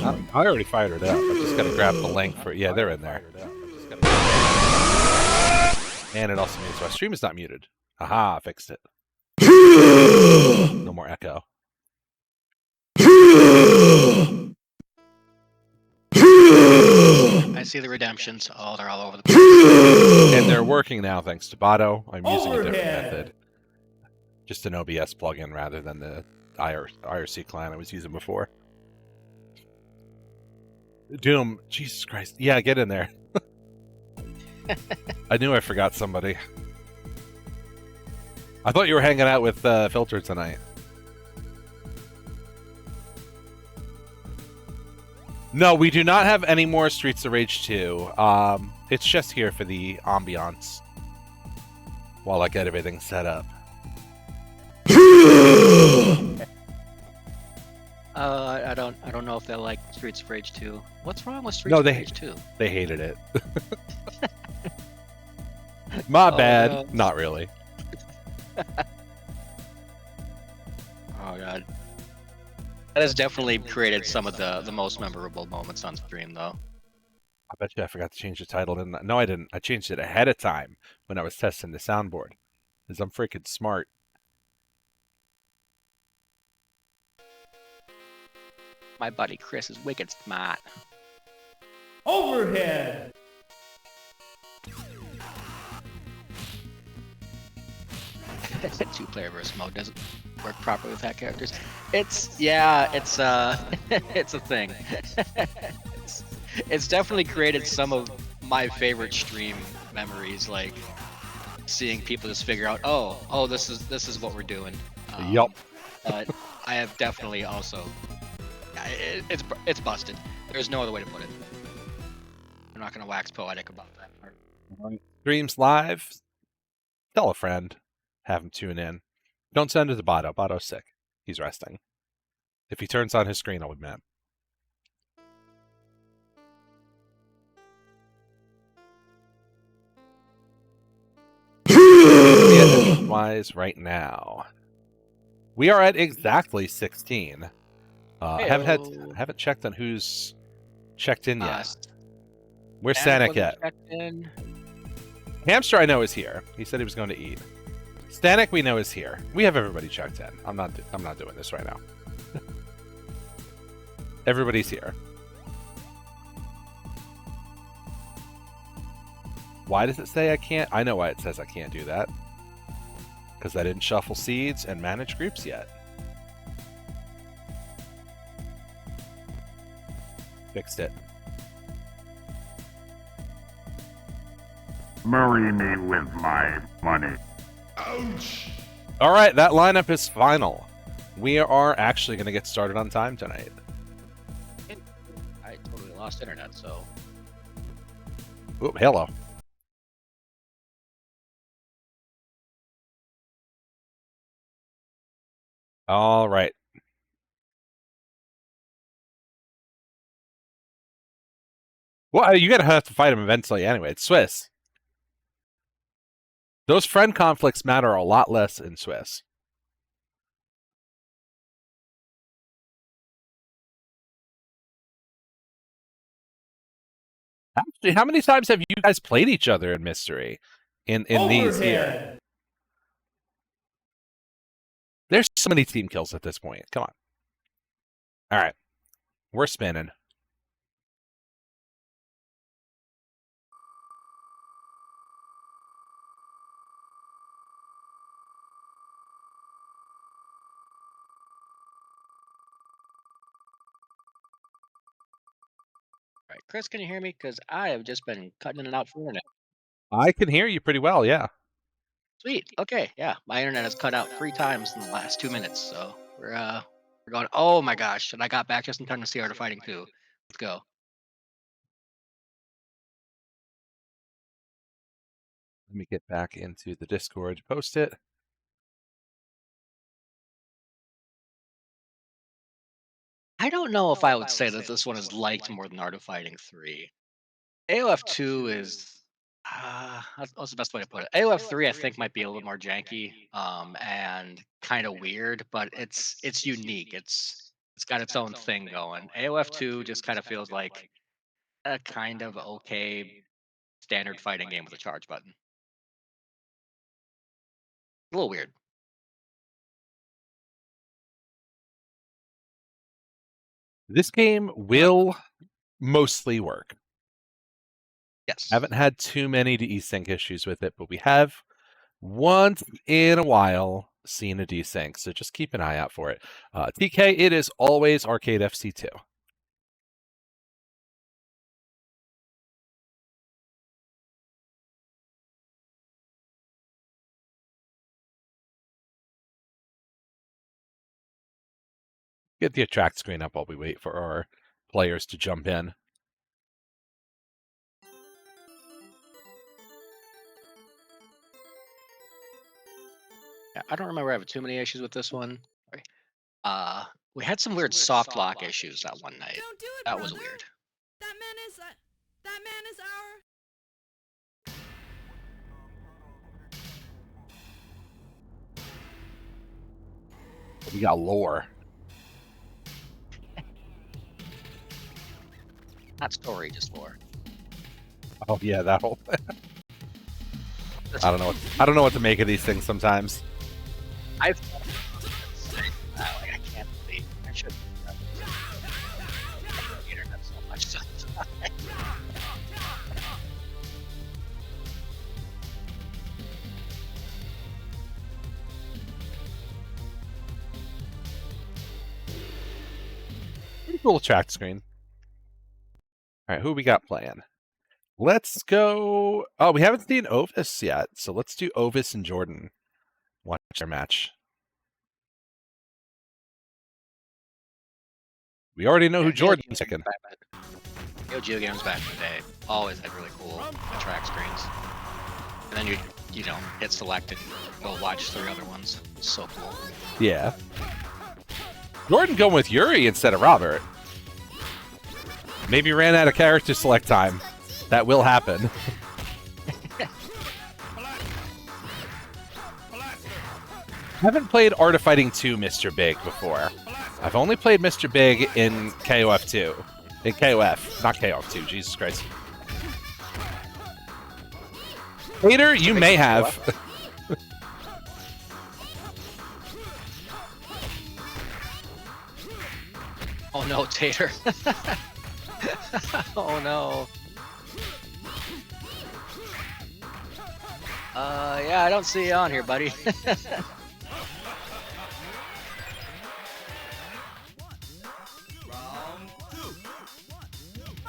I already fired it up. I just gotta grab the link for it. Yeah, they're in there. And it also means my stream is not muted. Aha, fixed it. No more echo. I see the redemptions. Oh, they're all over the place. And they're working now thanks to Botto. I'm using a different method. Just an OBS plugin rather than the IRC client I was using before. Doom, Jesus Christ. Yeah, get in there. I knew I forgot somebody. I thought you were hanging out with Filter tonight. No, we do not have any more Streets of Rage 2. It's just here for the ambiance while I get everything set up. I don't know if they like Streets of Rage 2. What's wrong with Streets of Rage 2? They hated it. My bad. No. Not really. Oh god. That has definitely created some of the most memorable moments on stream, though. I bet you I forgot to change the title, didn't I? No, I didn't. I changed it ahead of time when I was testing the soundboard. Because I'm freaking smart. My buddy Chris is wicked smart. Overhead! Two-player versus mode doesn't work properly with hat characters. It's it's a thing. it's definitely created some of my favorite stream memories, like seeing people just figure out, oh, this is what we're doing. Yup. But I have definitely also, it's busted. There's no other way to put it. I'm not gonna wax poetic about that part. Streams live. Tell a friend. Have him tune in. Don't send it to Botto. Botto's sick. He's resting. If he turns on his screen, I'll admit. Wise right now. We are at exactly 16. Haven't checked on who's checked in yet. Where's Stanek at? Hamster I know is here. He said he was going to eat. Stanek we know is here. We have everybody checked in. I'm not doing this right now. Everybody's here. Why does it say I can't? I know why it says I can't do that. Because I didn't shuffle seeds and manage groups yet. Fixed it. Marry me with my money. Ouch! All right, that lineup is final. We are actually going to get started on time tonight. I totally lost internet, so. Oh, hello. All right. Well, you're going to have to fight him eventually anyway. It's Swiss. Those friend conflicts matter a lot less in Swiss. Actually, how many times have you guys played each other in Mystery? In these here? There's so many team kills at this point. Come on. All right. We're spinning. All right, Chris, can you hear me? Because I have just been cutting in and out for internet. I can hear you pretty well, yeah. Sweet. Okay, yeah. My internet has cut out 3 times in the last 2 minutes, so we're going. Oh my gosh! And I got back just in time to see Art of Fighting 2. Let's go. Let me get back into the Discord to post it. I don't know if I would say that this one is liked more than Art of Fighting 3. AOF 2 is what's the best way to put it? AOF 3 I think might be a little more janky and kind of weird, but it's unique. It's got its own thing going. AOF 2 just kind of feels like a kind of okay standard fighting game with a charge button. A little weird. This game will mostly work. Yes. Haven't had too many desync issues with it, but we have once in a while seen a desync, so just keep an eye out for it. TK, it is always Arcade FC2. Get the attract screen up while we wait for our players to jump in. Yeah, I don't remember having too many issues with this one. We had some weird soft lock issues that one night. Don't do it, That was brother. weird. That man is our. We got lore. Not story, just lore. Oh yeah, that whole. I don't know what to make of these things sometimes. I can't believe I should. The internet so much sometimes. Pretty cool attract screen. All right, who we got playing? Let's go. Oh, we haven't seen Ovis yet, so let's do Ovis and Jordan. Watch their match. We already know who Jordan's picking. Yo, GeoGames back in the day always had really cool attract screens. And then you know, hit select and go watch 3 other ones. It's so cool. Yeah. Jordan going with Yuri instead of Robert. Maybe ran out of character select time. That will happen. Haven't played Art of Fighting 2 Mr. Big before. I've only played Mr. Big in KOF 2. In KOF, not KOF 2, Jesus Christ. Hater, you may have. Oh no, Tater. Oh no. Yeah, I don't see you on here, buddy.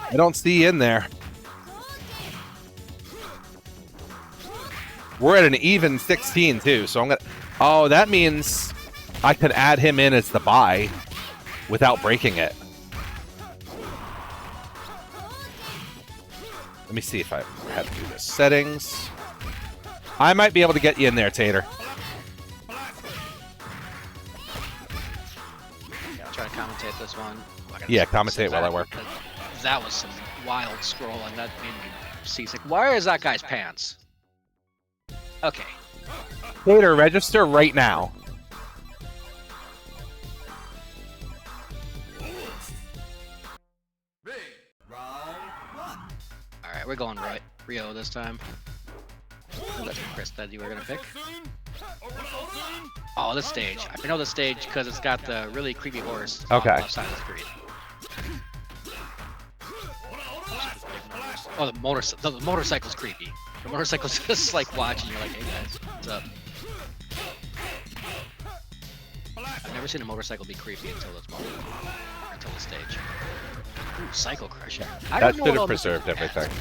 I don't see you in there. We're at an even 16 too, so I'm gonna. Oh, that means I could add him in as the buy without breaking it. Let me see if I have to do this. Settings. I might be able to get you in there, Tater. Yeah, I'll try to commentate this one. Yeah, commentate while I work. That was some wild scrolling. That made me seasick. Where is that guy's pants? Okay. Tater, register right now. Alright, we're going right. Rio this time. That's what Chris said you were gonna pick. Oh, this stage. I know the stage because it's got the really creepy horse on the left side of the screen. Oh, the motorcycle's creepy. The motorcycle's just like watching. You're like, hey guys, what's up? I've never seen a motorcycle be creepy until this moment. Until the stage. Ooh, Cycle Crusher. That should have preserved everything.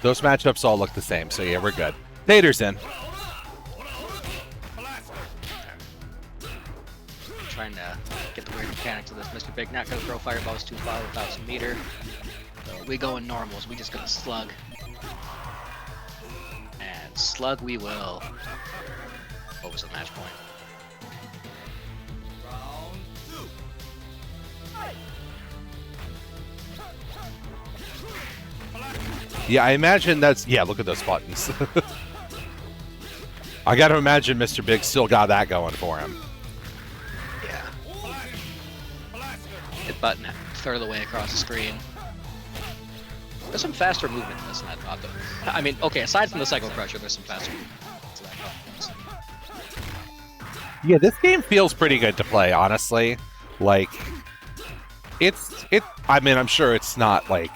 Those matchups all look the same, so yeah, we're good. Tater's in. Trying to get the weird mechanics of this. Mr. Big not gonna throw fireballs too far without some meter. So we go in normals. We just gonna slug. And slug we will. What was the match point? Yeah, I imagine that's... Yeah, look at those buttons. I gotta imagine Mr. Big still got that going for him. Yeah. Hit button a third of the way across the screen. There's some faster movement in this than I thought, though. I mean, okay, aside from the Psycho Crusher, there's some faster movement. Yeah, this game feels pretty good to play, honestly. Like, I mean, I'm sure it's not, like,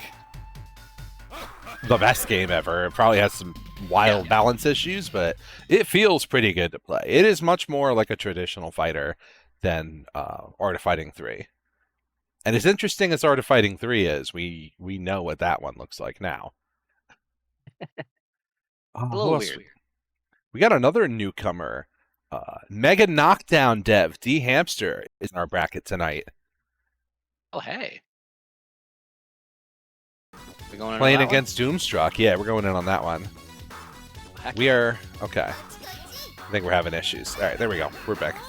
the best game ever. It probably has some wild balance issues, but it feels pretty good to play. It is much more like a traditional fighter than Art of Fighting 3. And as interesting as Art of Fighting 3 is, we know what that one looks like now. A little weird. We got another newcomer. Mega Knockdown dev, D Hamster, is in our bracket tonight. Oh, hey. We going in Playing on that against Doomstruck. Yeah, we're going in on that one. Heck We are... Okay. I think we're having issues. All right, there we go. We're back.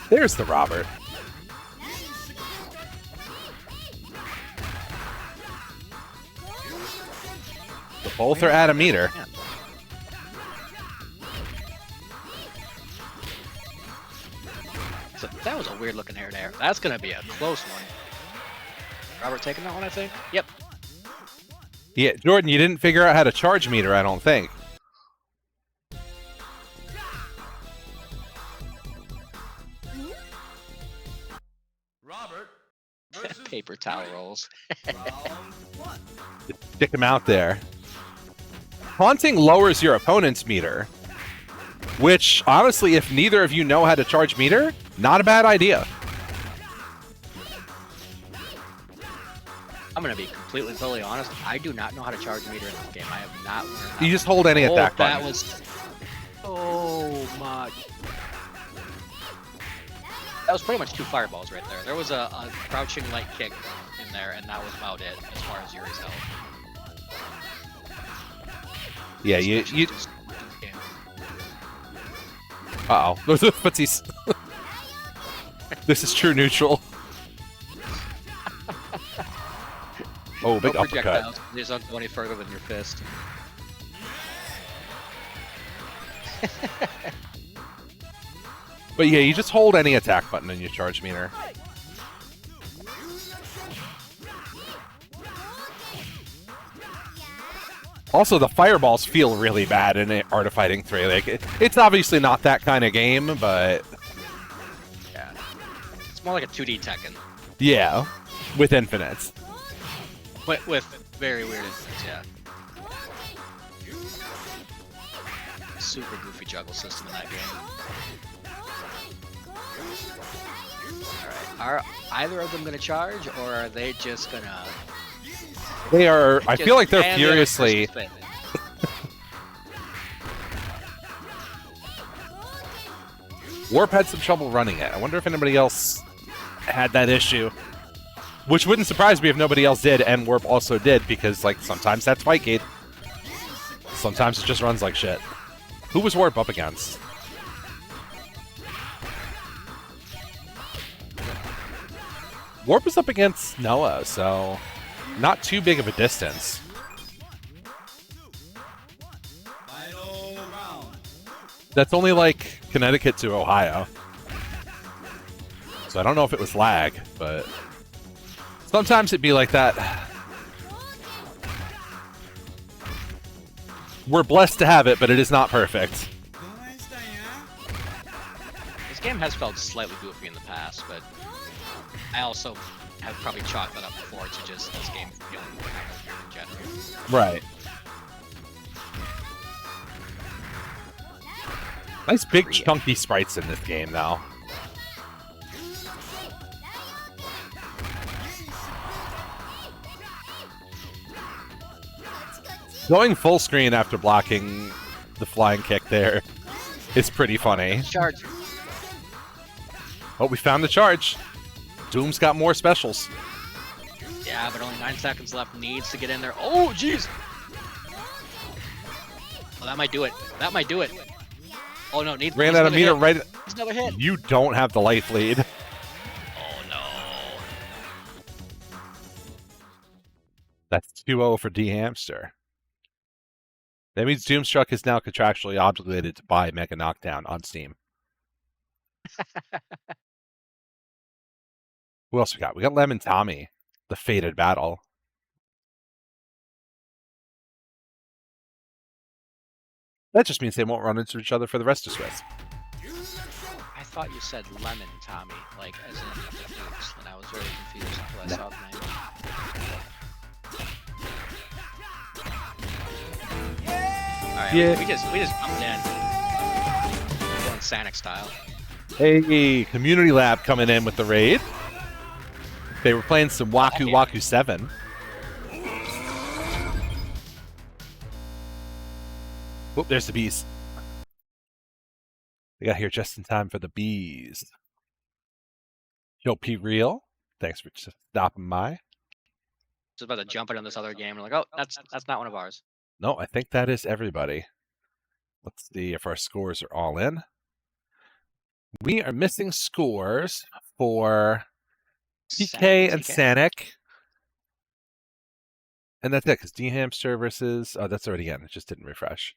There's the Robert. Both are at a meter. So that was a weird looking air there. That's going to be a close one. Robert taking that one, I think? Yep. Yeah, Jordan, you didn't figure out how to charge meter, I don't think. Robert Paper towel rolls. Stick him out there. Haunting lowers your opponent's meter, which, honestly, if neither of you know how to charge meter, not a bad idea. I'm going to be completely, totally honest. I do not know how to charge meter in this game. I have not learned how. You just hold any attack button. That was so much. That was pretty much 2 fireballs right there. There was a crouching light kick in there, and that was about it as far as Yuri's health. Yeah, you... Uh-oh. Those are footsies. This is true neutral. Oh, big uppercut. These don't go any further than your fist. But yeah, you just hold any attack button and you charge meter. Also, the fireballs feel really bad in Art of Fighting 3. Like, it's obviously not that kind of game, but... Yeah. It's more like a 2D Tekken. Yeah, with infinites. With very weird infinites, yeah. Super goofy juggle system in that game. Alright, are either of them going to charge, or are they just going to... They are... I feel like they're furiously... Warp had some trouble running it. I wonder if anybody else had that issue. Which wouldn't surprise me if nobody else did, and Warp also did, because, like, sometimes that's Fightgate. Sometimes it just runs like shit. Who was Warp up against? Warp was up against Noah, so not too big of a distance. That's only like Connecticut to Ohio. So I don't know if it was lag, but sometimes it'd be like that. We're blessed to have it, but it is not perfect. This game has felt slightly goofy in the past, but I also have probably chalked that up before to just this game feeling kind of weird in general. Right. Nice big chunky sprites in this game now. Going full screen after blocking the flying kick there is pretty funny. Charge. Oh, we found the charge. Doom's got more specials. Yeah, but only 9 seconds left. Needs to get in there. Oh, jeez. Oh, that might do it. That might do it. Oh no, Ran out of meter right. He's another hit. You don't have the life lead. Oh no. That's 2-0 for D Hamster. That means Doomstruck is now contractually obligated to buy Mega Knockdown on Steam. Who else we got? We got Lemon Tommy, the Fated Battle. That just means they won't run into each other for the rest of Swiss. I thought you said Lemon Tommy, like as in the fruits, and I was very confused until I saw the name. Alright, Yeah. we just jumped in. Going Sanic style. Hey, Community Lab coming in with the raid. They were playing some Waku Waku 7. Oh, there's the bees. They got here just in time for the bees. Yo, P Real, thanks for stopping by. Just about to jump in on this other game. We're like, oh, that's not one of ours. No, I think that is everybody. Let's see if our scores are all in. We are missing scores for TK and Sanic. And that's it, because D-Hamster versus... Oh, that's already in. It just didn't refresh.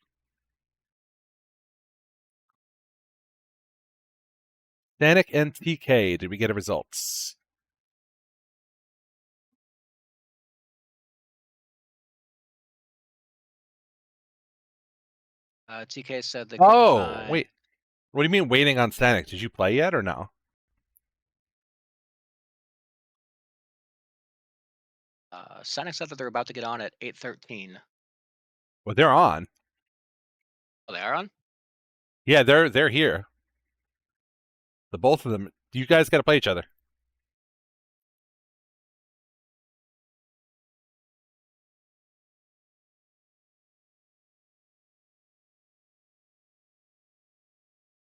Sanic and TK, did we get a results? TK said they Oh, wait. What do you mean waiting on Sanic? Did you play yet or no? Sanic said that they're about to get on at 8:13. Well, they're on. Oh, they are on? Yeah, they're here. The both of them. You guys got to play each other.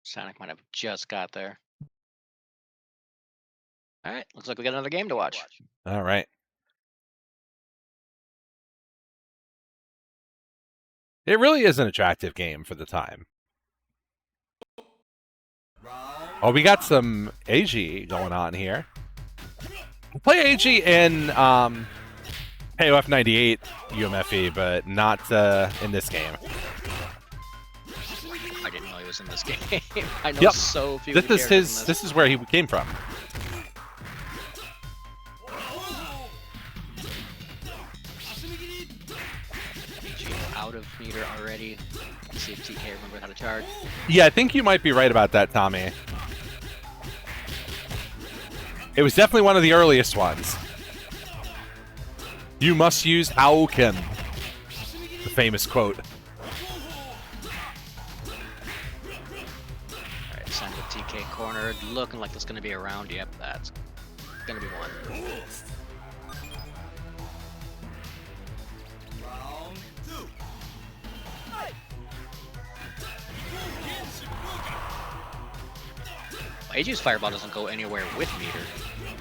Sonic might have just got there. All right, looks like we got another game to watch. All right. It really is an attractive game for the time. Oh, we got some AG going on here. We'll play AG in KOF 98 UMFE, but not in this game. I didn't know he was in this game. I know so few. This is where he came from. Out of meter already. Let's see if TK remembered how to charge. Yeah, I think you might be right about that, Tommy. It was definitely one of the earliest ones. You must use Aoken. The famous quote. Alright, send with TK cornered. Looking like there's going to be a round. Yep, that's going to be one. AG's fireball doesn't go anywhere with meter.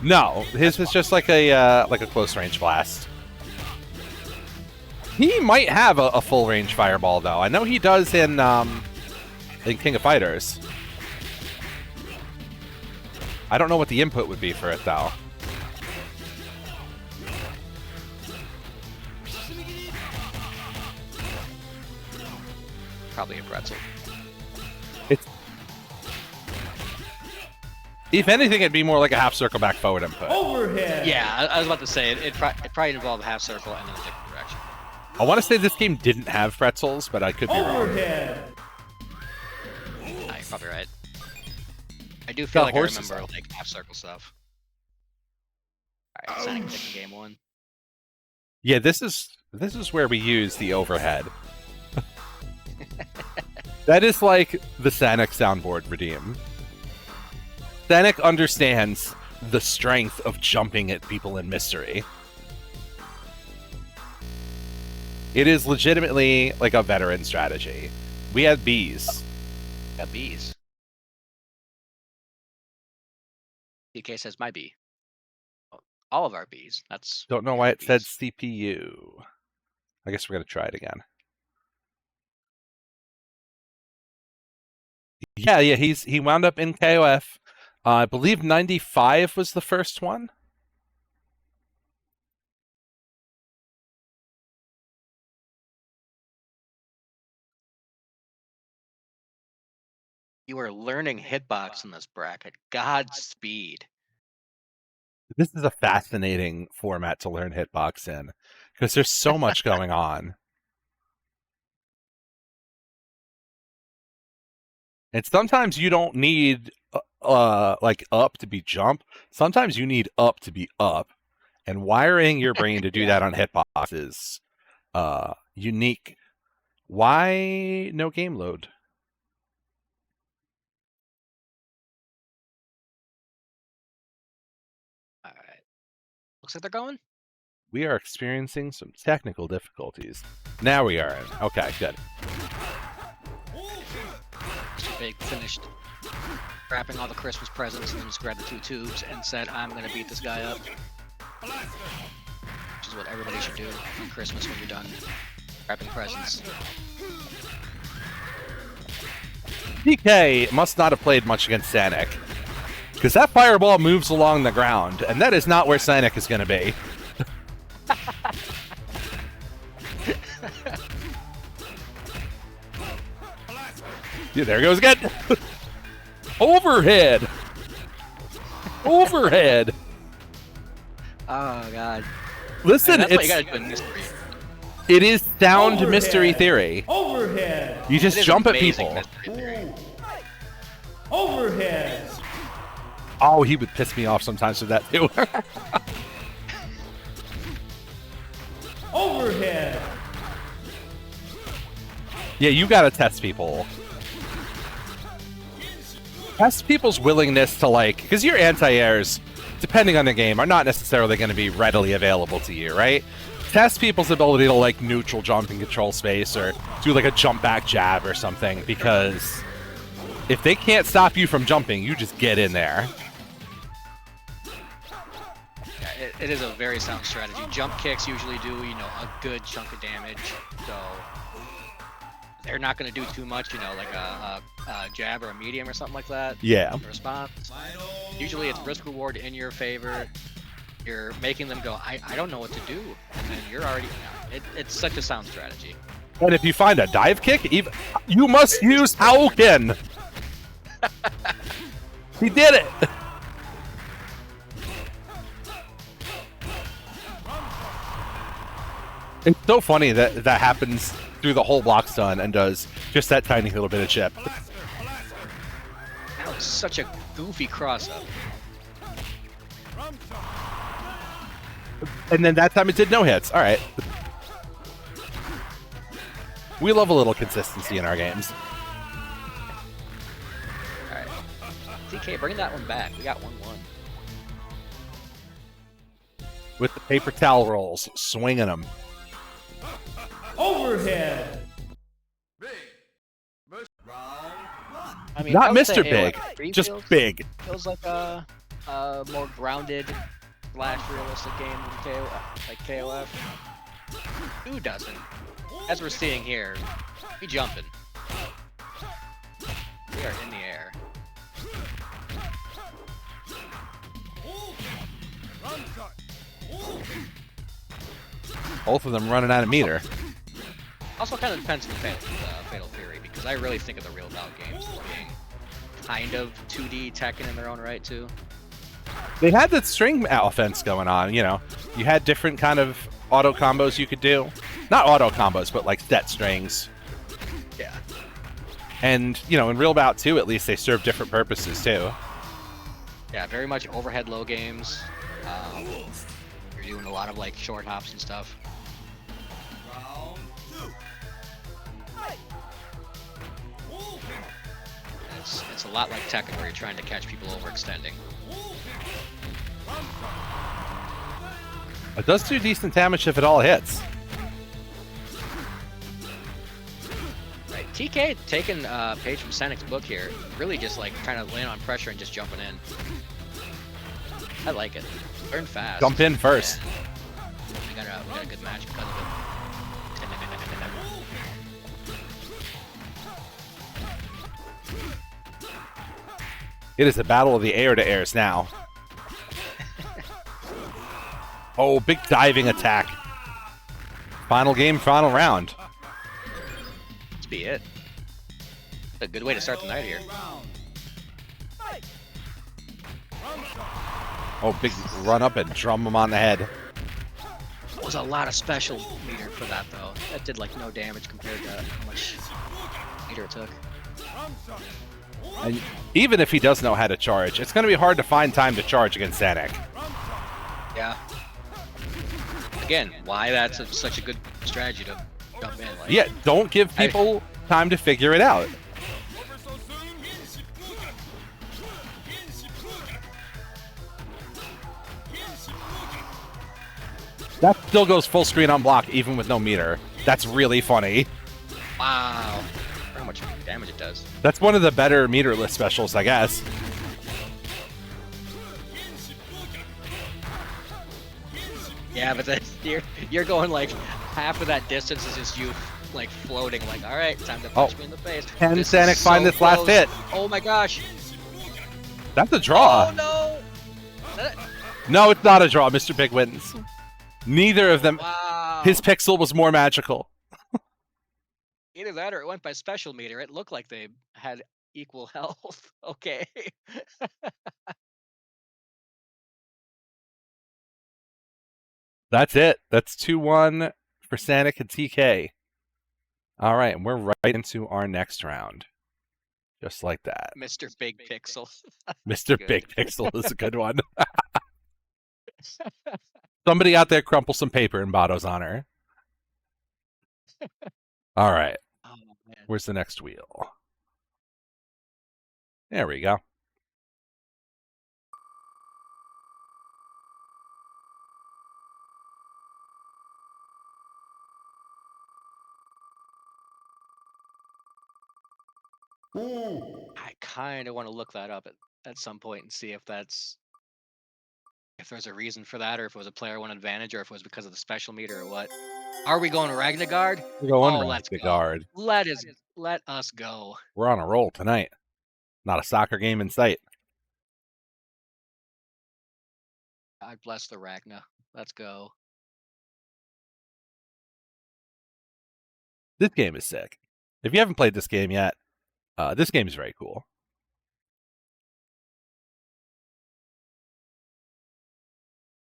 No, his is just like a close range blast. He might have a full range fireball though. I know he does in King of Fighters. I don't know what the input would be for it though. Probably a pretzel. If anything, it'd be more like a half circle back forward input. Overhead. Yeah, I was about to say it probably involved half circle and then a different direction. I want to say this game didn't have pretzels, but I could be wrong. Overhead. You're probably right. I do feel like I horses, remember like half circle stuff. Alright, Sonic taking game one. Yeah, this is where we use the overhead. That is like the Sanic soundboard redeem. Sanic understands the strength of jumping at people in mystery. It is legitimately like a veteran strategy. We have bees. Got bees. DK says my bee. All of our bees. That's Don't know why it said CPU. I guess we're going to try it again. Yeah, he wound up in KOF. I believe 95 was the first one. You are learning hitbox in this bracket. Godspeed. This is a fascinating format to learn hitbox in because there's so much going on. And sometimes you don't need like up to be jump. Sometimes you need up to be up. And wiring your brain to do that on hitbox is unique. Why no game load? All right. Looks like they're going. We are experiencing some technical difficulties. Now we are in. Okay, good. Mr. Big finished wrapping all the Christmas presents and then just grabbed the 2 tubes and said, I'm going to beat this guy up. Which is what everybody should do on Christmas when you're done wrapping presents. DK must not have played much against Sanic, because that fireball moves along the ground, and that is not where Sanic is going to be. Yeah, there it goes again. Overhead. Overhead. Oh god. Listen, that's what you gotta do in mystery. It is sound Overhead. mystery theory. Overhead. You just jump at people. Overhead. Oh, he would piss me off sometimes with that too. Overhead. Yeah, you gotta test people. Test people's willingness to, like, because your anti-airs, depending on the game, are not necessarily going to be readily available to you, right? Test people's ability to, like, neutral jump and control space or do, like, a jump back jab or something, because if they can't stop you from jumping, you just get in there. Yeah, it is a very sound strategy. Jump kicks usually do, a good chunk of damage, so they're not going to do too much, like a jab or a medium or something like that. Yeah. Response. Usually it's risk reward in your favor. You're making them go, I don't know what to do. And then you're already, it's such a sound strategy. And if you find a dive kick, you must use Hauken. He did it. It's so funny that that happens through the whole block stun and does just that tiny little bit of chip. That was such a goofy cross-up. And then that time it did no hits. All right. We love a little consistency in our games. All right. TK, bring that one back. We got 1-1. With the paper towel rolls, swinging them. Overhead. I mean, Not I would say Mr. Big, AOF 3 just feels, big. Feels like a more grounded / realistic game than KOF. Who doesn't? As we're seeing here, we jumping. We are in the air. Both of them running out of meter. Also, kind of depends on Fatal Fury, because I really think of the Real Bout games as being kind of 2D Tekken in their own right too. They had the string offense going on, you had different kind of auto combos you could do. Not auto combos, but like set strings. Yeah. And, in Real Bout 2, at least, they serve different purposes too. Yeah, very much overhead low games. You're doing a lot of like short hops and stuff. It's a lot like Tekken where you're trying to catch people overextending. It does do decent damage if it all hits. Right, TK taking a page from Sanic's book here, really just like kind of laying on pressure and just jumping in. I like it. Learn fast. Jump in first. Yeah. We got a good match because of it. It is a battle of the air-to-airs now. Oh, big diving attack. Final game, final round. This be it. A good way to start the night here. Oh, big run up and drum him on the head. It was a lot of special meter for that, though. That did, like, no damage compared to how much meter it took. And even if he does know how to charge, it's going to be hard to find time to charge against Sanic. Yeah. Again, why that's such a good strategy to jump in. Like, Yeah, don't give people time to figure it out. That still goes full screen on block, even with no meter. That's really funny. wow. How much damage it does. That's one of the better meterless specials, I guess. Yeah, but then you're going like half of that distance is just you like floating. Like, all right, time to punch me in the face. Can This Sanic is find so this last close. hit? Oh my gosh! That's a draw. Oh no! That- No, it's not a draw. Mr. Big wins. Neither of them. Wow. His pixel was more magical. Either that or it went by special meter. It looked like they had equal health. Okay. That's it. That's 2-1 for Sanic and TK. All right, and we're right into our next round. Just like that. Mr. Big Pixel. Mr. Good. Big Pixel is a good one. Somebody out there crumple some paper in Bado's honor. All right. Oh man. Where's the next wheel? There we go. I kind of want to look that up at some point and see if there's a reason for that, or if it was a player one advantage, or if it was because of the special meter, or what. Are we going Ragnagard? We're going Oh, let's the go. guard. Let us go. We're on a roll tonight. Not a soccer game in sight. God bless the Ragna. Let's go. This game is sick. If you haven't played this game yet, this game is very cool.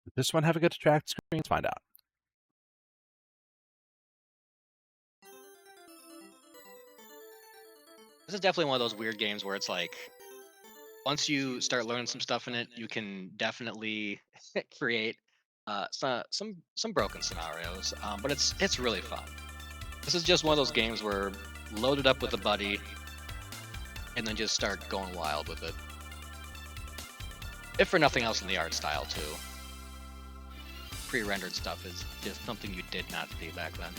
Does this one have a good track screen? Let's find out. This is definitely one of those weird games where it's like, once you start learning some stuff in it, you can definitely create some broken scenarios. But it's really fun. This is just one of those games where load it up with a buddy, and then just start going wild with it. If for nothing else, in the art style too. Pre-rendered stuff is just something you did not see back then.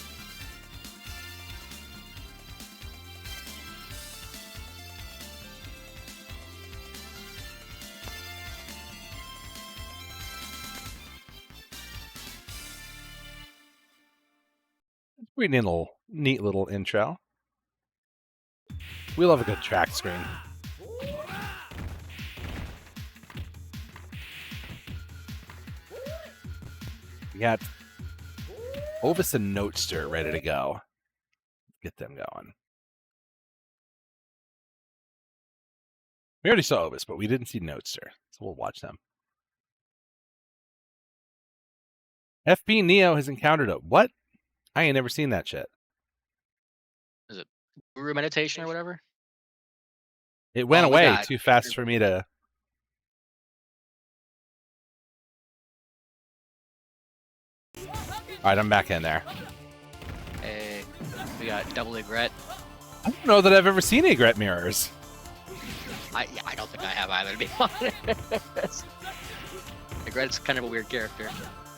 Pretty neat little intro. We love a good track screen. We got Ovis and Notester ready to go. Get them going. We already saw Ovis, but we didn't see Notester, so we'll watch them. FB Neo has encountered a what? I ain't never seen that shit. Is it Guru Meditation or whatever? It went Oh, we away got- too fast for me to. All right, I'm back in there. Hey, we got Double Egret. I don't know that I've ever seen Egret mirrors. I don't think I have either, to be honest. Egret's kind of a weird character.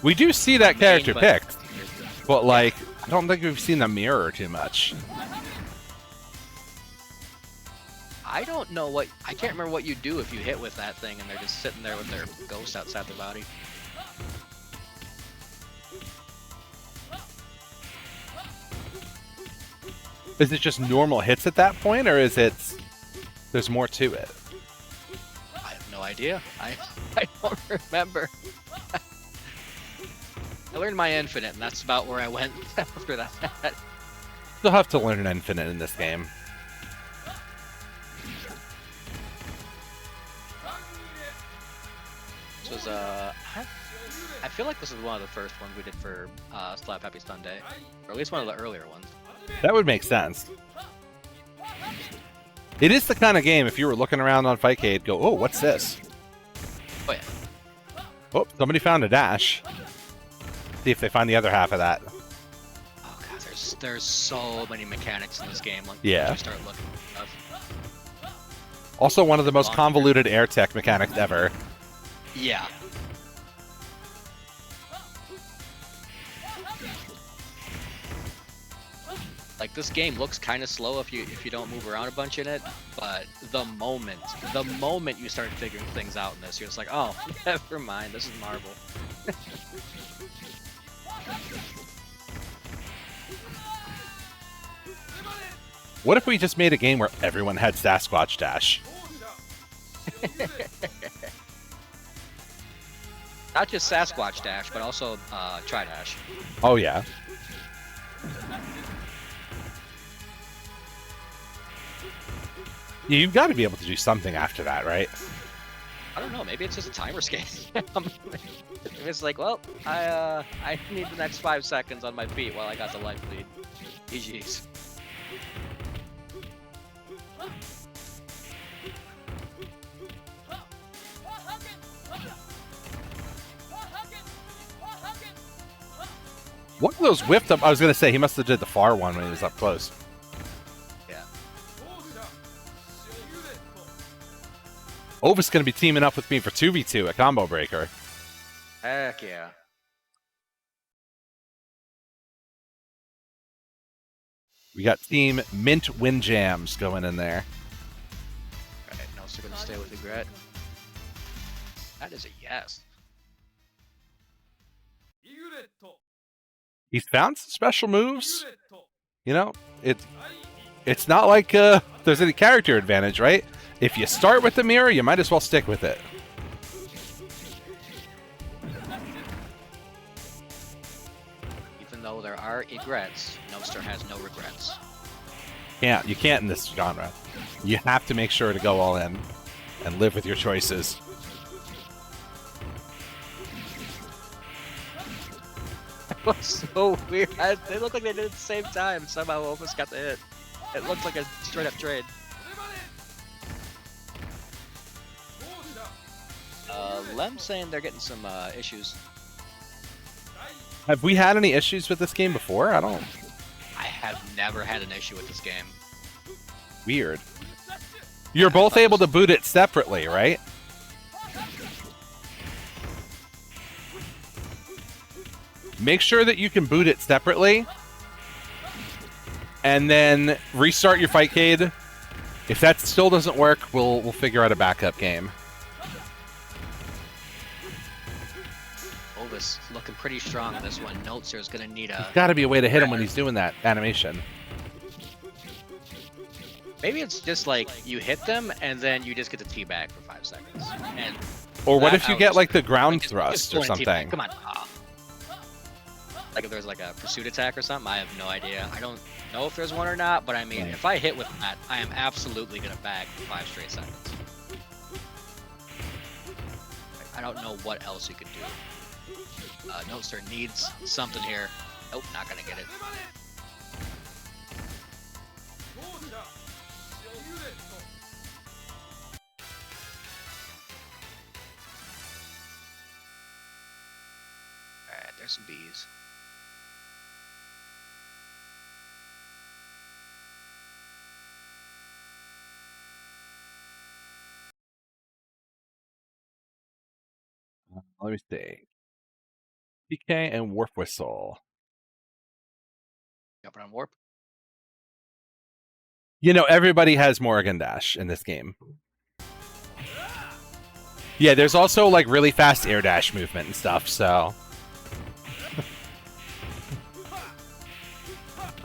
We do see that character but- picked, but like, I don't think we've seen the mirror too much. I don't know what... I can't remember what you do if you hit with that thing and they're just sitting there with their ghost outside their body. Is it just normal hits at that point, or is it... There's more to it? idea. I don't remember. I learned my infinite, and that's about where I went after that. You'll have to learn an infinite in this game. This was I feel like this is one of the first ones we did for Slap Happy Sunday, or at least one of the earlier ones. That would make sense. It is the kind of game, if you were looking around on Fightcade, go, oh, what's this? Oh yeah. Oh, somebody found a dash. See if they find the other half of that. Oh god, there's so many mechanics in this game. Like, Yeah. once you start looking at stuff. Also, one of the most convoluted air tech mechanics ever. Yeah. Like, this game looks kind of slow if you don't move around a bunch in it, but the moment you start figuring things out in this, you're just like, oh, never mind, this is Marvel. What if we just made a game where everyone had Sasquatch Dash? Not just Sasquatch Dash, but also Tri-Dash. Oh, yeah. You've got to be able to do something after that, right? I don't know, maybe it's just a timer scale. It's like, well, I need the next 5 seconds on my feet while I got the life lead. GG's. One of those whiffed up. I was going to say, he must have did the far one when he was up close. Yeah. Ovis going to be teaming up with me for 2v2 at Combo Breaker. Heck yeah. We got Team Mint Windjams going in there. Alright, no, so gonna stay with Regret. That is a yes. He's found some special moves. You know, it's not like there's any character advantage, right? If you start with the mirror, you might as well stick with it. Even though there are regrets, Noster has no regrets. Yeah, you can't in this genre. You have to make sure to go all in and live with your choices. That was so weird. They look like they did it at the same time. Somehow Opus got the hit. It looks like a straight up trade. Lem's saying they're getting some issues. Have we had any issues with this game before? I don't. I have never had an issue with this game. Weird. You're both able to boot it separately, right? Make sure that you can boot it separately, and then restart your Fightcade. If that still doesn't work, we'll figure out a backup game. Ovis looking pretty strong on this one. Notzer is gonna need a. There's got to be a way to hit him when he's doing that animation. Maybe it's just like you hit them and then you just get the teabag for 5 seconds. And or what if you get just- like the ground just thrust or one teabag. something? Come on. Like if there's like a pursuit attack or something, I have no idea. I don't know if there's one or not, but I mean, if I hit with that, I am absolutely gonna bag for 5 straight seconds. I don't know what else you could do. Noster needs something here. Nope, not gonna get it. Alright, there's some bees. Let me see. PK and Warp Whistle. Jumping on warp. You know, everybody has Morrigan Dash in this game. Yeah, there's also like really fast air dash movement and stuff, so.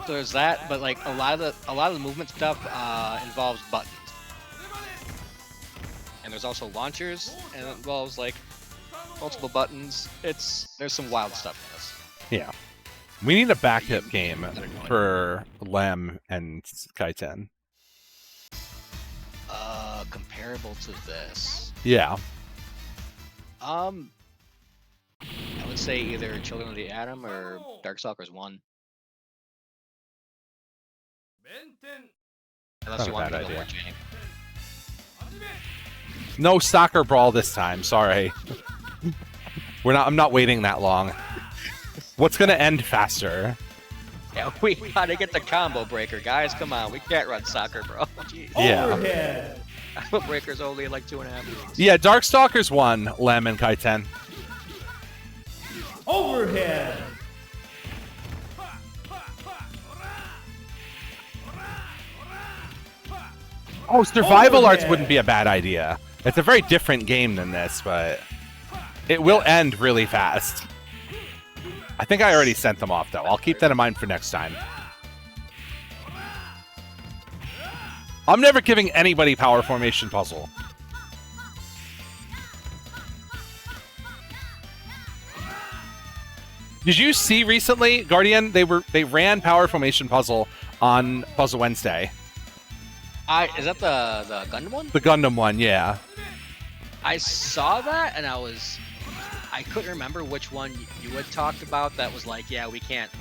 So there's that, but like a lot of the movement stuff involves buttons. And There's also launchers, and it involves like multiple buttons. There's some wild stuff in this. Yeah. We need a backup game for Lem and Kaiten. Comparable to this. Yeah. I would say either Children of the Atom or Darkstalkers 1. Unless Not you a want bad to go more idea. jank. No soccer brawl this time. Sorry. I'm not waiting that long. What's gonna end faster? Yeah, we gotta get the combo breaker, guys. Come on, we can't run soccer, bro. Jeez. Yeah. Overhead. Combo breaker's only like 2.5 weeks. Yeah, Darkstalkers 1, Lem and Kaiten. Overhead. Oh, survival arts Overhead. wouldn't be a bad idea. It's a very different game than this, but it will end really fast. I think I already sent them off, though. I'll keep that in mind for next time. I'm never giving anybody Power Formation Puzzle. Did you see recently, Guardian? They ran Power Formation Puzzle on Puzzle Wednesday. Is that the Gundam one? The Gundam one, yeah. I saw that and I couldn't remember which one you had talked about. That was like, yeah, we can't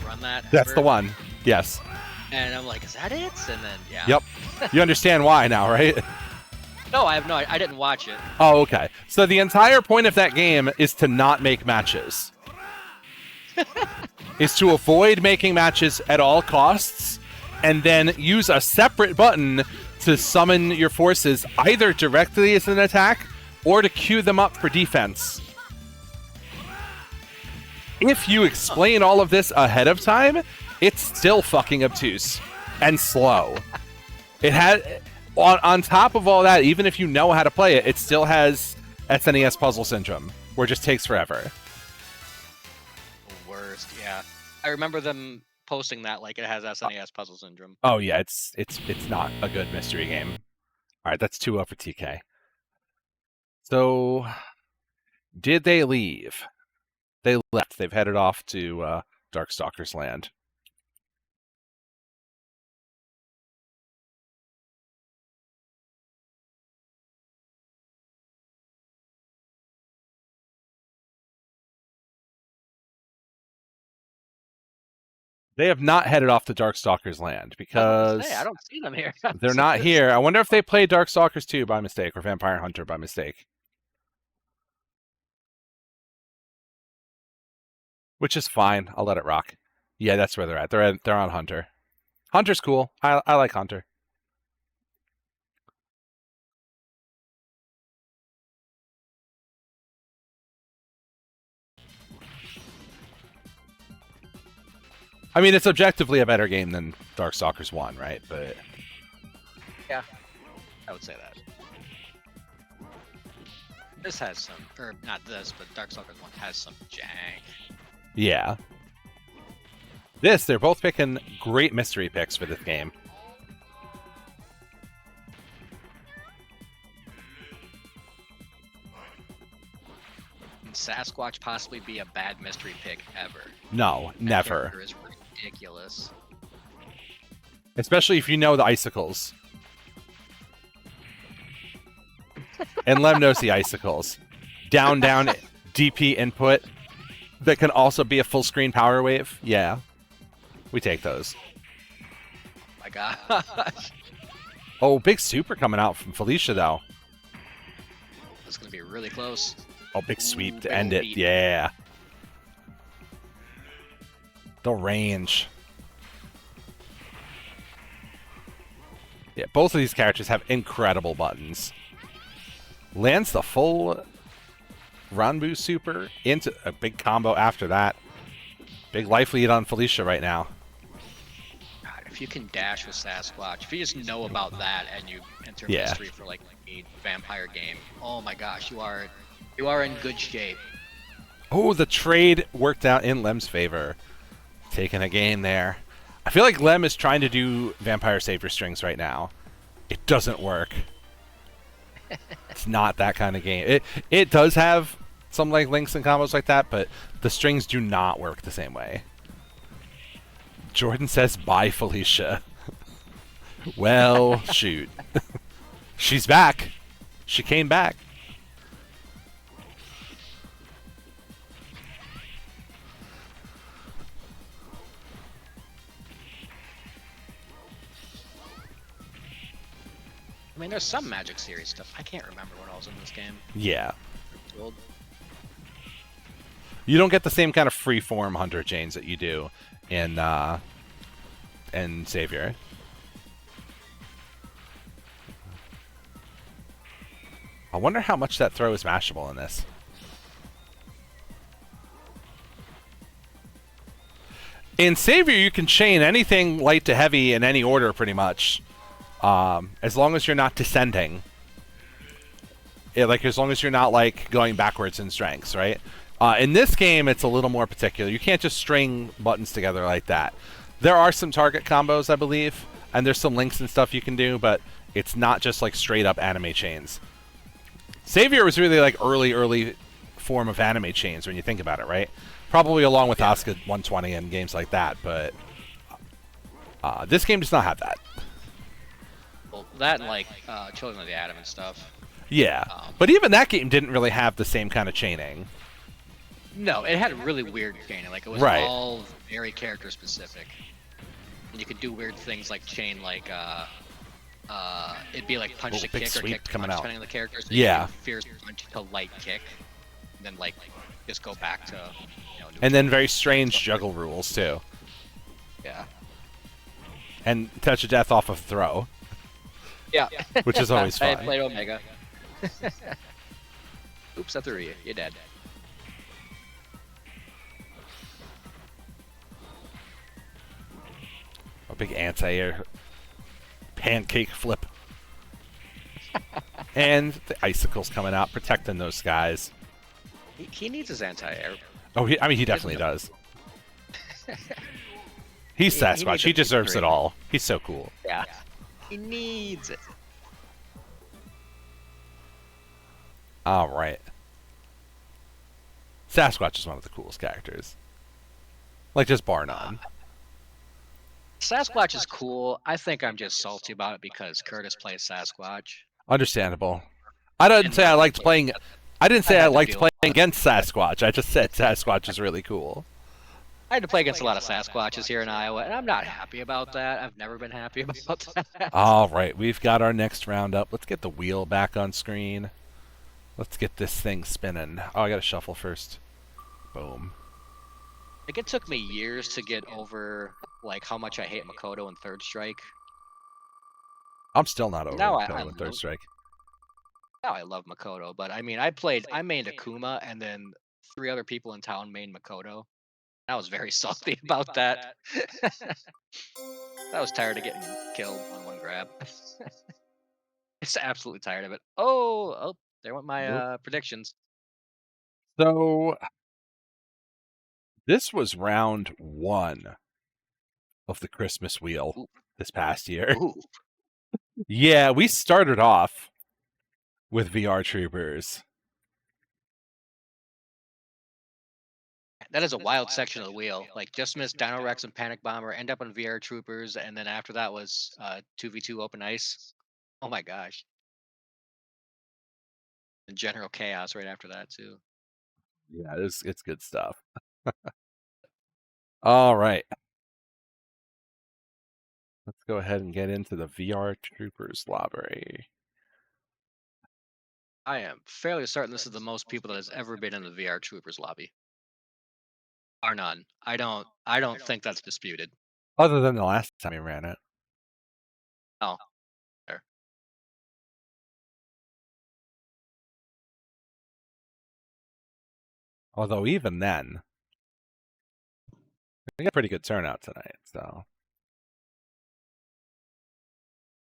run that. That's ever. the one. Yes. And I'm like, is that it? And then yeah. Yep. You understand why now, right? No, I didn't watch it. Oh, okay. So the entire point of that game is to not make matches. Is to avoid making matches at all costs, and then use a separate button to summon your forces either directly as an attack or to queue them up for defense. If you explain all of this ahead of time, it's still fucking obtuse and slow. It has, on top of all that, even if you know how to play it, it still has SNES Puzzle Syndrome, where it just takes forever. Worst, yeah. I remember them posting that like it has SNES Puzzle Syndrome. Oh yeah, it's not a good mystery game. All right, that's 2-0 for TK. So, did they leave? They left. They've headed off to Darkstalkers Land. They have not headed off to Darkstalkers Land because I don't see them here. they're not here. I wonder if they played Darkstalkers 2 by mistake or Vampire Hunter by mistake. Which is fine. I'll let it rock. Yeah, that's where they're at. They're on Hunter. Hunter's cool. I like Hunter. I mean, it's objectively a better game than Darkstalkers 1, right? But Yeah, I would say that. This has some, or not this, but Darkstalkers 1 has some jank. yeah. They're both picking great mystery picks for this game. Can Sasquatch possibly be a bad mystery pick ever? No, That never. character is ridiculous. Especially if you know the icicles. And Lem knows the icicles. Down, DP input that can also be a full screen power wave. Yeah. We take those. My gosh. Oh, big super coming out from Felicia, though. That's going to be really close. Oh, big sweep Ooh, to big end it. beat. Yeah. The range. Yeah, both of these characters have incredible buttons. Lands the full Ranbu super into a big combo after that. Big life lead on Felicia right now. God, if you can dash with Sasquatch, if you just know about that and you enter Yeah. mystery for like a vampire game, oh my gosh, you are in good shape. Oh, the trade worked out in Lem's favor. Taking a game there. I feel like Lem is trying to do Vampire Savior Strings right now. It doesn't work. It's not that kind of game. It does have some like links and combos like that, but the strings do not work the same way. Jordan says, "Bye, Felicia." Well, shoot. She's back. She came back. I mean, there's some Magic series stuff. I can't remember what else in this game. Yeah. You don't get the same kind of free-form Hunter chains that you do in Savior. I wonder how much that throw is mashable in this. In Savior, you can chain anything light to heavy in any order, pretty much. As long as you're not descending. Like, as long as you're not, like, going backwards in strengths, right? In this game, it's a little more particular. You can't just string buttons together like that. There are some target combos, I believe, and there's some links and stuff you can do, but it's not just, like, straight-up anime chains. Savior was really, like, early form of anime chains when you think about it, right? Probably along with Asuka 120 and games like that, but this game does not have that. Well, that and, like, Children of the Atom and stuff. Yeah, but even that game didn't really have the same kind of chaining. No, it had really weird chaining. Like, it was Right. all very character specific. And you could do weird things like chain, like, it'd be like punch Oh, to big kick or sweep kick to coming punch, out. depending on the character. So Yeah. you can fierce punch to light kick. And then, like, just go back to, And then very strange juggle rules, too. Yeah. And touch of death off of throw. Yeah. Which is always I fun. played Omega. Oops, I threw you. You're dead. A big anti-air pancake flip. And the icicles coming out, protecting those guys. He needs his anti-air. Oh, I mean, he definitely does. He's He Sasquatch. needs He a deserves it victory. all. He's so cool. Yeah. He needs it. All right. Sasquatch is one of the coolest characters. Like, just bar none. Sasquatch is cool. I think I'm just salty about it because Curtis plays Sasquatch. Understandable. I didn't And say I not liked like- playing. I didn't say I I had to liked deal playing with against Sasquatch. I just said Sasquatch is really cool. I had to play against a lot of Sasquatches here in Iowa, and I'm not happy about that. I've never been happy about that. All right, we've got our next round up. Let's get the wheel back on screen. Let's get this thing spinning. Oh, I got to shuffle first. Boom. Like, it took me years to get over, like, how much I hate Makoto and Third Strike. I'm still not over Now Makoto I and Third love- Strike. Now I love Makoto, but I mean, I mained Akuma, and then 3 other people in town mained Makoto. I was very salty about that. I was tired of getting killed on one grab. Just absolutely tired of it. Oh, there went my predictions. So this was round 1 of the Christmas wheel Ooh. this past year. Ooh. Yeah, we started off with VR Troopers. That is a wild section of the wheel. Like, just missed Dino Rex and Panic Bomber, end up on VR Troopers, and then after that was 2v2 Open Ice. Oh my gosh. And General Chaos right after that, too. Yeah, it's good stuff. All right. Let's go ahead and get into the VR Troopers lobby. I am fairly certain this is the most people that has ever been in the VR Troopers lobby. Are none. I don't think that's disputed. Other than the last time we ran it. Oh. There. Although even then, we got a pretty good turnout tonight. So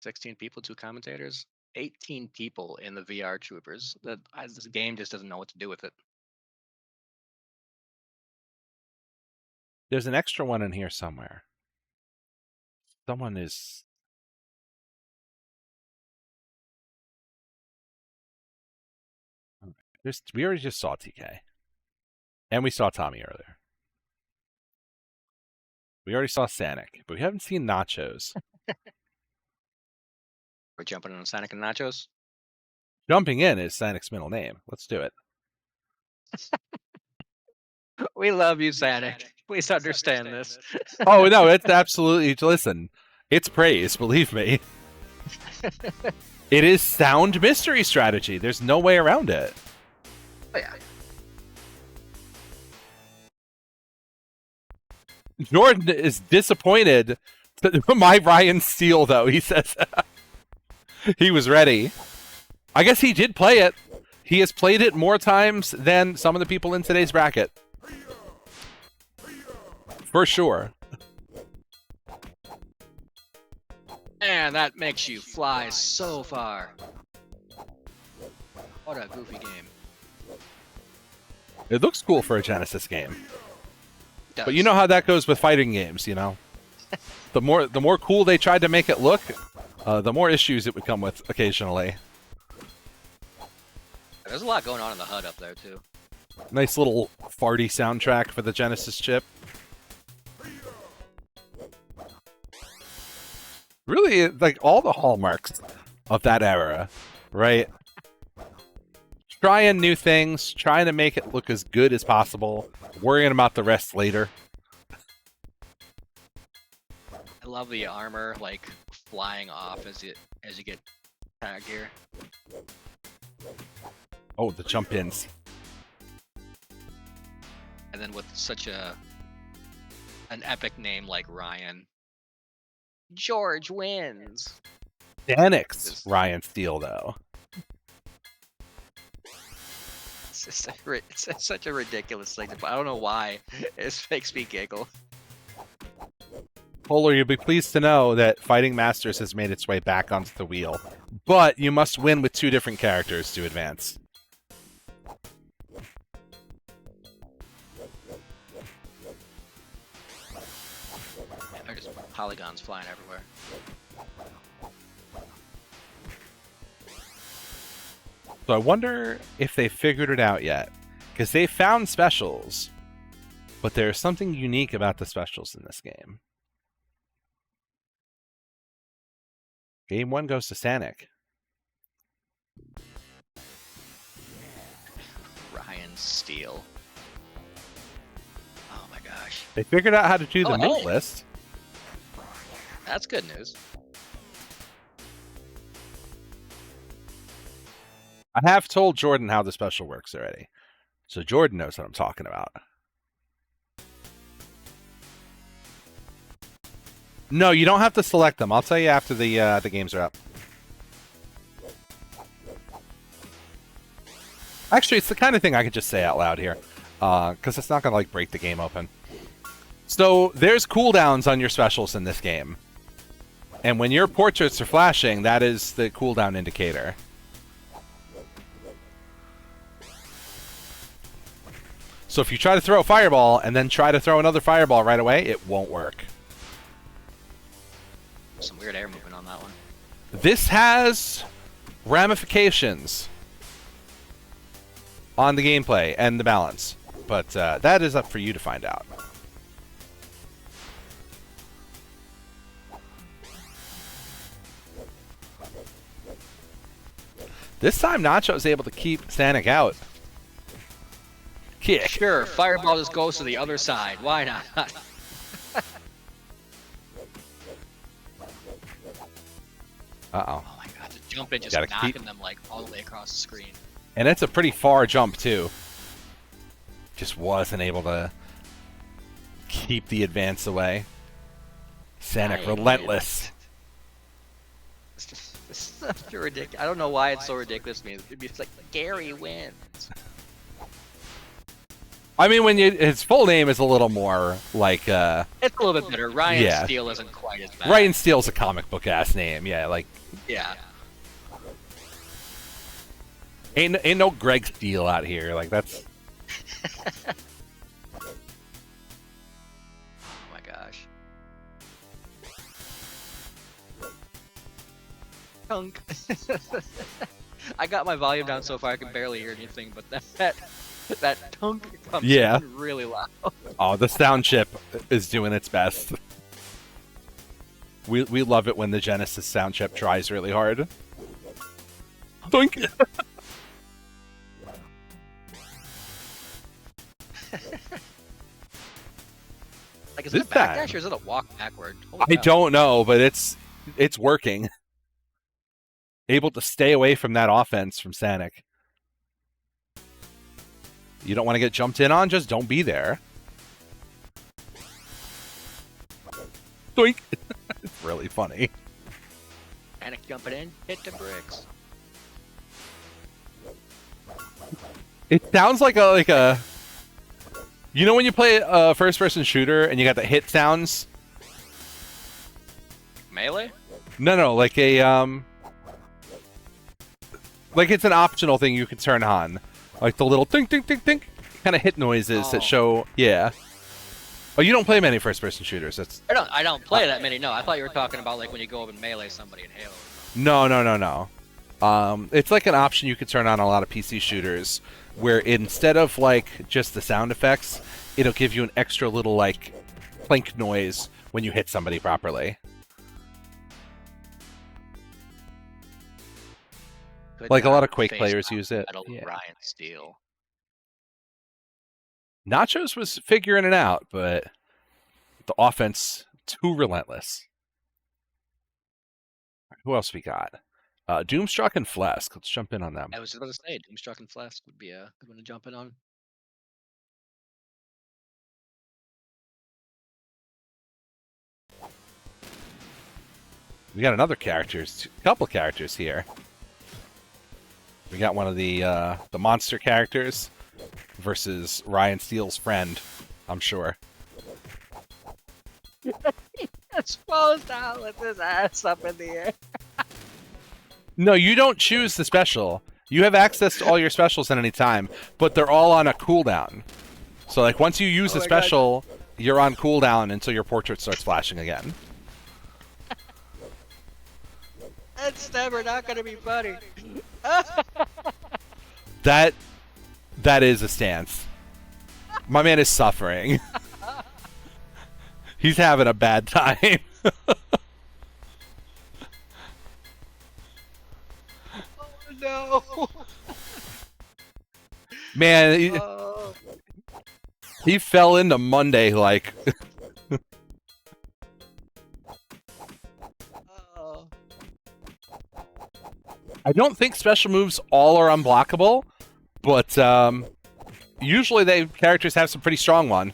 16 people, 2 commentators, 18 people in the VR Troopers. This game just doesn't know what to do with it. there's an extra one in here somewhere. Someone is. We already just saw TK. And we saw Tommy earlier. We already saw Sanic, but we haven't seen Nachos. We're jumping on Sonic and Nachos. Jumping in is Sanic's middle name. Let's do it. We love you, Sonic. Please understand this. Oh, no, it's absolutely... Listen, it's praise, believe me. It is sound mystery strategy. There's no way around it. Oh, yeah. Jordan is disappointed. My Ryan Steele, though, he says he was ready. I guess he did play it. He has played it more times than some of the people in today's bracket. For sure. Man, that makes you fly so far. What a goofy game. It looks cool for a Genesis game. Does. But you know how that goes with fighting games, you know? The more cool they tried to make it look, the more issues it would come with occasionally. There's a lot going on in the HUD up there, too. Nice little farty soundtrack for the Genesis chip. Really, like, all the hallmarks of that era, right? Trying new things, trying to make it look as good as possible, worrying about the rest later. I love the armor, like, flying off as you get tagged here. Oh, the jump ins. And then with such an epic name like Ryan, George wins. Danix Ryan Steele, though. It's such a ridiculous thing. I don't know why. It makes me giggle. Polar, you'll be pleased to know that Fighting Masters has made its way back onto the wheel. But you must win with 2 different characters to advance. They're just polygons flying everywhere. So I wonder if they figured it out yet. Because they found specials. But there's something unique about the specials in this game. Game 1 goes to Sanic. Ryan Steele. Oh my gosh. They figured out how to do the Oh, move hey. list. That's good news. I have told Jordan how the special works already. So Jordan knows what I'm talking about. No, you don't have to select them. I'll tell you after the games are up. Actually, it's the kind of thing I could just say out loud here. Because it's not going to like break the game open. So there's cooldowns on your specials in this game. And when your portraits are flashing, that is the cooldown indicator. So if you try to throw a fireball and then try to throw another fireball right away, it won't work. Some weird air movement on that one. This has ramifications on the gameplay and the balance, but that is up for you to find out. This time, Nacho is able to keep Sanic out. Kick. Sure, fireball just goes to the other side. Why not? Uh-oh. Oh my god, the jump in just Gotta knocking keep- them like all the way across the screen. And it's a pretty far jump, too. Just wasn't able to keep the advance away. Sanic, relentless. It's such a ridiculous. I don't know why it's so ridiculous to me. It'd be like Gary wins. I mean, when his full name is a little more like, It's a little bit better. Ryan Yeah. Steele isn't quite as bad. Ryan Steele's a comic book ass name. Yeah, like, Yeah. ain't no Greg Steele out here. Like, that's. Oh my gosh. Chunk. I got my volume down so far I can barely hear anything, but that tunk comes Yeah. in really loud. Oh, the sound chip is doing its best. We love it when the Genesis sound chip tries really hard. Doink! Like, is it a backdash or is it a walk backward? I don't know, but it's working. Able to stay away from that offense from Sanic. You don't want to get jumped in on, just don't be there. Doink! It's really funny. Sanic jumping in, hit the bricks. It sounds like a you know when you play a first-person shooter and you got the hit sounds? Melee? No, like a like it's an optional thing you can turn on. Like the little think kind of hit noises that show, yeah. Oh, you don't play many first-person shooters. That's I don't play that many. No, I thought you were talking about like when you go up and melee somebody in Halo. No. It's like an option you could turn on a lot of PC shooters, where instead of like just the sound effects, it'll give you an extra little like clink noise when you hit somebody properly. Like a lot of Quake players use it. Yeah. Ryan Steele. Nachos was figuring it out, but the offense too relentless. Who else we got? Doomstruck and Flask. Let's jump in on them. I was about to say, Doomstruck and Flask would be a good one to jump in on. We got another couple characters here. We got one of the monster characters versus Ryan Steele's friend, I'm sure. It falls down with his ass up in the air. No, you don't choose the special. You have access to all your specials at any time, but they're all on a cooldown. So, like, once you use the special, you're on cooldown until your portrait starts flashing again. That's never not gonna be funny. That is a stance. My man is suffering. He's having a bad time. Oh no! Man, he fell into Monday like. I don't think special moves all are unblockable, but usually characters have some pretty strong one.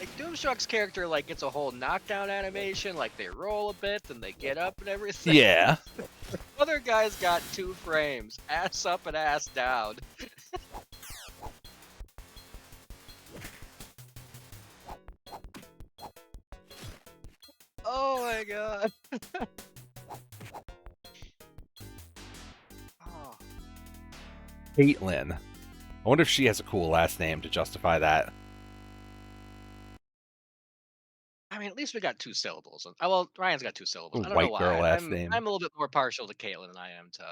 Like Doomstruck's character, like gets a whole knockdown animation, like they roll a bit, then they get up and everything. Yeah. Other guys got 2 frames, ass up and ass down. Oh my god. Oh. Caitlyn. I wonder if she has a cool last name to justify that. I mean, at least we got 2 syllables. Well, Ryan's got 2 syllables. I don't White know why. girl last name. I'm a little bit more partial to Caitlyn than I am to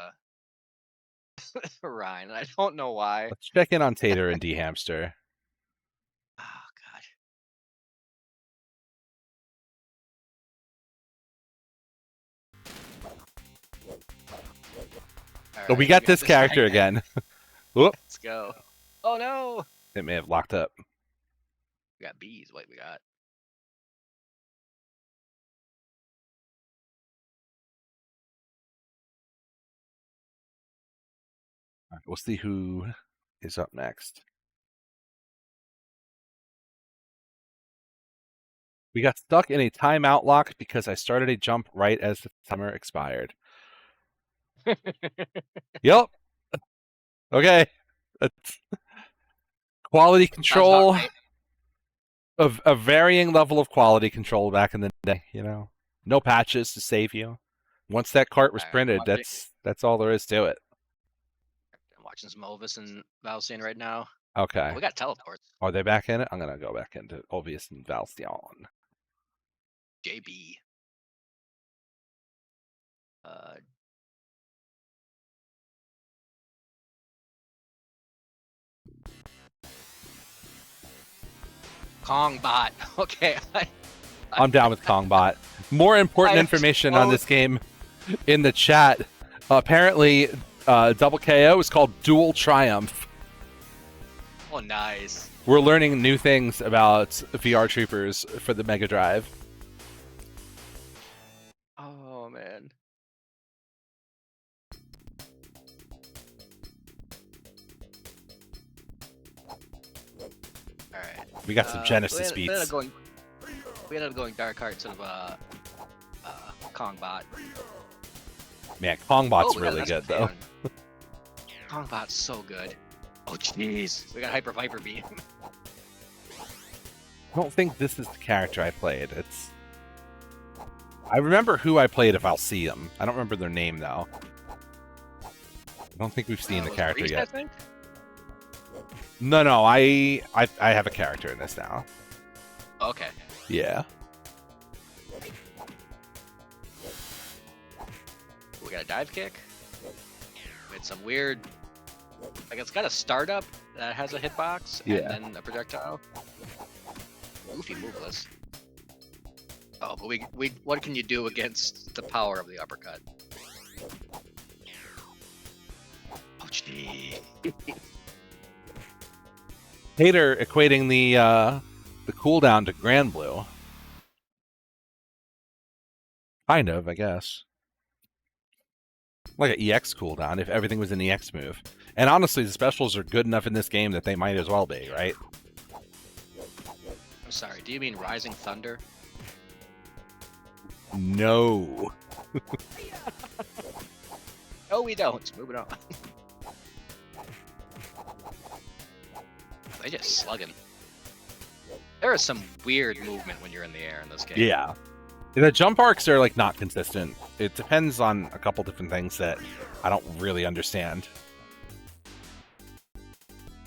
Ryan. I don't know why. Let's check in on Tater and D Hamster. Oh god. So we got this character again. Whoop. Let's go. Oh no! It may have locked up. We got bees. What we got? All right, we'll see who is up next. We got stuck in a timeout lock because I started a jump right as the timer expired. Yep. Okay. That's quality control of a varying level of quality control back in the day, you know. No patches to save you. Once that cart was printed, that's all there is to it. I'm watching some Ovis and Valcian right now. Okay. Oh, we got teleports. Are they back in it? I'm gonna go back into Ovis and Valcian. JB. Uh, Kong bot. Okay. I'm down with Kongbot. More important I information on this game in the chat. Apparently, Double KO is called Dual Triumph. Oh, nice. We're learning new things about VR Troopers for the Mega Drive. Oh, man. All right. We got some Genesis beats. We ended up going Dark Heart instead of Kongbot. Man, Kongbot's Oh, really good, though. Kongbot's so good. Oh, jeez. We got Hyper Viper Beam. I don't think this is the character I played. I remember who I played if I'll see them. I don't remember their name, though. I don't think we've seen the character Reese, yet. I think? No, I have a character in this now. Okay. Yeah. We got a dive kick. With some weird... Like, it's got a startup that has a hitbox, Yeah. and then a projectile. Goofy moveless. Oh, but we what can you do against the power of the uppercut? Oh, gee. Hater equating the cooldown to Grand Blue. Kind of, I guess. Like an EX cooldown if everything was an EX move. And honestly, the specials are good enough in this game that they might as well be, right? I'm sorry, do you mean Rising Thunder? No. No, we don't. Moving on. They just slugging. There is some weird movement when you're in the air in this game. Yeah. The jump arcs are like not consistent. It depends on a couple different things that I don't really understand.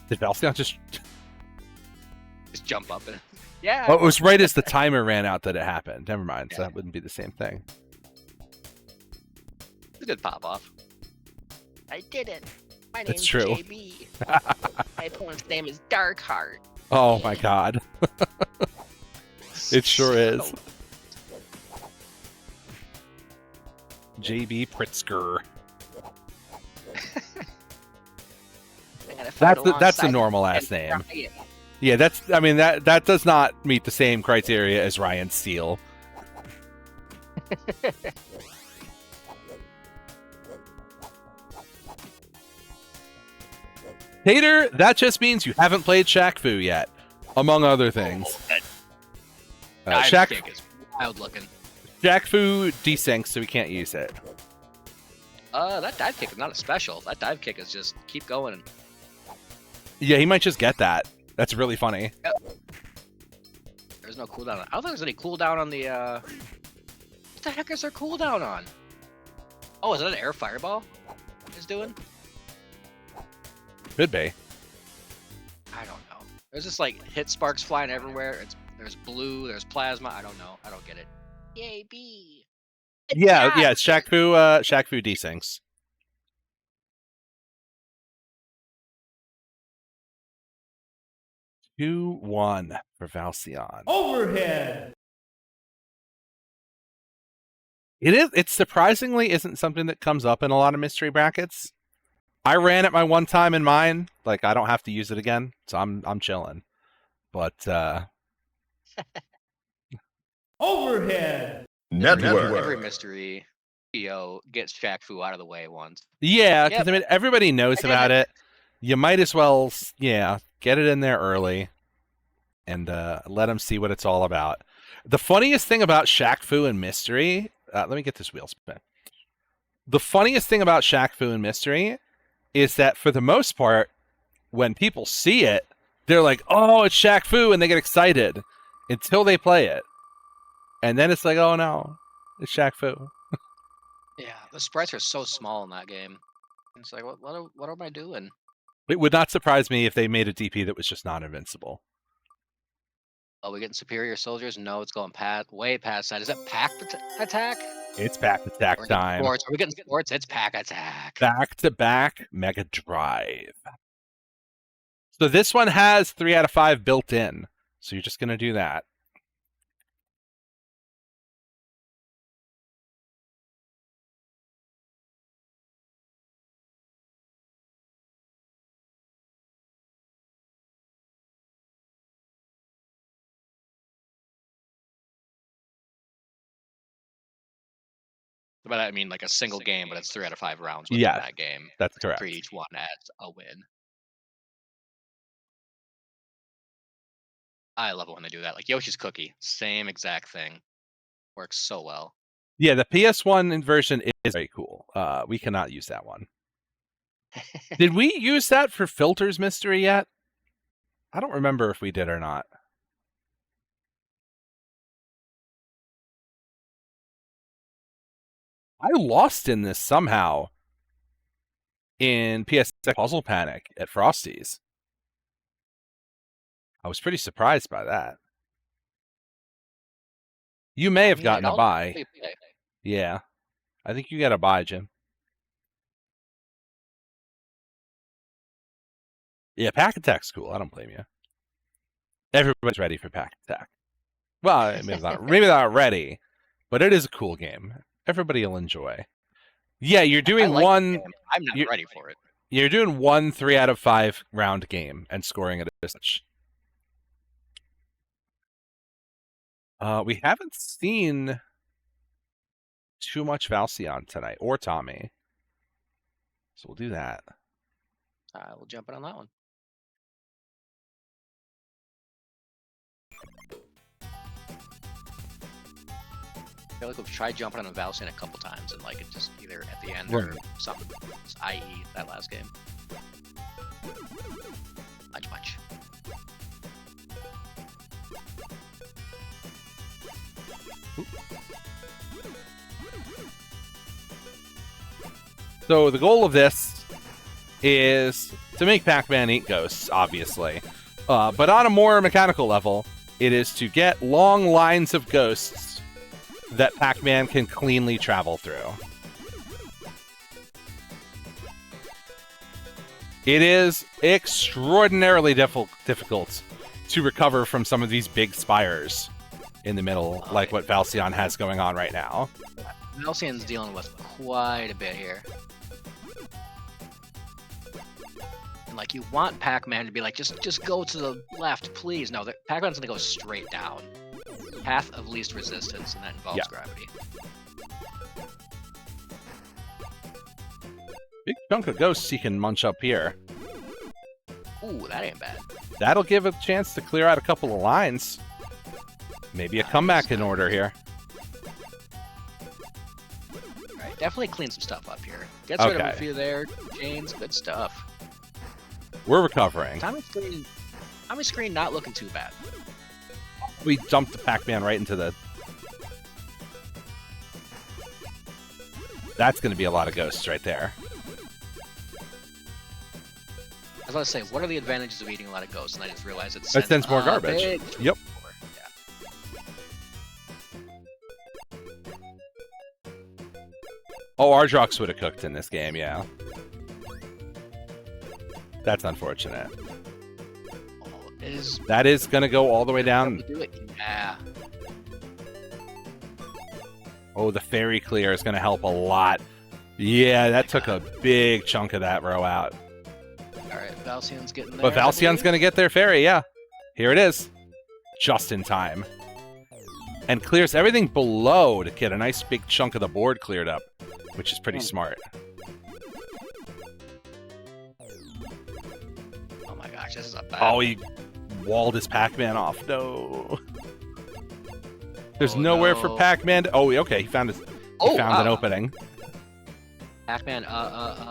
Did Valsteon just jump up and yeah. Oh, it was right as the timer ran out that it happened. Never mind. So that wouldn't be the same thing. It's a good pop off. I did it. My That's name's true. JB. My opponent's name is Darkheart. Oh my god. It sure is. JB Pritzker. That's a normal ass name. Yeah, that does not meet the same criteria as Ryan Steele. Hater, that just means you haven't played Shaq Fu yet, among other things. Dive kick is wild looking. Shaq Fu desyncs, so we can't use it. That dive kick is not a special. That dive kick is just keep going. Yeah, he might just get that. That's really funny. Yep. There's no cooldown. I don't think there's any cooldown on the. What the heck is there cooldown on? Oh, is that an air fireball? It's doing? Could be. I don't know. There's just like hit sparks flying everywhere. There's blue. There's plasma. I don't know. I don't get it. Yay, B. Yeah, it's Shaq Fu desyncs. Two 1 for Valceon. Overhead. It surprisingly isn't something that comes up in a lot of mystery brackets. I ran it my one time in mine. Like, I don't have to use it again, so I'm chilling. But Overhead. Every mystery PO gets Shaq Fu out of the way once. yeah, because I mean everybody knows about it. You might as well, get it in there early and let them see what it's all about. The funniest thing about Shaq Fu and mystery, let me get this wheel spin. The funniest thing about Shaq Fu and mystery is that for the most part, when people see it, they're like, "Oh, it's Shaq Fu," and they get excited until they play it, and then it's like, "Oh no, it's Shaq Fu." Yeah, the sprites are so small in that game. It's like, what am I doing? It would not surprise me if they made a DP that was just not invincible. Are we getting superior soldiers? No, it's going way past that. Is that Pac-Attack? It's Pac-Attack time. Sports. Are we getting sports? It's Pac-Attack. Back-to-back Mega Drive. So this one has 3 out of 5 built in. So you're just going to do that. By that I mean like a single game, but it's 3 out of 5 rounds within Yeah, that game. that's correct. Treat each one as a win. I love it when they do that. Like Yoshi's Cookie, same exact thing. Works so well. Yeah, the PS1 version is very cool. We cannot use that one. Did we use that for Filters Mystery yet? I don't remember if we did or not. I lost in this somehow in PS Puzzle Panic at Frosty's. I was pretty surprised by that. You may have gotten a buy. Yeah. I think you got a buy, Jim. Yeah, Pac-Attack's cool. I don't blame you. Everybody's ready for Pac-Attack. Well, maybe not ready, but it is a cool game. Everybody will enjoy. Yeah, you're doing one. I'm not ready for it. You're doing 1 3 out of 5 round game and scoring it as such. We haven't seen too much Valcion tonight, or Tommy. So we'll do that. We'll jump in on that one. I feel like we've tried jumping on a Valcion a couple times, and like it just either at the end or something, i.e. that last game. Much. So the goal of this is to make Pac-Man eat ghosts, obviously. But on a more mechanical level, it is to get long lines of ghosts that Pac-Man can cleanly travel through. It is extraordinarily difficult to recover from some of these big spires in the middle, like what Valcion has going on right now. Valcion's dealing with quite a bit here. And like you want Pac-Man to be like, just go to the left, please. No, Pac-Man's gonna go straight down. Path of least resistance, and that involves gravity. Big chunk of ghosts he can munch up here. Ooh, that ain't bad. That'll give a chance to clear out a couple of lines. Maybe a comeback in order here. Alright, definitely clean some stuff up here. Gets rid of a few there. Chains, good stuff. We're recovering. Tommy's screen not looking too bad. We dumped the Pac-Man right into the... That's going to be a lot of ghosts right there. I was about to say, what are the advantages of eating a lot of ghosts? And I just realized it sends more garbage. Yep. Oh, Ardrox would have cooked in this game, yeah. That's unfortunate. That is going to go all the way down. Yeah. Oh, the fairy clear is going to help a lot. Yeah, that took a big chunk of that row out. Alright, Valcion's getting there. But Valcion's going to get their fairy, yeah. Here it is. Just in time. And clears everything below to get a nice big chunk of the board cleared up, which is pretty smart. Oh my gosh, this is a bad Oh, he walled his Pac-Man off. No. There's nowhere for Pac-Man to... Oh, okay, he found an opening. Pac-Man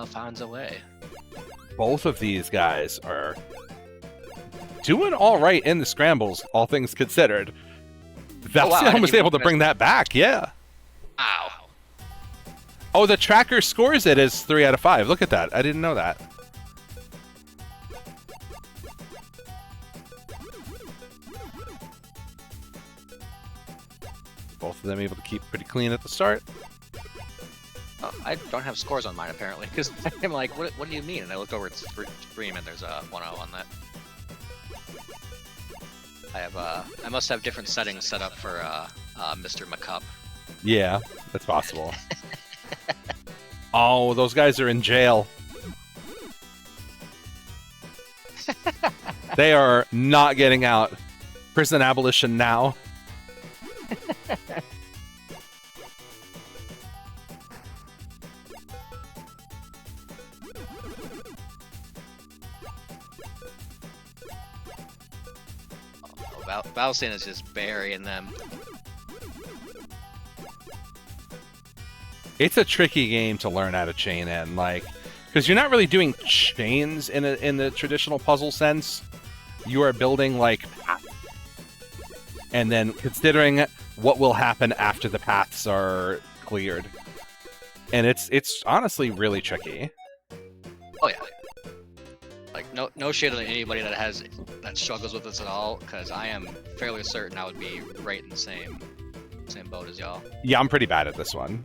finds a way. Both of these guys are doing all right in the scrambles, all things considered. Valcion was able to bring that back, yeah. Ow. Oh, the tracker scores it as 3 out of 5. Look at that. I didn't know that. both of them able to keep pretty clean at the start. Oh, I don't have scores on mine apparently, because I'm like, what do you mean? And I looked over at stream and there's a 1-0 on that. I must have different settings set up for Mr. McCup. Yeah, that's possible. Oh, those guys are in jail. They are not getting out. Prison abolition now. Valcin is just burying them. It's a tricky game to learn how to chain in, like, because you're not really doing chains in the traditional puzzle sense. You are building like paths, and then considering what will happen after the paths are cleared, and it's honestly really tricky. Oh yeah. Like no shade on anybody that struggles with this at all, because I am fairly certain I would be right in the same boat as y'all. Yeah, I'm pretty bad at this one.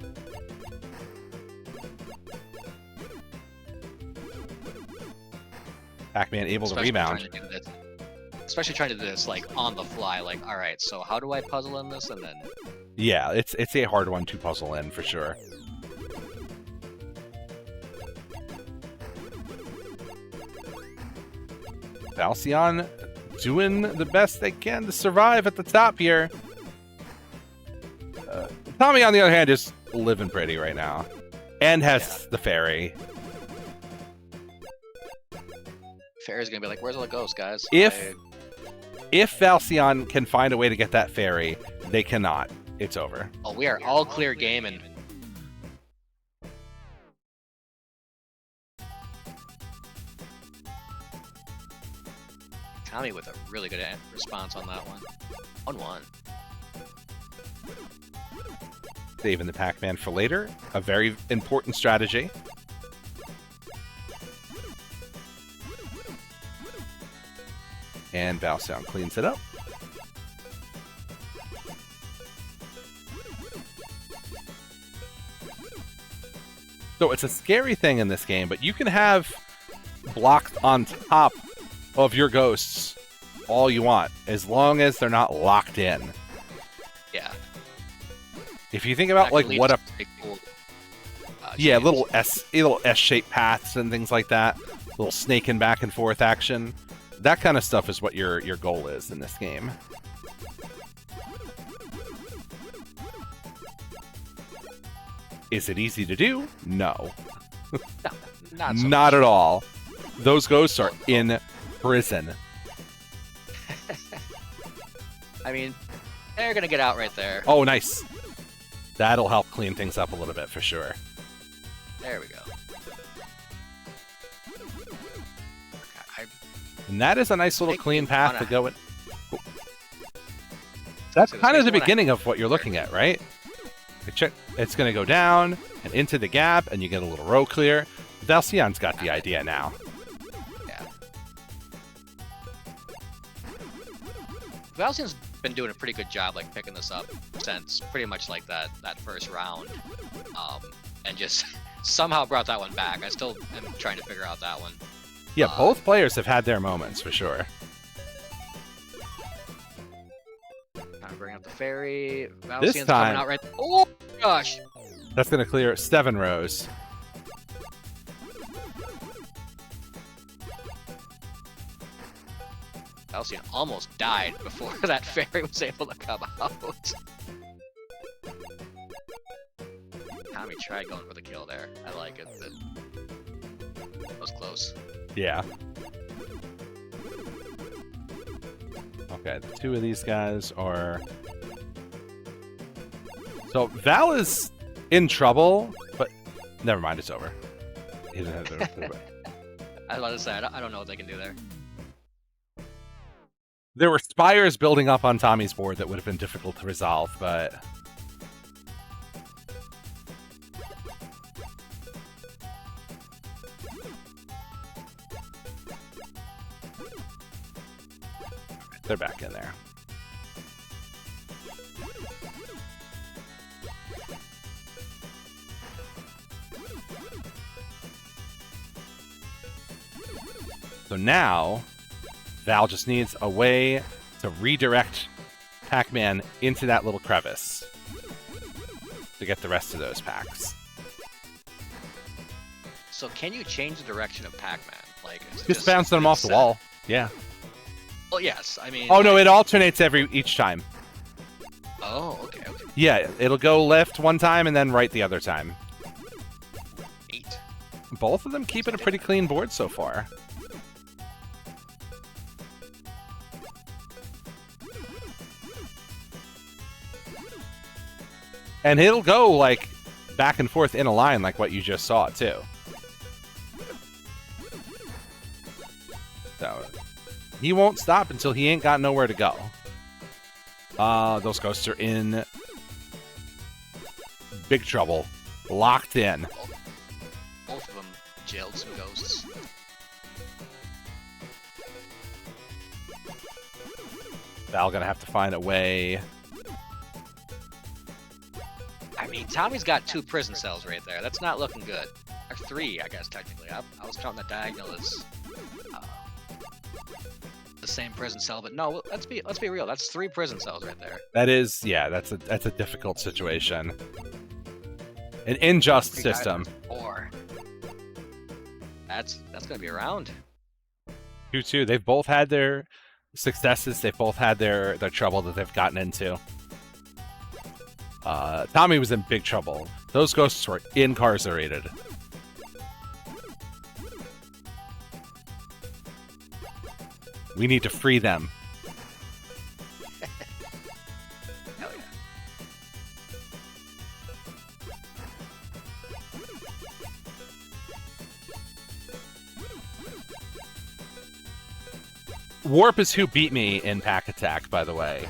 Pac-Man able to rebound. Especially trying to do this like on the fly, like, all right, so how do I puzzle in this, and then. Yeah, it's a hard one to puzzle in for sure. Valcyon doing the best they can to survive at the top here. Tommy, on the other hand, is living pretty right now. And has the fairy. Fairy's gonna be like, where's all the ghosts, guys? If Valcyon can find a way to get that fairy, they cannot. It's over. Oh, we are all clear gaming. Tommy with a really good response on that one. 1-1. Saving the Pac-Man for later. A very important strategy. And Valcyon cleans it up. So it's a scary thing in this game, but you can have blocks on top of your ghosts all you want, as long as they're not locked in. Yeah. If you think about like what a cool, yeah, little S-shaped paths and things like that, little snaking back and forth action. That kind of stuff is what your goal is in this game. Is it easy to do? No. No, not at all. Those ghosts are in prison. I mean, they're gonna get out right there. Oh, nice. That'll help clean things up a little bit for sure. There we go. And that is a nice little clean path to go in. That's kind of the beginning of what you're looking at, right? Check. It's going to go down and into the gap, and you get a little row clear. Valcyon's got the idea now. Yeah. Valcyon's been doing a pretty good job, like, picking this up since pretty much like that first round, and just somehow brought that one back. I still am trying to figure out that one. Yeah, both players have had their moments for sure. I'm bringing up the fairy. This Valcyon's time, coming out right. Oh gosh! That's going to clear 7 rows. Valcyon almost died before that fairy was able to come out. Tommy tried going for the kill there. I like it. That was close. Yeah. Okay, the 2 of these guys are... So, Val is in trouble, but never mind, it's over. He doesn't have to... I was about to say, I don't know what they can do there. There were spires building up on Tommy's board that would have been difficult to resolve, but... They're back in there. So now, Val just needs a way to redirect Pac-Man into that little crevice to get the rest of those packs. So can you change the direction of Pac-Man? Like, is it Just bouncing them off the set? wall. Yeah. Well, yes. I mean. Oh no, it alternates each time. Oh, okay. Yeah, it'll go left one time and then right the other time. Neat. Both of them keeping a pretty clean board so far. And it'll go, like, back and forth in a line like what you just saw, too. So, he won't stop until he ain't got nowhere to go. Those ghosts are in big trouble. Locked in. Both of them jailed some ghosts. Val gonna have to find a way. I mean, Tommy's got 2 prison cells right there. That's not looking good. Or 3, I guess, technically. I was counting the diagonal as the same prison cell, but no, let's be real. That's 3 prison cells right there. That is, yeah, that's a difficult situation. An unjust system. 4. That's gonna be around. 2-2. They've both had their successes. They've both had their trouble that they've gotten into. Tommy was in big trouble. Those ghosts were incarcerated. We need to free them. Hell yeah. Warp is who beat me in Pac-Attack, by the way.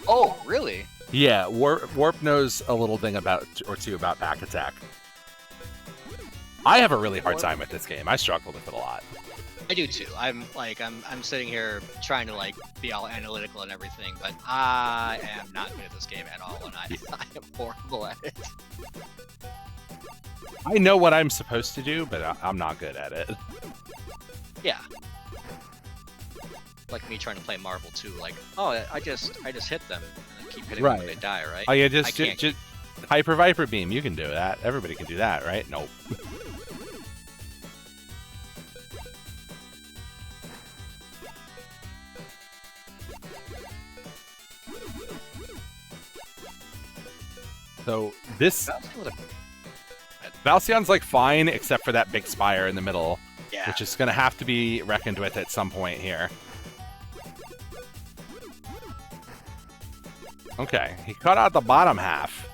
Oh, really? Yeah, Warp knows a little thing or two about Pac-Attack. I have a really hard time with this game. I struggle with it a lot. I do too. I'm sitting here trying to like be all analytical and everything, but I am not good at this game at all, and I am horrible at it. I know what I'm supposed to do, but I'm not good at it. Yeah. Like me trying to play Marvel too. Like, oh, I just hit them and keep hitting them when they die, right? Oh yeah, just Hyper Viper Beam. You can do that. Everybody can do that, right? Nope. So this Valsion's like fine, except for that big spire in the middle, which is going to have to be reckoned with at some point here. Okay, he cut out the bottom half,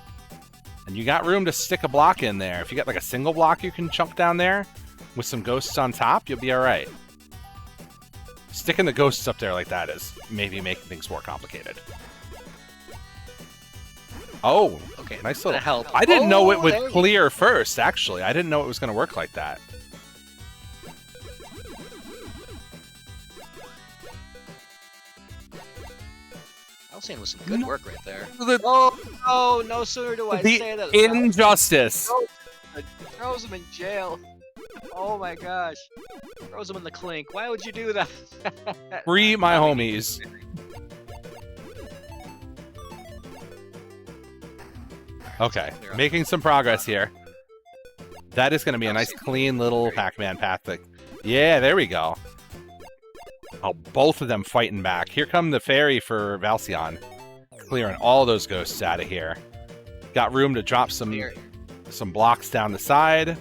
and you got room to stick a block in there. If you got like a single block you can chunk down there with some ghosts on top, you'll be all right. Sticking the ghosts up there like that is maybe making things more complicated. Oh, okay, nice little help. I didn't know it would clear first, actually. I didn't know it was going to work like that. Valsion was some good work right there. Oh, no sooner do I say that. The injustice. Throws him in jail. Oh my gosh. Throws him in the clink. Why would you do that? Free my homies. Okay, making some progress here. That is going to be a nice, clean little Pac-Man path. Yeah, there we go. Oh, both of them fighting back. Here come the fairy for Valsion. Clearing all those ghosts out of here. Got room to drop some blocks down the side.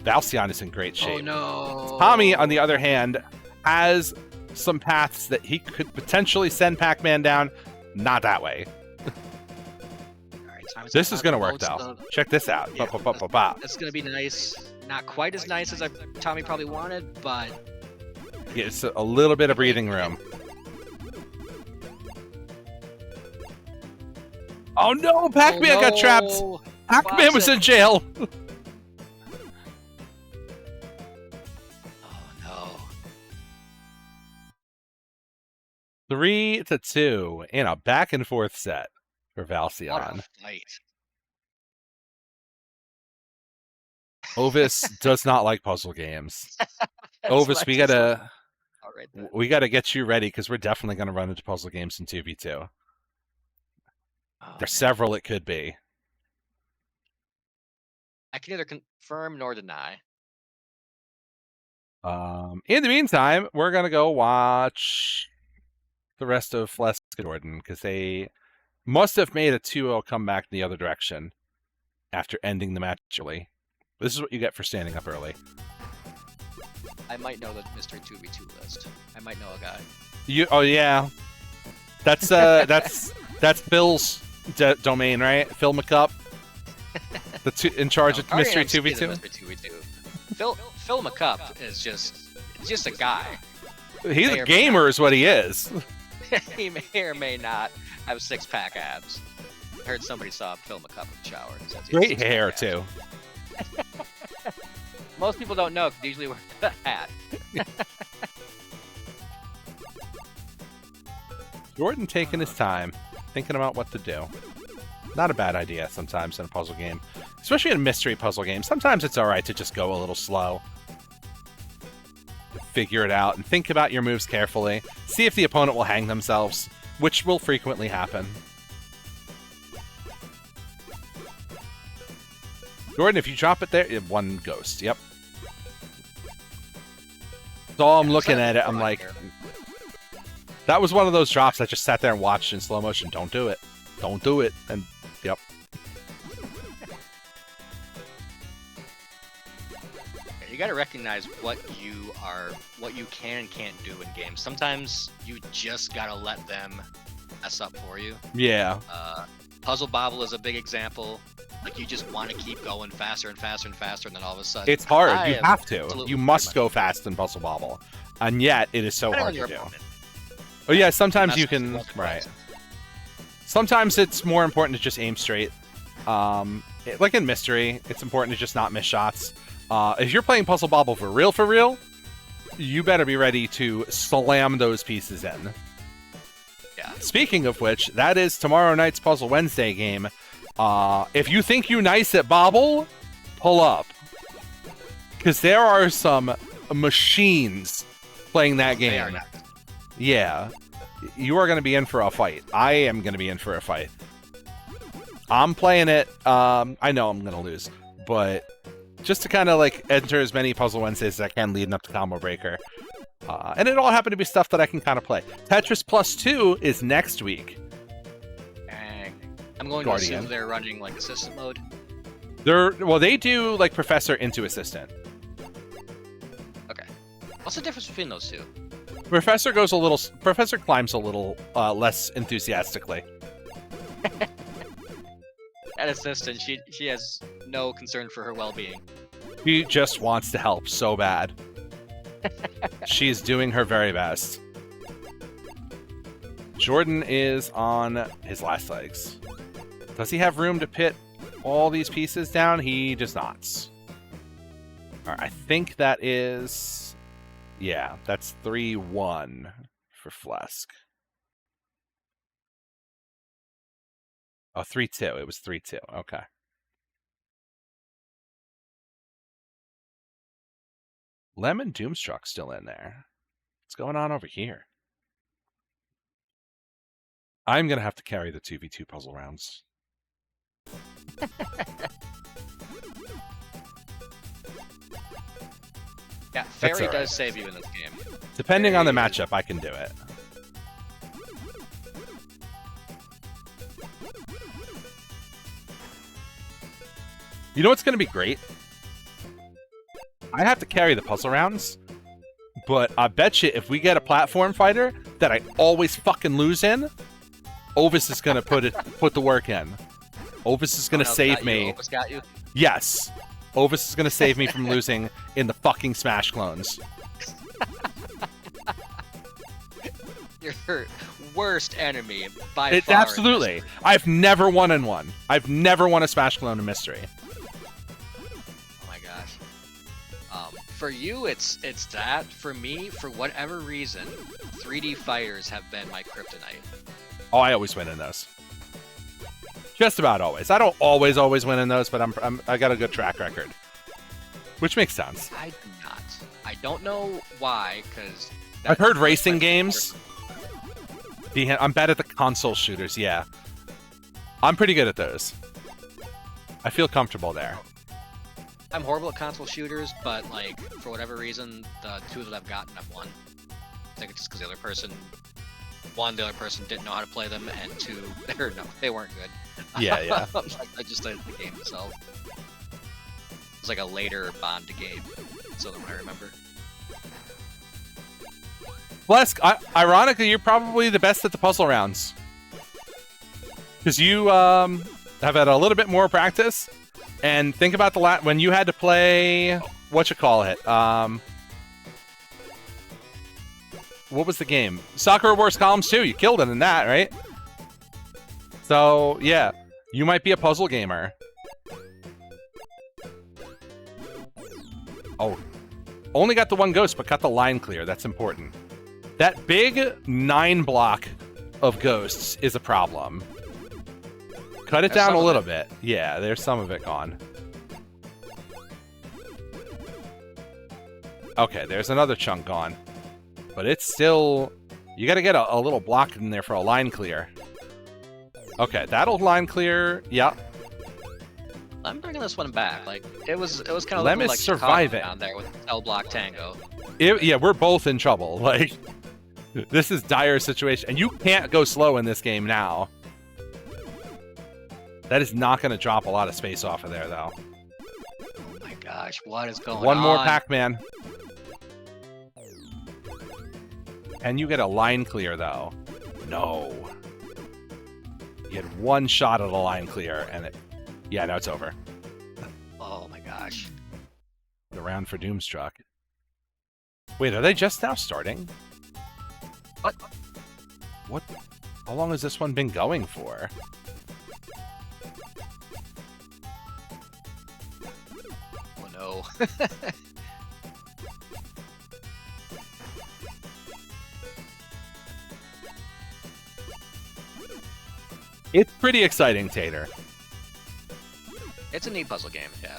Valsion is in great shape. Oh, no. Tommy, on the other hand, has some paths that he could potentially send Pac-Man down. Not that way. This is going to work, though. Check this out. Yeah, it's going to be nice. Not quite as nice as Tommy probably wanted, but... It's a little bit of breathing room. Oh, no! Pac-Man got trapped! Pac-Man was in jail! Oh, no. 3-2 in a back-and-forth set for Valsion. What a fight. Ovis does not like puzzle games. That's Ovis, what we I just gotta thought. Oh, right there. we gotta get you ready because we're definitely gonna run into puzzle games in 2v2. Oh, There's man. several it could be. I can neither confirm nor deny. In the meantime, we're gonna go watch the rest of Flesk and Jordan because they must have made a 2-0 comeback in the other direction after ending the match early. This is what you get for standing up early. I might know the mystery 2v2 list. I might know a guy. Oh yeah, that's Phil's domain, right? Phil McCup, in charge of mystery 2v2. Mystery 2v2. Phil McCup is just a guy. He's a gamer, is what he is. He may or may not have 6-pack abs. I heard somebody saw Phil McCup in the shower. And says he has Great 6-pack hair abs. too. Most people don't know because they usually wear the hat. Jordan taking his time, thinking about what to do. Not a bad idea sometimes in a puzzle game. Especially in a mystery puzzle game. Sometimes it's alright to just go a little slow. Figure it out and think about your moves carefully. See if the opponent will hang themselves, which will frequently happen. Jordan, if you drop it there, one ghost. Yep. So I'm looking at it, I'm like... That was one of those drops I just sat there and watched in slow motion. Don't do it. Don't do it. And, yep. You gotta recognize what you can and can't do in games. Sometimes you just gotta let them mess up for you. Yeah. Puzzle Bobble is a big example. Like, you just want to keep going faster and faster and faster, and then all of a sudden... It's hard. You have to. You must go fast in Puzzle Bobble. And yet, it is so hard to do. Oh yeah, sometimes you can... Right. Sometimes it's more important to just aim straight. Like in Mystery, it's important to just not miss shots. If you're playing Puzzle Bobble for real, you better be ready to slam those pieces in. Yeah. Speaking of which, that is tomorrow night's Puzzle Wednesday game. If you think you nice at Bobble, pull up. Because there are some machines playing that game. They are not. Yeah. You are going to be in for a fight. I am going to be in for a fight. I'm playing it. I know I'm going to lose. But just to kind of like enter as many Puzzle Wednesdays as I can leading up to Combo Breaker. And it all happened to be stuff that I can kind of play. Tetris Plus 2 is next week. Dang. I'm going to assume they're running like assistant mode. They do like Professor into Assistant. Okay. What's the difference between those two? Professor climbs a little less enthusiastically. That assistant, she has no concern for her well-being. She just wants to help so bad. She's doing her very best. Jordan is on his last legs. Does he have room to pit all these pieces down? He does not. Alright, I think that is... Yeah, that's 3-1 for Flesk. Oh, 3-2. It was 3-2. Okay. Lemon Doomstruck still in there. What's going on over here? I'm going to have to carry the 2v2 puzzle rounds. Yeah, Fairy does save you in this game. Depending on the matchup, I can do it. You know what's going to be great? I have to carry the puzzle rounds, but I bet you if we get a platform fighter that I always fucking lose in, Ovis is going to put the work in. Ovis is going to save me. Ovis got you? Yes. Ovis is going to save me from losing in the fucking Smash clones. Your worst enemy by far. Absolutely. I've never won in one. I've never won a Smash clone in Mystery. Oh my gosh. For you, it's that. For me, for whatever reason, 3D fighters have been my kryptonite. Oh, I always win in those. Just about always. I don't always win in those, but I got a good track record. Which makes sense. I do not. I don't know why, because I've heard racing games. I'm bad at the console shooters, yeah. I'm pretty good at those. I feel comfortable there. I'm horrible at console shooters, but like for whatever reason, the two that I've gotten, I've won. I think it's just because the other person didn't know how to play them, and two, they weren't good. Yeah. I just played the game itself. It was like a later Bond game, so than what I remember. Blesk, ironically, you're probably the best at the puzzle rounds. Because you have had a little bit more practice. And think about when you had to play... What was the game? Sakura Wars Columns 2. You killed it in that, right? So, yeah. You might be a puzzle gamer. Oh. Only got the one ghost, but got the line clear. That's important. That big 9 block of ghosts is a problem. Cut it down a little bit. Yeah, there's some of it gone. Okay, there's another chunk gone. But it's still... You gotta get a little block in there for a line clear. Okay, that'll line clear. Yeah. I'm bringing this one back. Like, it was kind of Lem like is surviving down there with L Block Tango. Yeah, we're both in trouble. Like, this is dire situation. And you can't go slow in this game now. That is not going to drop a lot of space off of there, though. Oh my gosh, what is going on? One more Pac-Man. Can you get a line clear, though? No. You had one shot at a line clear, and it... Yeah, now it's over. Oh my gosh. The round for Doomstruck. Wait, are they just now starting? What? What? How long has this one been going for? Oh no. It's pretty exciting, Tater. It's a neat puzzle game, yeah.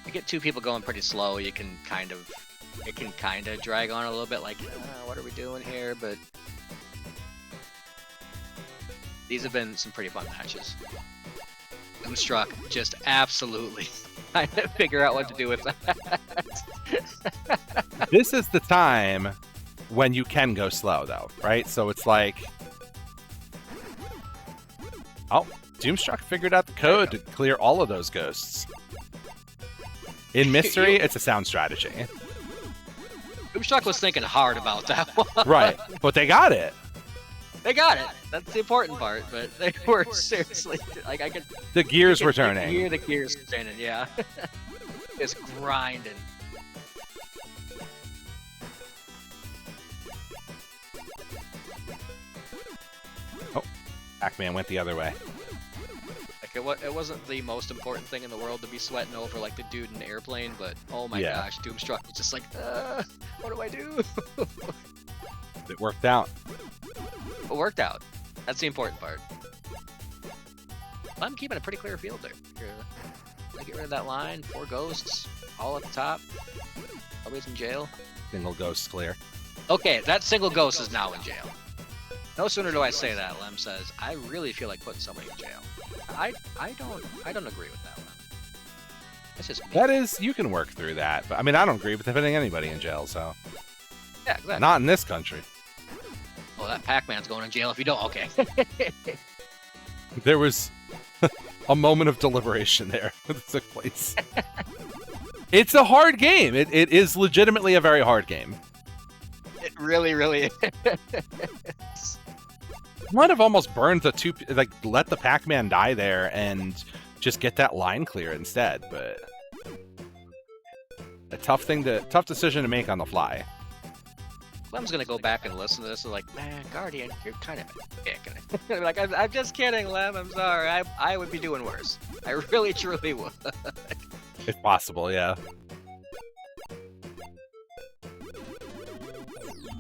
You get two people going pretty slow, it can kind of drag on a little bit, like, what are we doing here? But these have been some pretty fun matches. Doomstruck just absolutely trying to figure out what to do with that. This is the time when you can go slow, though, right? So it's like... Oh, Doomstruck figured out the code to clear all of those ghosts. In Mystery, it's a sound strategy. Doomstruck was thinking hard about that one. Right, but they got it. They got it. That's the important part, but they were seriously... Like, I could... The gears were turning. Hear the gears turning, yeah. It's grinding. Pac-Man went the other way. Like, it wasn't the most important thing in the world to be sweating over like the dude in the airplane, but oh my gosh, Doomstruck was just like, what do I do? It worked out. It worked out. That's the important part. I'm keeping a pretty clear field there. I get rid of that line, 4 ghosts, all at the top. Nobody's in jail. Single ghost clear. Okay, that single ghost is now in jail. No sooner do I say that, Lem says, I really feel like putting somebody in jail. I don't agree with that one. That's just me. That is, you can work through that. But I mean, I don't agree with putting anybody in jail, so. Yeah, exactly. Not in this country. Oh, that Pac-Man's going in jail if you don't. Okay. There was a moment of deliberation there that took place. It's a hard game. It is legitimately a very hard game. It really, really is. Might have almost burned the two, like, let the Pac-Man die there and just get that line clear instead, but a tough decision to make on the fly. Lem's gonna go back and listen to this and like, man, Guardian, you're kind of a dick. Like, I'm just kidding, Lem. I'm sorry. I would be doing worse. I really, truly would. If possible, yeah.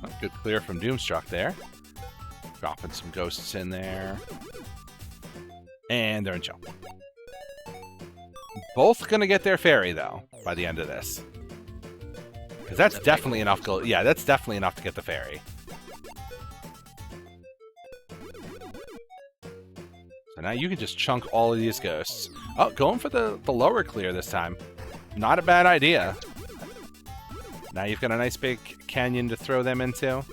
Oh, good clear from Doomstruck there. Dropping some ghosts in there. And they're in jail. both going to get their fairy, though, by the end of this. Because that's definitely enough gold. Yeah, that's definitely enough to get the fairy. So now you can just chunk all of these ghosts. Oh, going for the lower clear this time. Not a bad idea. Now you've got a nice big canyon to throw them into.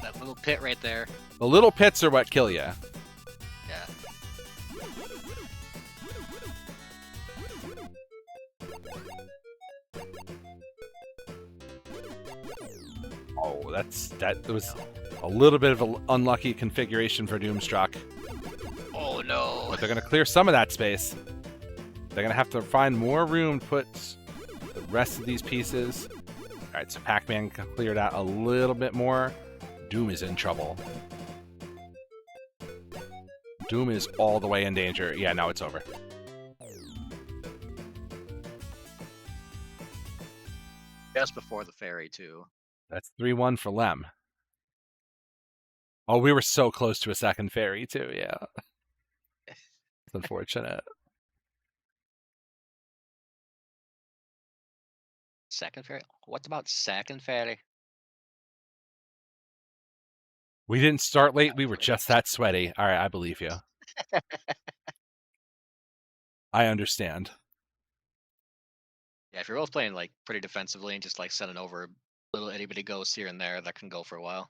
That little pit right there. The little pits are what kill you. Yeah. Oh, that was a little bit of an unlucky configuration for Doomstruck. Oh no. But they're going to clear some of that space. They're going to have to find more room to put the rest of these pieces. All right, so Pac-Man cleared out a little bit more. Doom is in trouble. Doom is all the way in danger. Yeah, now it's over. Just before the fairy, too. That's 3-1 for Lem. Oh, we were so close to a second fairy, too, yeah. It's unfortunate. Second fairy? What about second fairy? We didn't start late. We were just that sweaty. All right, I believe you. I understand. Yeah, if you're both playing like pretty defensively and just like sending over little itty bitty ghosts here and there, that can go for a while.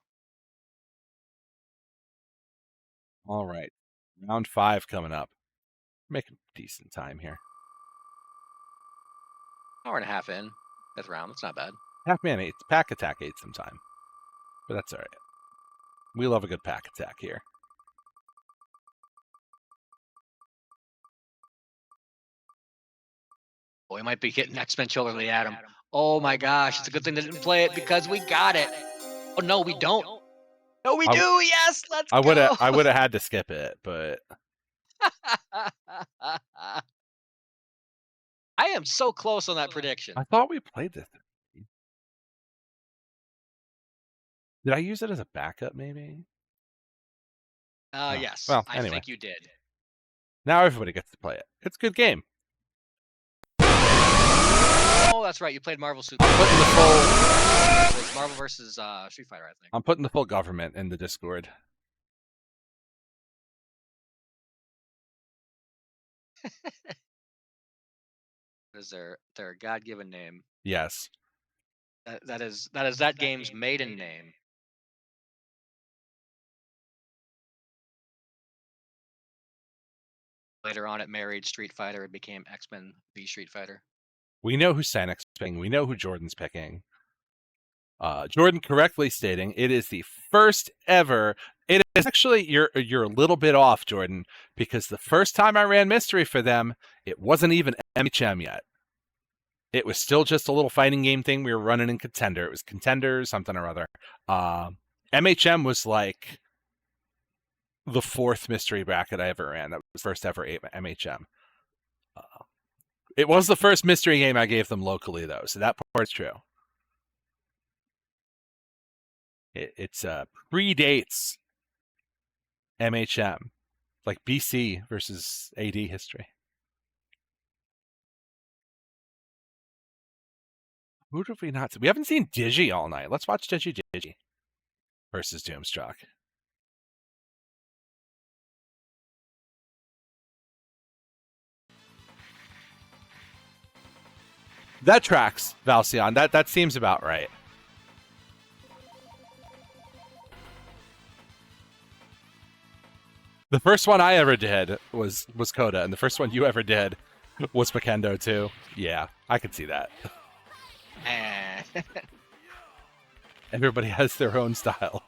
All right. Round 5 coming up. Making decent time here. Hour and a half in. 5th round. That's not bad. Pac-Attack ate some time. But that's all right. We love a good Pac-Attack here. Oh, we might be getting exponentially at him. Oh my gosh, it's a good thing they didn't play it because we got it. Oh no, we don't. No, we do. Yes, let's go. I would have had to skip it, but I am so close on that prediction. I thought we played this. Did I use it as a backup, maybe? Yes. Well, I anyway. think you did. Now everybody gets to play it. It's a good game. Oh, that's right. You played Marvel Super. I'm putting the full. It's Marvel versus Street Fighter, I think. I'm putting the full government in the Discord. Is their God-given name? Yes. That is that game's maiden name. Later on, it married Street Fighter. It became X-Men v Street Fighter. We know who Sanik's picking. We know who Jordan's picking. Jordan correctly stating it is the first ever. It is actually you're a little bit off, Jordan, because the first time I ran Mystery for them, it wasn't even MHM yet. It was still just a little fighting game thing we were running in Contender. It was Contender something or other. MHM was like the 4th mystery bracket I ever ran. That was the first ever MHM. It was the first mystery game I gave them locally, though, so that part's true. It's predates MHM, like BC versus AD history. Who did we not see? We haven't seen Digi all night. Let's watch Digi versus Doomstruck. That tracks, Valcion. That seems about right. The first one I ever did was Coda, and the first one you ever did was Makendo too. Yeah, I can see that. Everybody has their own style.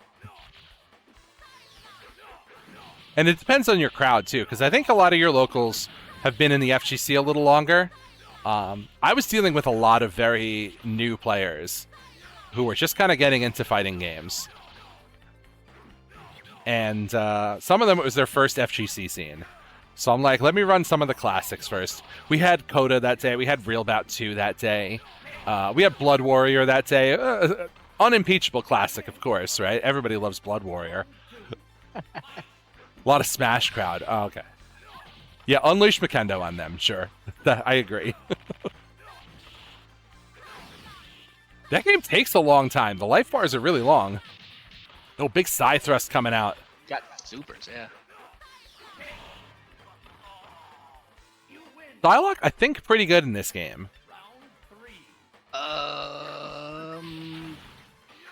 And it depends on your crowd too, because I think a lot of your locals have been in the FGC a little longer. I was dealing with a lot of very new players who were just kind of getting into fighting games. And some of them, it was their first FGC scene. So I'm like, let me run some of the classics first. We had Coda that day. We had Real Bout 2 that day. We had Blood Warrior that day. Unimpeachable classic, of course, right? Everybody loves Blood Warrior. lot of Smash crowd. Oh, okay. Yeah, unleash Makendo on them, sure. I agree. That game takes a long time. The life bars are really long. Oh, big side thrust coming out. Got supers, yeah. Psylocke, I think, pretty good in this game.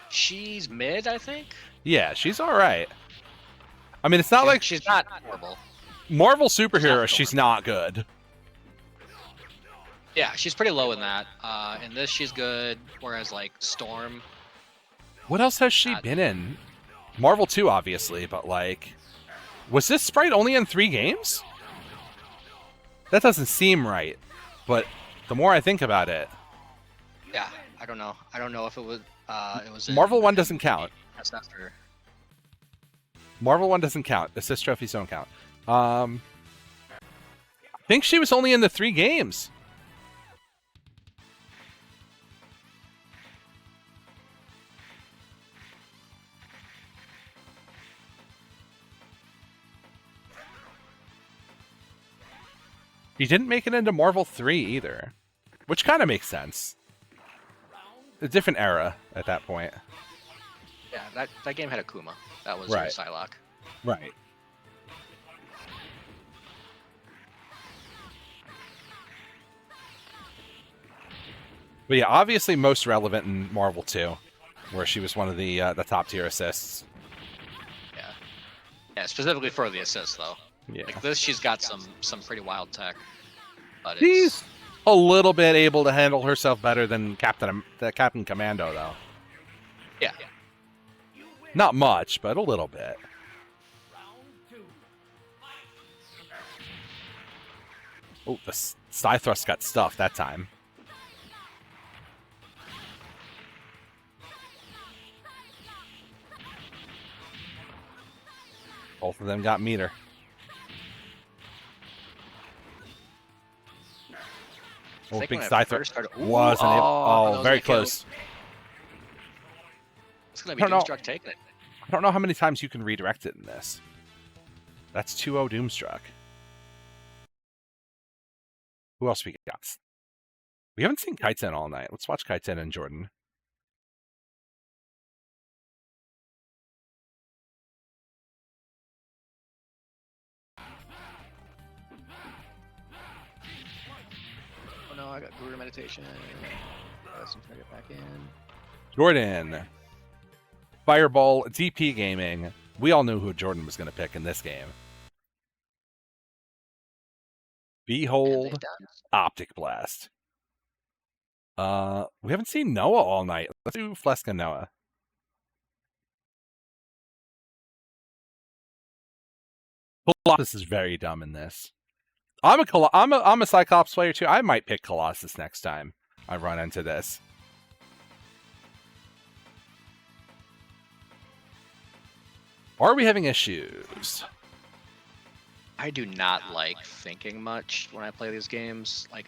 She's mid, I think. Yeah, she's all right. I mean, it's not like she's not horrible. Marvel superhero. She's not good. Yeah, she's pretty low in that. In this, she's good. Whereas like Storm. What else has she been in? Marvel 2, obviously, but like, was this sprite only in 3 games? That doesn't seem right. But the more I think about it, yeah, I don't know. I don't know if it was. It was Marvel 1 doesn't count. That's not for. Marvel 1 doesn't count. Assist trophies don't count. I think she was only in the 3 games. He didn't make it into Marvel 3 either, which kind of makes sense. A different era at that point. Yeah, that game had a Kuma. That was right. Psylocke. Right. But yeah, obviously most relevant in Marvel 2, where she was one of the top tier assists. Yeah. Yeah, specifically for the assist though. Yeah. Like this, she's got some pretty wild tech. But She's a little bit able to handle herself better than Captain Commando, though. Yeah. Not much, but a little bit. Oh, the side thrust got stuffed that time. Both of them got meter. Oh, big side thrust. Wasn't it? Oh, very close. It's going to be Doomstruck taking it. I don't know how many times you can redirect it in this. That's 2-0 Doomstruck. Who else we got? We haven't seen Kaiten all night. Let's watch Kaiten and Jordan. Oh no, I got Guru Meditation. I'm trying to get back in. Jordan. Fireball, DP Gaming. We all knew who Jordan was going to pick in this game. Behold, Optic Blast. We haven't seen Noah all night. Let's do Fleska Noah. Colossus is very dumb in this. I'm a Cyclops player too. I might pick Colossus next time I run into this. Are we having issues? I do not like thinking much when I play these games. Like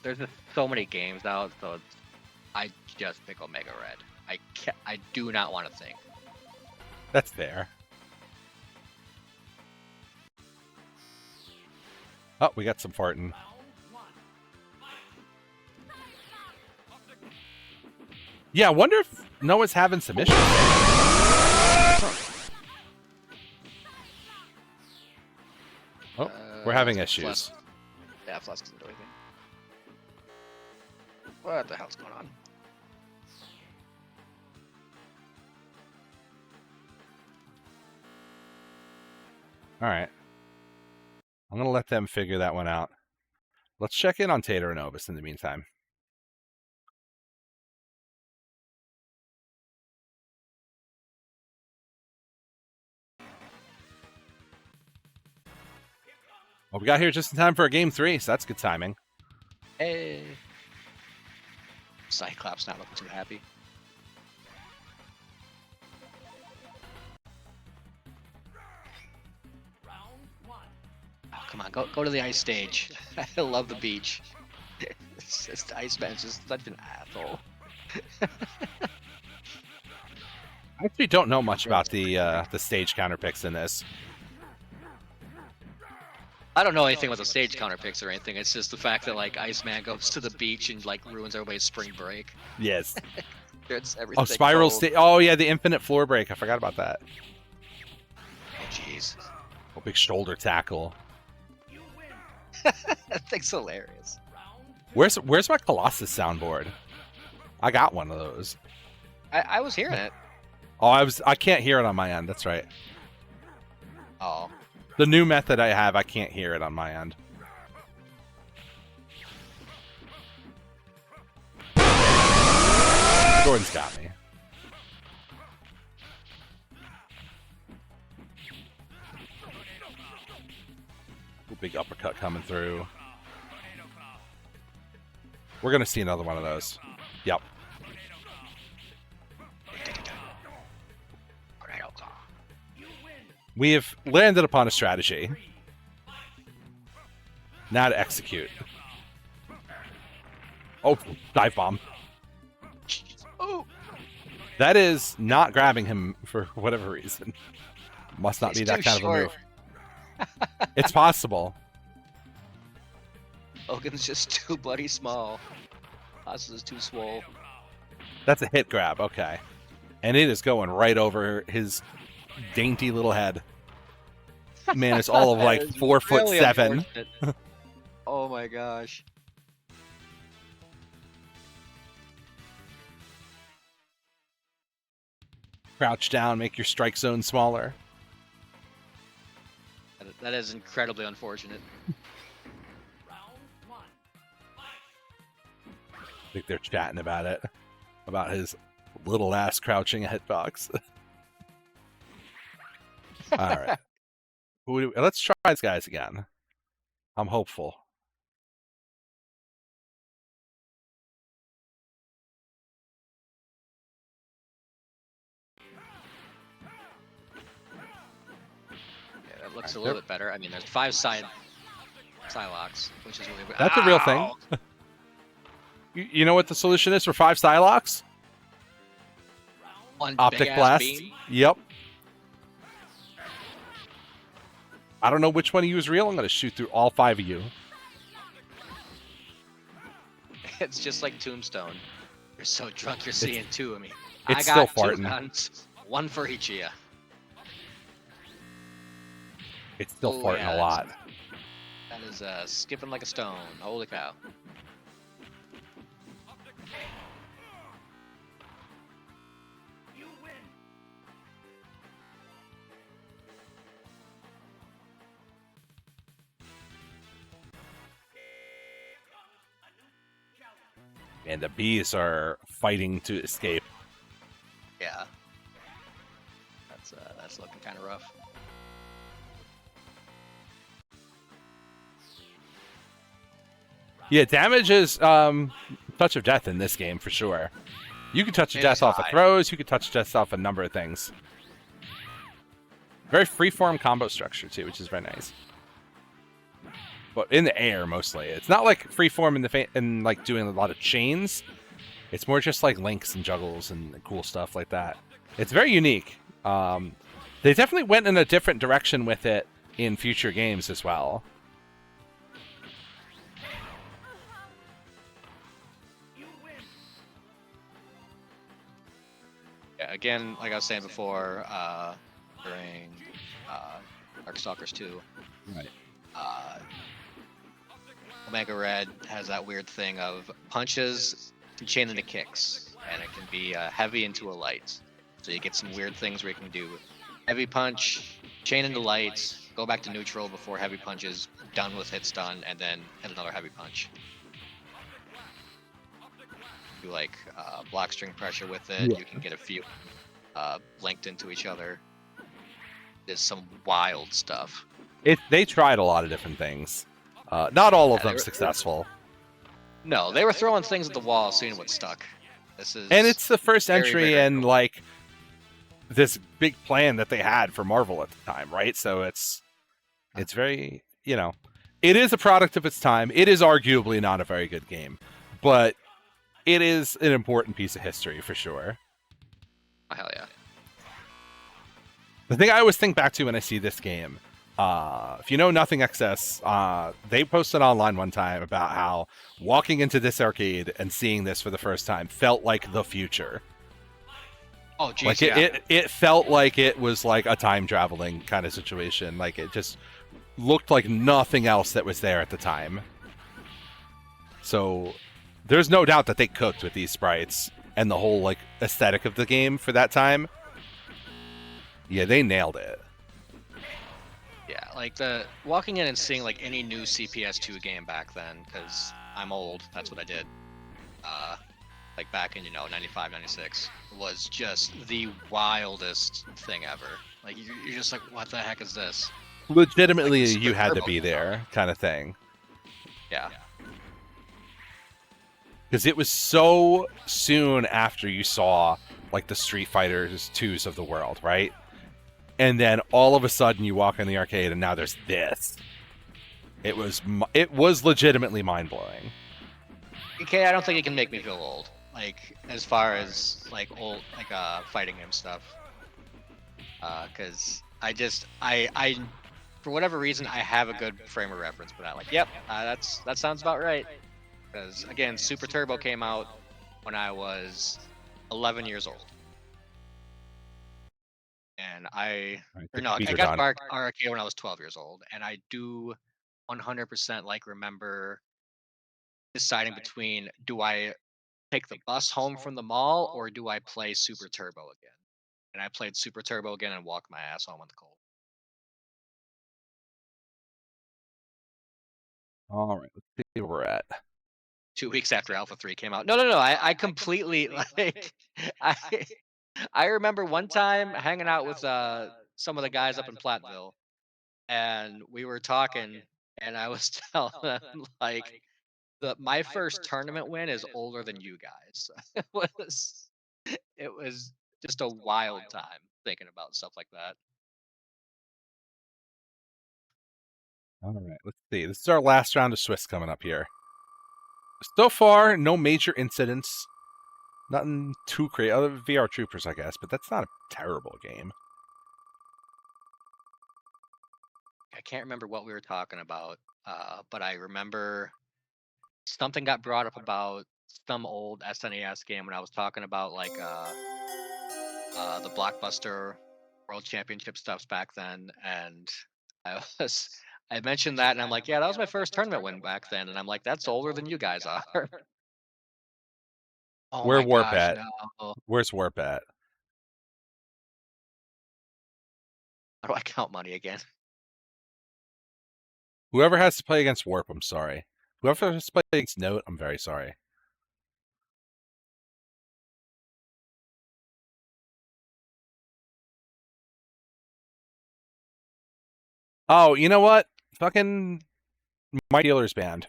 there's just so many games out, so I just pick Omega Red. I do not want to think. That's fair. Oh, we got some farting. Yeah, I wonder if Noah's having some issues. Oh, we're having issues. Yeah, Flesk doesn't do anything. What the hell's going on? All right. I'm going to let them figure that one out. Let's check in on Tater and Obis in the meantime. Well, we got here just in time for a game 3, so that's good timing. Hey. Cyclops not looking too happy. Oh, come on, go to the ice stage. I love the beach. It's just Iceman's just such an asshole. I actually don't know much about the stage counter picks in this. I don't know anything about the stage counter picks or anything. It's just the fact that like Iceman goes to the beach and like ruins everybody's spring break. Yes. It's everything. Oh, spiral cold. stage. Oh yeah, the infinite floor break. I forgot about that. Oh jeez. Oh, big shoulder tackle. That thing's hilarious. Where's my Colossus soundboard? I got one of those. I was hearing it. Oh, I can't hear it on my end. That's right. Oh. The new method I have, I can't hear it on my end. Jordan's got me. Ooh, big uppercut coming through. We're gonna see another one of those. Yep. We have landed upon a strategy. Now to execute. Oh, dive bomb. Oh. That is not grabbing him for whatever reason. Must not be that kind of a move. It's possible. Hogan's just too bloody small. Colossus is too swole. That's a hit grab, okay. And it is going right over his dainty little head. Man, it's all of like 4'7". Oh my gosh. Crouch down, make your strike zone smaller. That is incredibly unfortunate. I think they're chatting about it. About his little ass crouching hitbox. Alright. Let's try these guys again. I'm hopeful. Yeah, that looks a little bit better. I mean, there's 5 Psylocks, which is really weird. That's a real thing. You know what the solution is for 5 Psylocks? One Optic big-ass blast. beam. Yep. I don't know which one of you is real. I'm going to shoot through all 5 of you. It's just like Tombstone. You're so drunk you're seeing 2 of me. It's I got still 2 farting. guns, 1 for each of you. It's still Oh, farting yeah, a lot. That is skipping like a stone. Holy cow. And the bees are fighting to escape. Yeah. That's looking kind of rough. Yeah, damage is touch of death in this game for sure. You can touch of It death is off of high. throws. You can touch death off a number of things. Very freeform combo structure too, which is very nice. But in the air mostly. It's not like freeform in like doing a lot of chains. It's more just like links and juggles and cool stuff like that. It's very unique. They definitely went in a different direction with it in future games as well. Yeah, again, like I was saying before, during Darkstalkers 2, Right. Omega Red has that weird thing of punches can chain into kicks, and it can be heavy into a light. So you get some weird things where you can do heavy punch, chain into light, go back to neutral before heavy punch is done with hit stun, and then hit another heavy punch. Do like block string pressure with it. Yeah. You can get a few linked into each other. There's some wild stuff. They tried a lot of different things. Not all of Yeah, them they were- successful. No, they were throwing things at the wall, seeing what stuck. This is And it's the first very, entry very in cool. like this big plan that they had for Marvel at the time, right? So it's very, it is a product of its time. It is arguably not a very good game, but it is an important piece of history for sure. oh, hell yeah. The thing I always think back to when I see this game, if you know Nothing Excess, they posted online one time about how walking into this arcade and seeing this for the first time felt like the future. Oh, geez, Like yeah. it felt like it was like a time traveling kind of situation. Like it just looked like nothing else that was there at the time. So there's no doubt that they cooked with these sprites and the whole like aesthetic of the game for that time. Yeah, they nailed it. Yeah, like the walking in and seeing like any new CPS2 game back then, because I'm old, that's what I did. Like back in 95, 96, was just the wildest thing ever. Like you're just like, what the heck is this? Legitimately, Like, you had to Turbo be there, kind of thing. Yeah. Because it was so soon after you saw like the Street Fighters 2s of the world, right? And then all of a sudden you walk in the arcade and now there's this. It was legitimately mind-blowing. Okay, I don't think it can make me feel old. Like as far as like old fighting game stuff. Because I for whatever reason I have a good frame of reference for that. Like, yep, that sounds about right. Because again, Super Turbo came out when I was 11 years old. And I got arcade when I was 12 years old, and I do 100% like remember deciding between, do I take the bus home from the mall or do I play Super Turbo again? And I played Super Turbo again and walked my ass home in the cold. All right, let's see where we're at. 2 weeks after Alpha 3 came out. No. I completely like I remember one time hanging out with some of the guys up in Platteville, and we were talking, and I was telling them like my first tournament win is older than you guys. It was just a wild time thinking about stuff like that. All right, let's see. This is our last round of Swiss coming up here. So far, no major incidents. Nothing too crazy. Other VR Troopers, I guess, but that's not a terrible game. I can't remember what we were talking about, but I remember something got brought up about some old SNES game when I was talking about like the Blockbuster World Championship stuffs back then, and I was I mentioned that, and I'm like, yeah, that was my first tournament win back then, and I'm like, that's older than you guys are. Oh Where my Warp gosh, at? no! Where's Warp at? How do I count money again? Whoever has to play against Warp, I'm sorry. Whoever has to play against Note, I'm very sorry. Oh, you know what? Fucking my dealer's banned.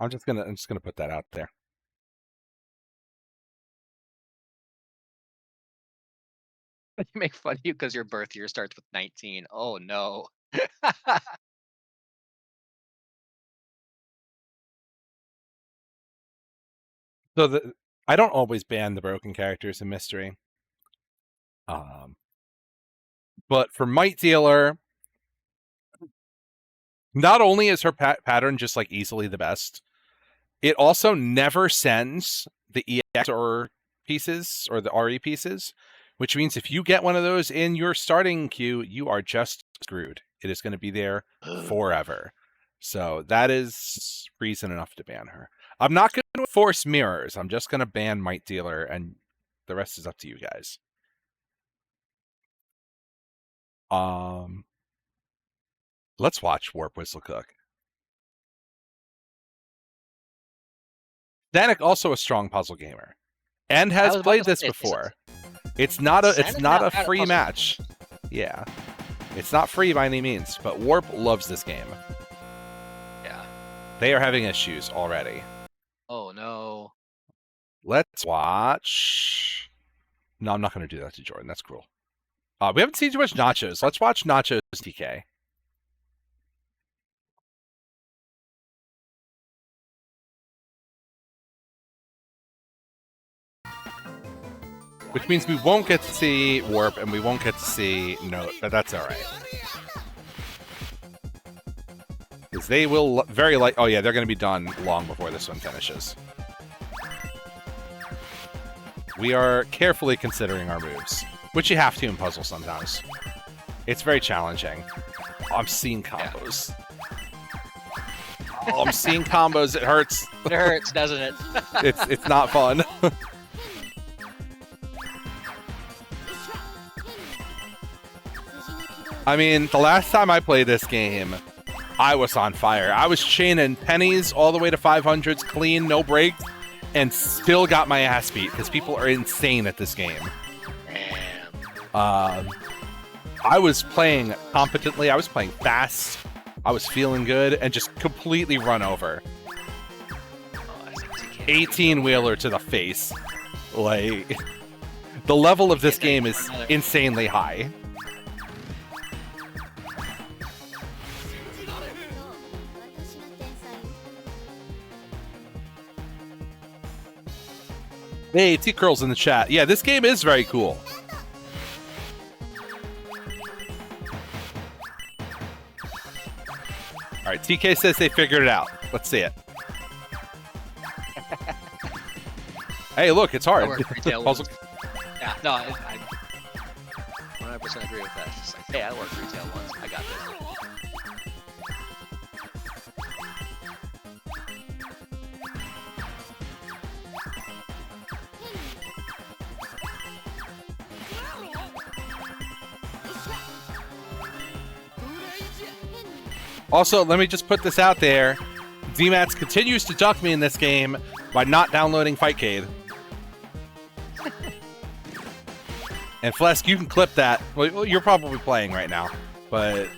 I'm just gonna put that out there. You make fun of you because your birth year starts with 19. Oh no. So I don't always ban the broken characters in Mystery. But for Might Dealer, not only is her pattern just like easily the best, it also never sends the EX or pieces or the RE pieces, which means if you get one of those in your starting queue, you are just screwed. It is going to be there forever. So that is reason enough to ban her. I'm not going to force mirrors. I'm just going to ban Might Dealer, and the rest is up to you guys. Let's watch Warp Whistle Cook. Danik also a strong puzzle gamer, and has played this before. It's not a free match. Yeah, it's not free by any means. But Warp loves this game. Yeah, they are having issues already. Oh no. Let's watch. No, I'm not going to do that to Jordan. That's cruel. We haven't seen too much Nachos. Let's watch Nachos TK. Which means we won't get to see Warp and we won't get to see Note, but that's alright. Because they will very like... Oh yeah, they're going to be done long before this one finishes. We are carefully considering our moves, which you have to in puzzles sometimes. It's very challenging. Oh, I'm seeing combos. Oh, I'm seeing combos. It hurts. It hurts, doesn't it? It's not fun. I mean, the last time I played this game, I was on fire. I was chaining pennies all the way to 500s, clean, no breaks, and still got my ass beat because people are insane at this game. I was playing competently. I was playing fast. I was feeling good and just completely run over. 18-wheeler to the face. Like, the level of this game is insanely high. Hey, T-Curl's in the chat. Yeah, this game is very cool. Alright, TK says they figured it out. Let's see it. Hey, look, it's hard. Puzzle. Yeah, no, I 100% agree with that. It's just like, hey, I worked retail once. I got this. Also, let me just put this out there. DMATS continues to duck me in this game by not downloading Fightcade. And Flesk, you can clip that. Well, you're probably playing right now, but...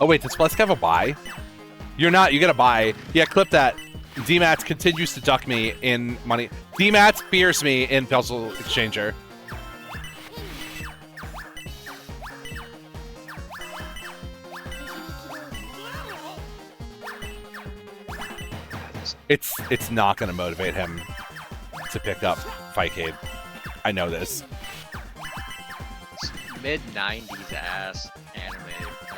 Oh wait, does Flesk have a buy? You're not, you get a buy. Yeah, clip that. DMATS continues to duck me in money. DMATS fears me in Puzzle Exchanger. It's not going to motivate him to pick up Fightcade. I know this. Mid-90s ass anime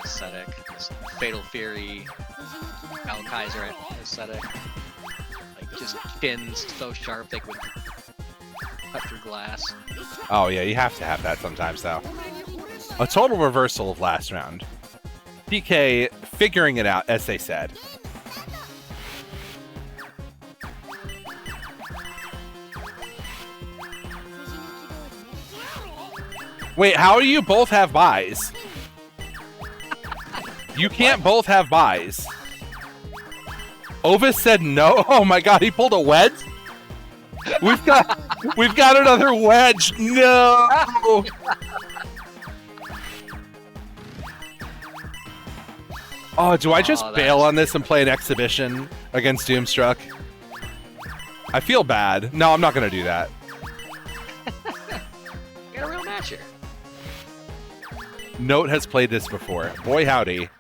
aesthetic. This Fatal Fury, Al Kaiser aesthetic. Like, just chins so sharp they could cut through glass. Oh yeah, you have to have that sometimes though. A total reversal of last round. PK figuring it out, as they said. Wait, how do you both have buys? You can't both have buys. Ovis said no. Oh my god, he pulled a wedge? We've got another wedge. No. Oh, do I just bail on this and play an exhibition against Doomstruck? I feel bad. No, I'm not going to do that. You got a real match here. Note has played this before. Boy, howdy.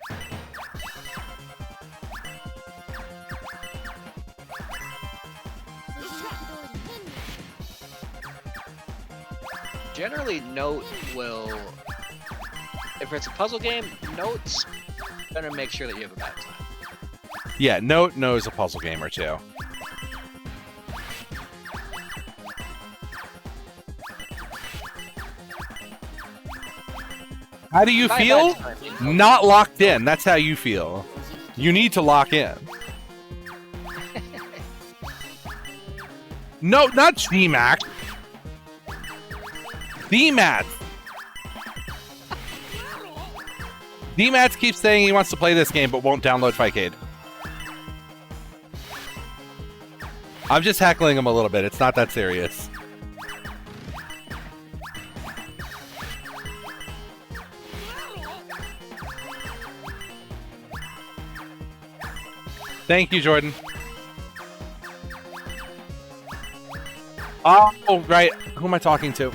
Generally, Note will... If it's a puzzle game, Note's gonna make sure that you have a bad time. Yeah, Note knows a puzzle game or two. How do you feel? Not locked in. That's how you feel. You need to lock in. No, not DMAC. DMAT. DMAT keeps saying he wants to play this game but won't download Fightcade. I'm just heckling him a little bit. It's not that serious. Thank you, Jordan. Oh, right. Who am I talking to?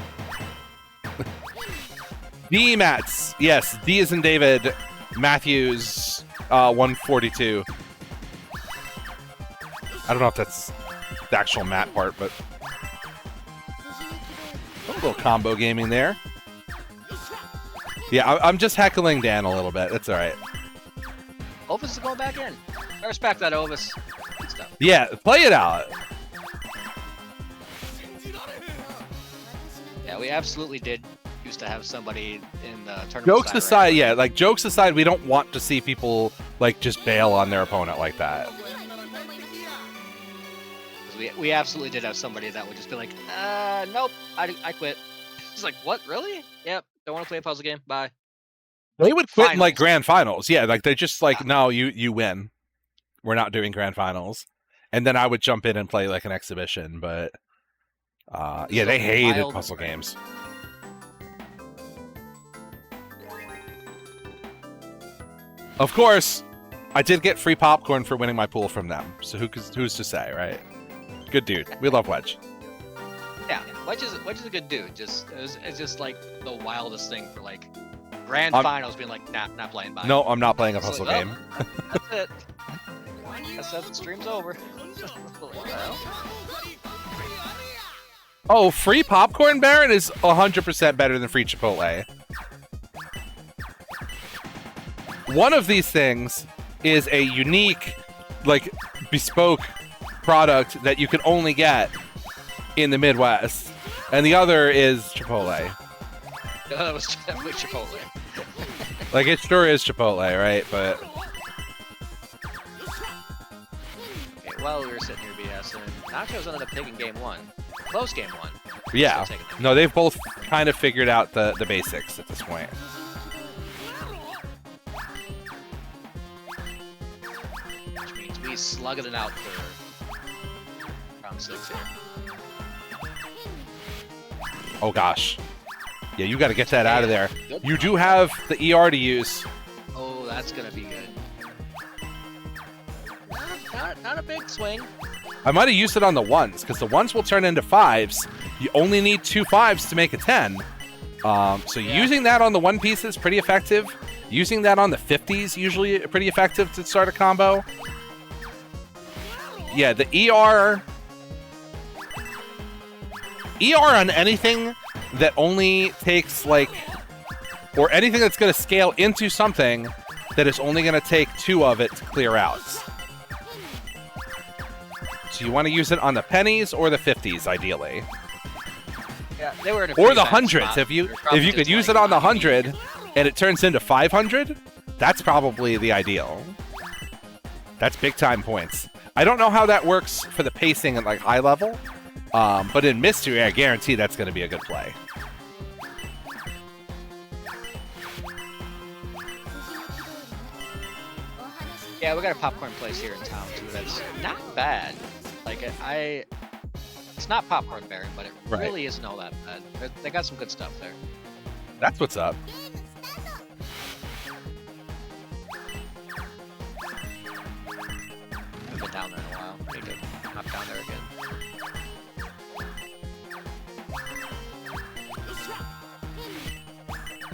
D Mats. Yes, D is in David. Matthews, 142. I don't know if that's the actual map part, but a little combo gaming there. Yeah, I'm just heckling Dan a little bit. It's all right. Ovis is going back in. I respect that, Ovis. Good stuff. Yeah, play it out. Yeah, we absolutely did used to have somebody in the tournament. Jokes aside, yeah, like jokes aside, we don't want to see people like just bail on their opponent like that. We absolutely did have somebody that would just be like, nope, I quit. It's like, what, really? Yep, don't want to play a puzzle game. Bye. They would quit in like Finals. grand finals. Yeah, like they're just like, no, you win. We're not doing grand finals. And then I would jump in and play like an exhibition, but yeah, they hated puzzle games. Of course, I did get free popcorn for winning my pool from them. So who's to say, right? Good dude. We love Wedge. Yeah, Wedge is a good dude. It's just like the wildest thing for like grand finals being like, nah, not playing. Bye. No, I'm not playing a It's puzzle like, game. That's it. Guess that stream's over. Oh, free popcorn Baron is 100% better than free Chipotle. One of these things is a unique, like, bespoke product that you can only get in the Midwest, and the other is Chipotle. That was definitely Chipotle. Like, it sure is Chipotle, right? But Okay, while we were sitting here BSing, Nachos ended up taking game one. Close game one. yeah, Still taking it. no, they've both kind of figured out the basics at this point. Which means we slugging it out for round 6 here. Oh gosh, yeah, you got to get that out of there. Good. You do have the ER to use. Oh, that's gonna be good. Not a big swing. I might have used it on the ones, because the ones will turn into 5s. You only need 2 5s to make a 10. So using that on the 1 piece is pretty effective. Using that on the 50s usually pretty effective to start a combo. Yeah, the ER on anything that only takes like, or anything that's going to scale into something that is only going to take 2 of it to clear out. So you want to use it on the pennies or the 50s, ideally. Yeah, they were in a Or pretty the bad hundreds. spot. If you They're probably could just use like, it on the not 100 and it turns into 500, that's probably the ideal. That's big time points. I don't know how that works for the pacing at like high level, but in Mystery, I guarantee that's going to be a good play. Yeah, we got a popcorn place here in town too. That's not bad. Like it's not popcorn Baron, but it Right. really isn't all that bad. They got some good stuff there. That's what's up. I haven't been down there in a while. I need to hop down there again.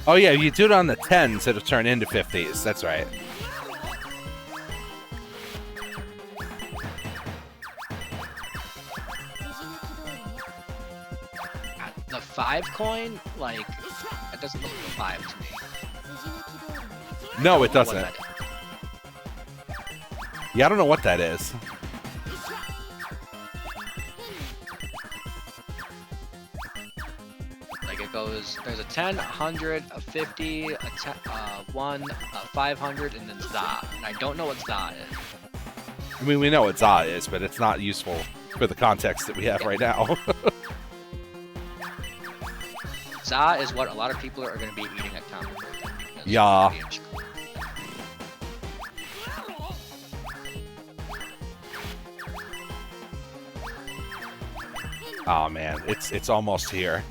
Oh yeah, you do it on the 10s, it'll turn into 50s. That's right. The 5 coin, like, it doesn't look like a 5 to me. No, it What doesn't. that is. Yeah, I don't know what that is. Like it goes, there's a 10, 100, a 50, a 10, 1, a 500, and then za. And I don't know what za is. I mean, we know what Za is, but it's not useful for the context that we have right now. Za is what a lot of people are going to be eating at comic book. because Yeah. it's being- Oh man, it's almost here.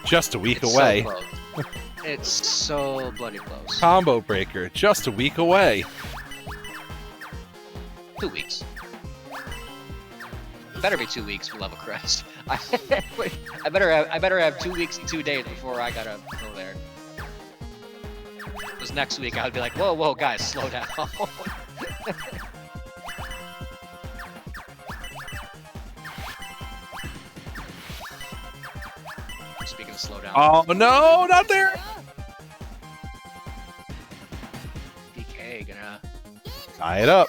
Just a week It's away. so close. It's so bloody close. Combo breaker, just a week away. 2 weeks. Better be 2 weeks for Level Crest. I better have 2 weeks and 2 days before I gotta go there. Because next week I would be like, whoa, guys, slow down. Speaking of slow down. Oh no, not there! DK gonna. Tie it up.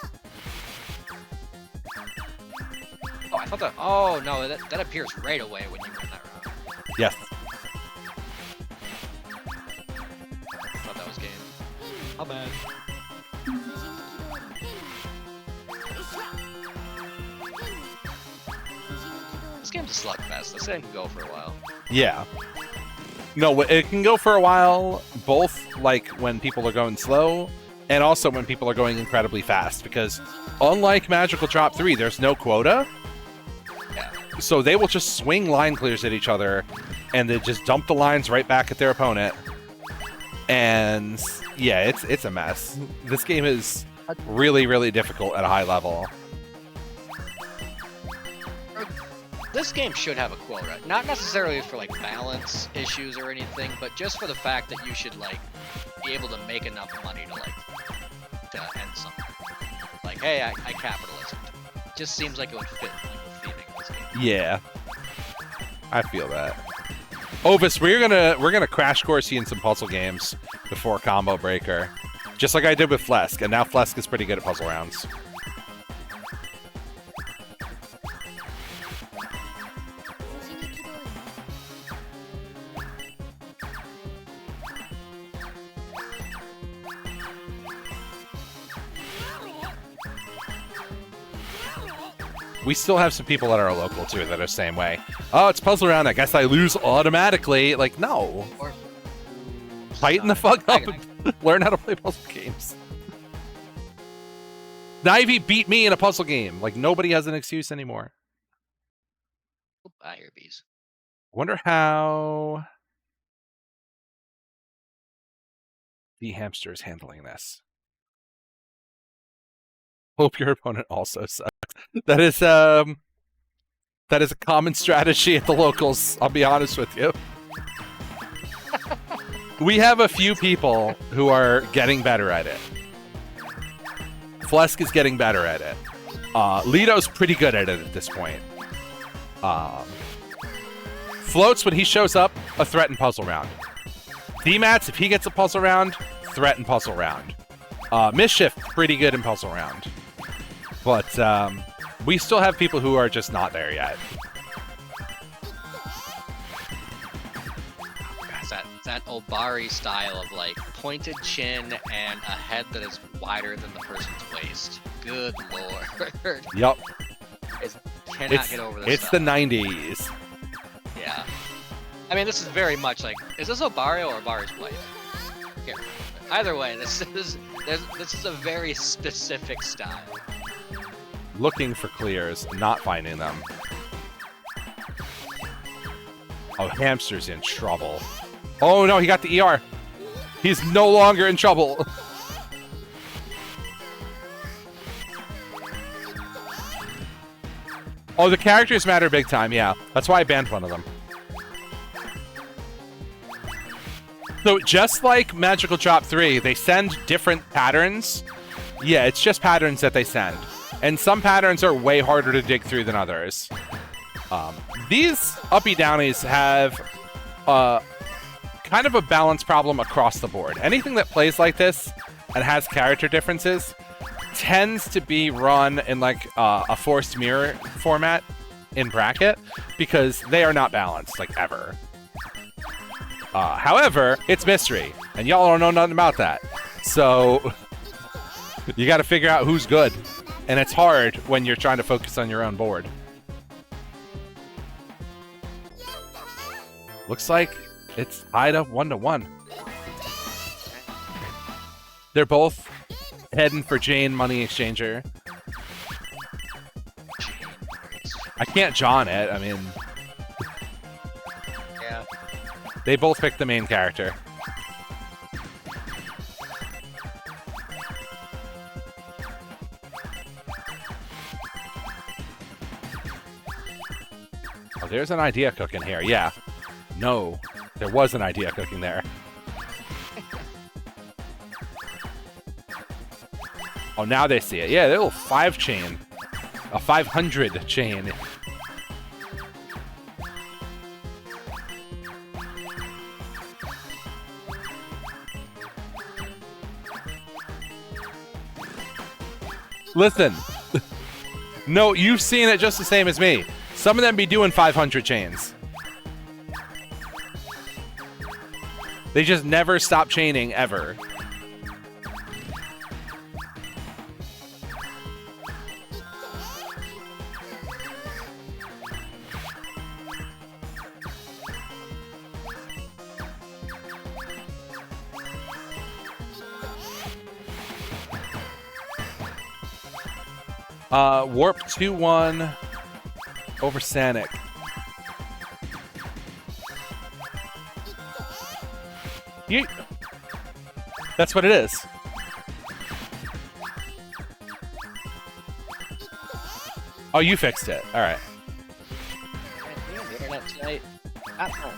Oh, I thought that. Oh no, that appears right away when you win that round. Yes. I thought that was game. How bad? This game's a slugfest. This game can go for a while. Yeah. No, it can go for a while, both like when people are going slow, and also when people are going incredibly fast, because unlike Magical Drop 3, there's no quota. Yeah. So they will just swing line clears at each other, and they just dump the lines right back at their opponent. And yeah, it's a mess. This game is really, really difficult at a high level. This game should have a quota. Not necessarily for like balance issues or anything, but just for the fact that you should like be able to make enough money to end something. Like, hey, I capitalism. Just seems like it would fit like, the theming of this game. Yeah, I feel that. Ovis, we're gonna crash course you in some puzzle games before Combo Breaker, just like I did with Flesk, and now Flesk is pretty good at puzzle rounds. We still have some people that are local too that are the same way. Oh, it's puzzle round. I guess I lose automatically. Like, no. Or Tighten the fuck up and learn how to play puzzle games. Nivey beat me in a puzzle game. Like, nobody has an excuse anymore. I hear bees. Wonder how the hamster is handling this. Hope your opponent also sucks. That is a common strategy at the locals, I'll be honest with you. We have a few people who are getting better at it. Flesk is getting better at it. Lito's pretty good at it at this point. Floats, when he shows up, a threat and puzzle round. D-Mats, if he gets a puzzle round, threat and puzzle round. Mischief, pretty good in puzzle round. But we still have people who are just not there yet. That Obari style of like pointed chin and a head that is wider than the person's waist. Good lord. Yup. Cannot get over this. It's stuff. the 90s. Yeah. I mean, this is very much like, is this Obari or Obari's wife? Here. Either way, this is a very specific style. Looking for clears, not finding them. Oh, hamster's in trouble. Oh no, he got the ER. He's no longer in trouble. Oh, the characters matter big time, yeah. That's why I banned one of them. So just like Magical Drop 3, they send different patterns. Yeah, it's just patterns that they send. And some patterns are way harder to dig through than others. These uppy-downies have kind of a balance problem across the board. Anything that plays like this and has character differences tends to be run in like a forced mirror format in bracket because they are not balanced, like, ever. However, it's mystery, and y'all don't know nothing about that. So you got to figure out who's good, and it's hard when you're trying to focus on your own board. Looks like it's tied up 1-1. They're both heading for Jane Money Exchanger. I can't John it. I mean, Yeah. they both picked the main character. Oh, there's an idea cooking here. Yeah. No, there was an idea cooking there. Oh, now they see it. Yeah, they're a little 5 chain. A 500 chain. Listen. No, you've seen it just the same as me. Some of them be doing 500 chains. They just never stop chaining, ever. Warp 2-1 over Sanic. Yeet. That's what it is. Oh, you fixed it. All right. The internet tonight. At home.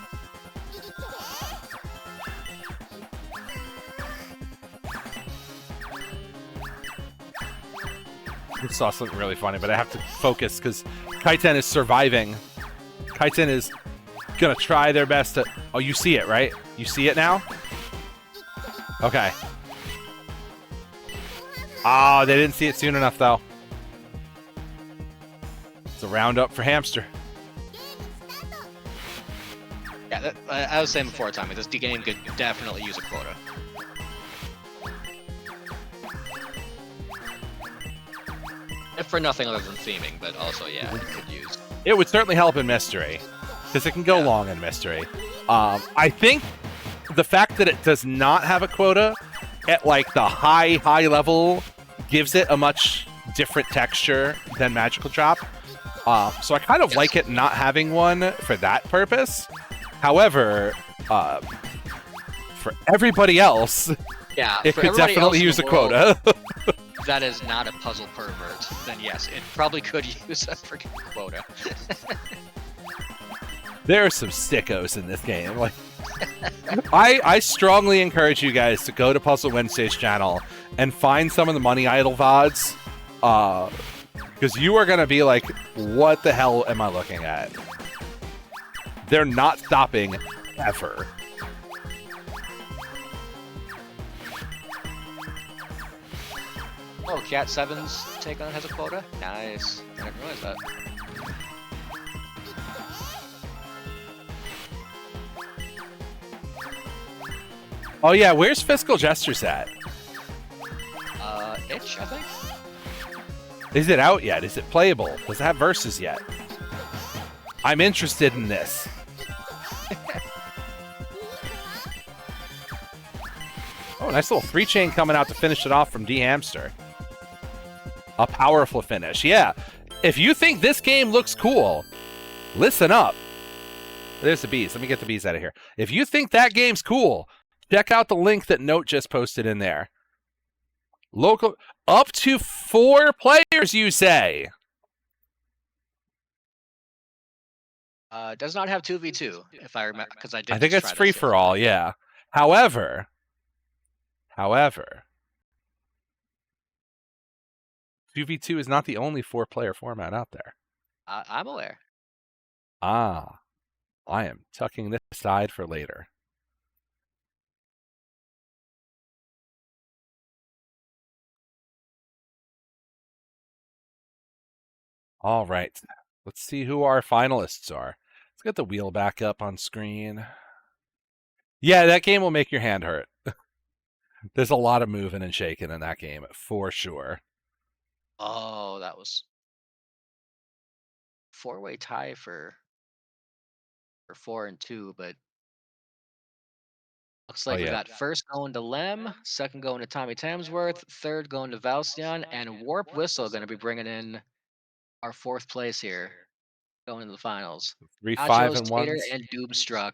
I saw something really funny, but I have to focus because Kaiten is surviving. Kaiten is gonna try their best to... Oh, you see it, right? You see it now? Okay. Oh, they didn't see it soon enough, though. It's a roundup for Hamster. Yeah, I was saying before, Tommy, this game could definitely use a quota. If for nothing other than theming, but also, yeah, it could use. It would certainly help in Mystery, because it can go long in Mystery. I think the fact that it does not have a quota at, like, the high level gives it a much different texture than Magical Drop. So I kind of like it not having one for that purpose. However, for everybody else, yeah, it could definitely use a quota. That is not a puzzle pervert, then yes, it probably could use a freaking quota. There are some sickos in this game. Like, I strongly encourage you guys to go to Puzzle Wednesday's channel and find some of the Money Idol VODs, because you are going to be like, what the hell am I looking at? They're not stopping ever. Oh, Cat 7's take on has a quota? Nice. I didn't realize that. Oh yeah, where's Fiscal Gestures at? Itch, I think? Is it out yet? Is it playable? Does it have verses yet? I'm interested in this. Oh, nice little 3-chain coming out to finish it off from D Hamster. A powerful finish. Yeah. If you think this game looks cool, listen up. There's the bees. Let me get the bees out of here. If you think that game's cool, check out the link that Note just posted in there. Local, up to 4 players, you say? Does not have 2v2, if I remember, because I did. I think it's free for all, yeah. However, 2v2 is not the only 4-player format out there. I'm aware. Ah, I am tucking this aside for later. All right, let's see who our finalists are. Let's get the wheel back up on screen. Yeah, that game will make your hand hurt. There's a lot of moving and shaking in that game, for sure. Oh, that was 4-way tie for 4 and 2, but looks like we got first going to Lem, second going to Tommy Tamsworth, third going to Valcion, and Warp Whistle going to be bringing in our 4th place here, going into the finals. 3, Nachos, 5, and Tater, 1. and Doomstruck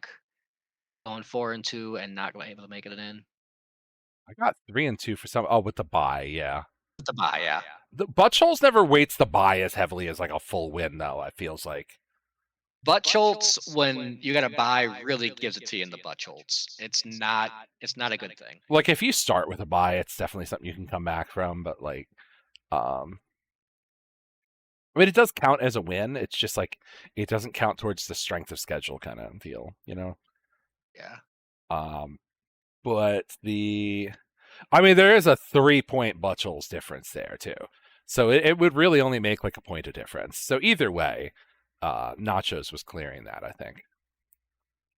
going 4 and 2 and not able to make it in. I got 3 and 2 for some. Oh, with the bye, yeah. With the bye, yeah. The Butchholes never weights the bye as heavily as like a full win, though. It feels like. Butchholtz, when you got a bye, really gives it to you in the Butchholtz. It's not a good thing. Like if you start with a bye, it's definitely something you can come back from. But like, I mean, it does count as a win. It's just like it doesn't count towards the strength of schedule kind of deal, you know? Yeah. But I mean, there is a 3-point Butchholes difference there too. So it would really only make like a point of difference. So either way, Nachos was clearing that, I think.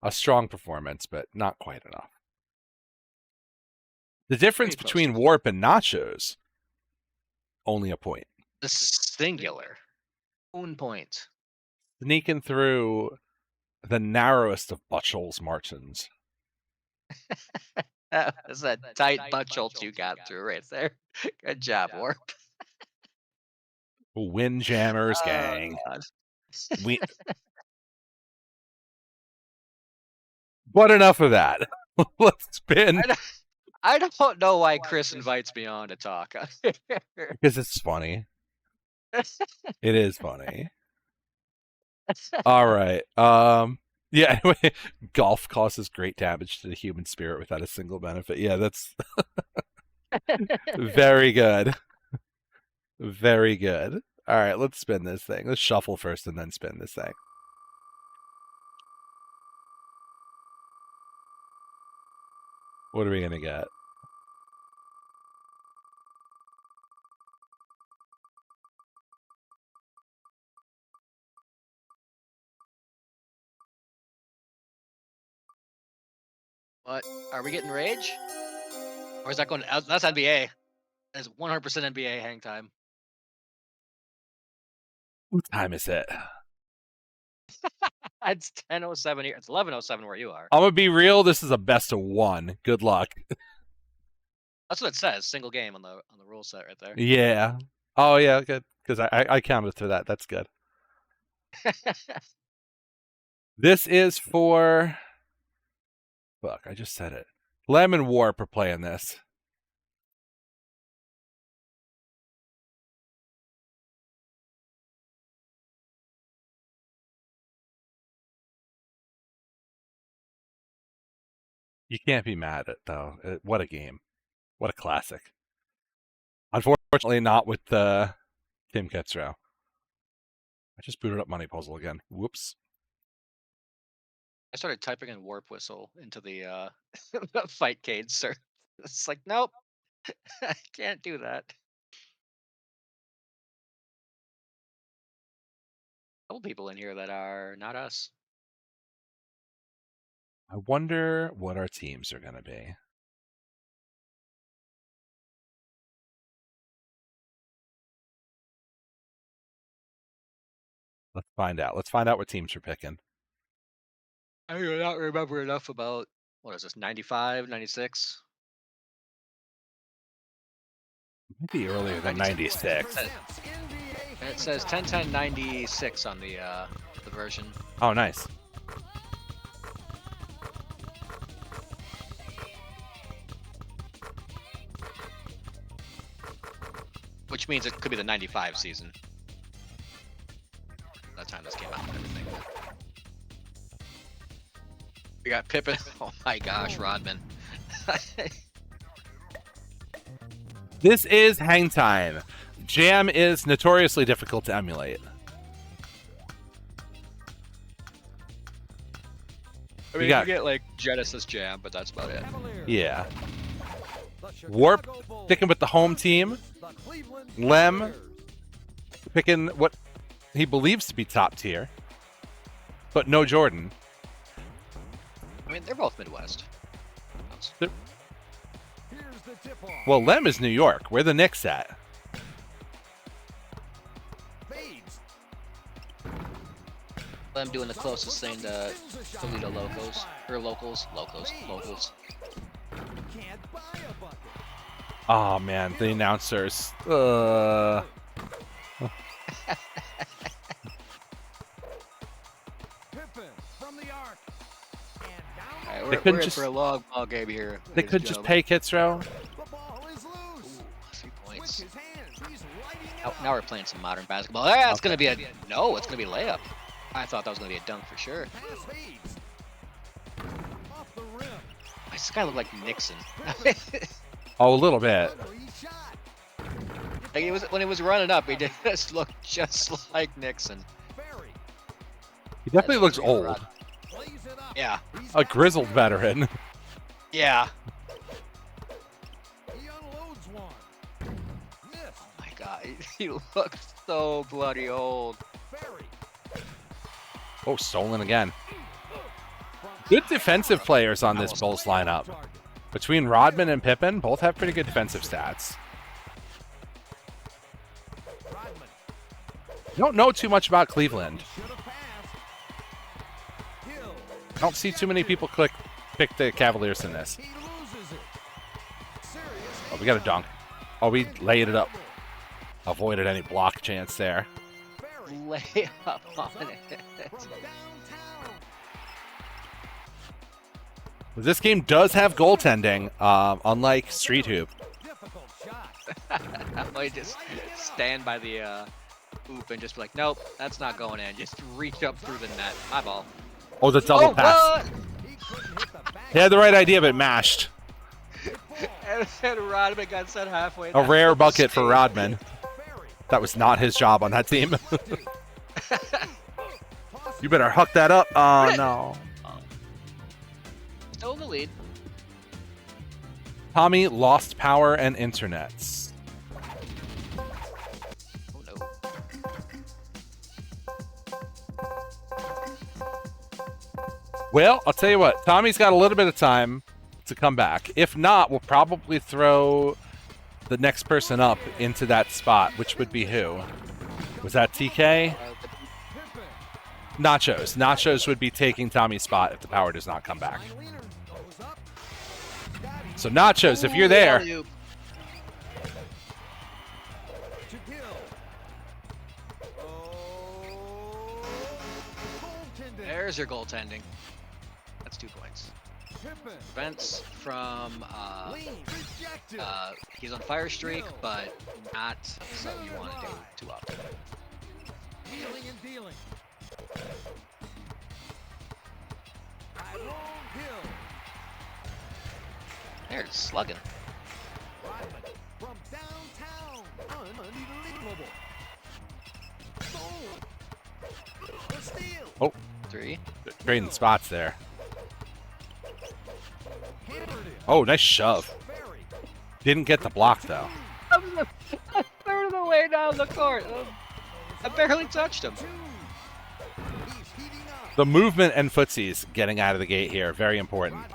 A strong performance, but not quite enough. The difference between Warp and Nachos, only a point. The singular. 1 point. Sneaking through the narrowest of Butchell's margins. That was a tight Butchels you got through right there. Good job, Warp. Windjammers, gang. We. But enough of that. Let's spin. I don't know why Chris invites me on to talk. Because it's funny. It is funny. All right. Yeah, anyway, golf causes great damage to the human spirit without a single benefit. Yeah, that's very good. Very good. All right, let's spin this thing. Let's shuffle first and then spin this thing. What are we going to get? What? Are we getting Rage? Or is that going to... That's NBA. That's 100% NBA hang time. What time is it? It's 10:07 here. It's 11:07 where you are. I'm going to be real. This is a best of one. Good luck. That's what it says. Single game on the rule set right there. Yeah. Oh, yeah, good. Because I counted to that. That's good. This is for... Fuck, I just said it. Lem and Warp are playing this. You can't be mad at it, though. What a game. What a classic. Unfortunately, not with Tim Kitzrow. I just booted up Money Puzzle again. Whoops. I started typing in Warp Whistle into the Fightcade search. It's like, nope. I can't do that. A couple people in here that are not us. I wonder what our teams are going to be. Let's find out. Let's find out what teams we're picking. I do not remember enough about, what is this, 95, 96? Might be earlier than 96. It says 10/10/96 on the version. Oh, nice. Which means it could be the 95 season. That time this came out and everything. We got Pippin. Oh my gosh, Rodman. This is Hang Time. Jam is notoriously difficult to emulate. I mean, you get like Genesis Jam, but that's about it. Yeah. Warp sticking with the home team. Lem picking what he believes to be top tier, but no Jordan. I mean, they're both Midwest. Well, Lem is New York. Where the Knicks at? Lem doing the closest thing to Toledo locals. Or locals. Oh, man. The announcers. They couldn't just for a long ball game here. They could just pay Kitzrow. Ooh, 3 points. Now we're playing some modern basketball. Yeah, it's gonna be a no. It's gonna be a layup. I thought that was gonna be a dunk for sure. This guy looked like Nixon. Oh, a little bit. Like when he was running up, he just looked just like Nixon. He definitely looks old. Yeah. A grizzled veteran. Yeah. Oh my god. He looks so bloody old. Oh, stolen again. Good defensive players on this Bulls lineup. Between Rodman and Pippen, both have pretty good defensive stats. Don't know too much about Cleveland. I don't see too many people pick the Cavaliers in this. Oh, we got a dunk. Oh, we laid it up. Avoided any block chance there. Lay up on it. This game does have goaltending, unlike Street Hoop. I might just stand by the hoop and just be like, nope, that's not going in. Just reach up through the net. My ball. Oh, the double pass. He had the right idea, but mashed. And Rodman got sent halfway. A rare bucket for Rodman. That was not his job on that team. You better huck that up. Oh, no. Still in the lead. Tommy lost power and internets. Oh, no. Well, I'll tell you what. Tommy's got a little bit of time to come back. If not, we'll probably throw the next person up into that spot, which would be who? Was that TK? Nachos. Nachos would be taking Tommy's spot if the power does not come back. So Nachos, if you're there, there's your goaltending. That's 2 points. Prevents from he's on fire streak, but not so you want to do 2 up. Dealing and dealing. There's slugging. From downtown. Unbelievable. oh, 3. trading spots there. Oh, nice shove. Didn't get the block, though. I'm a third of the way down the court. I barely touched him. The movement and footsies getting out of the gate here, very important.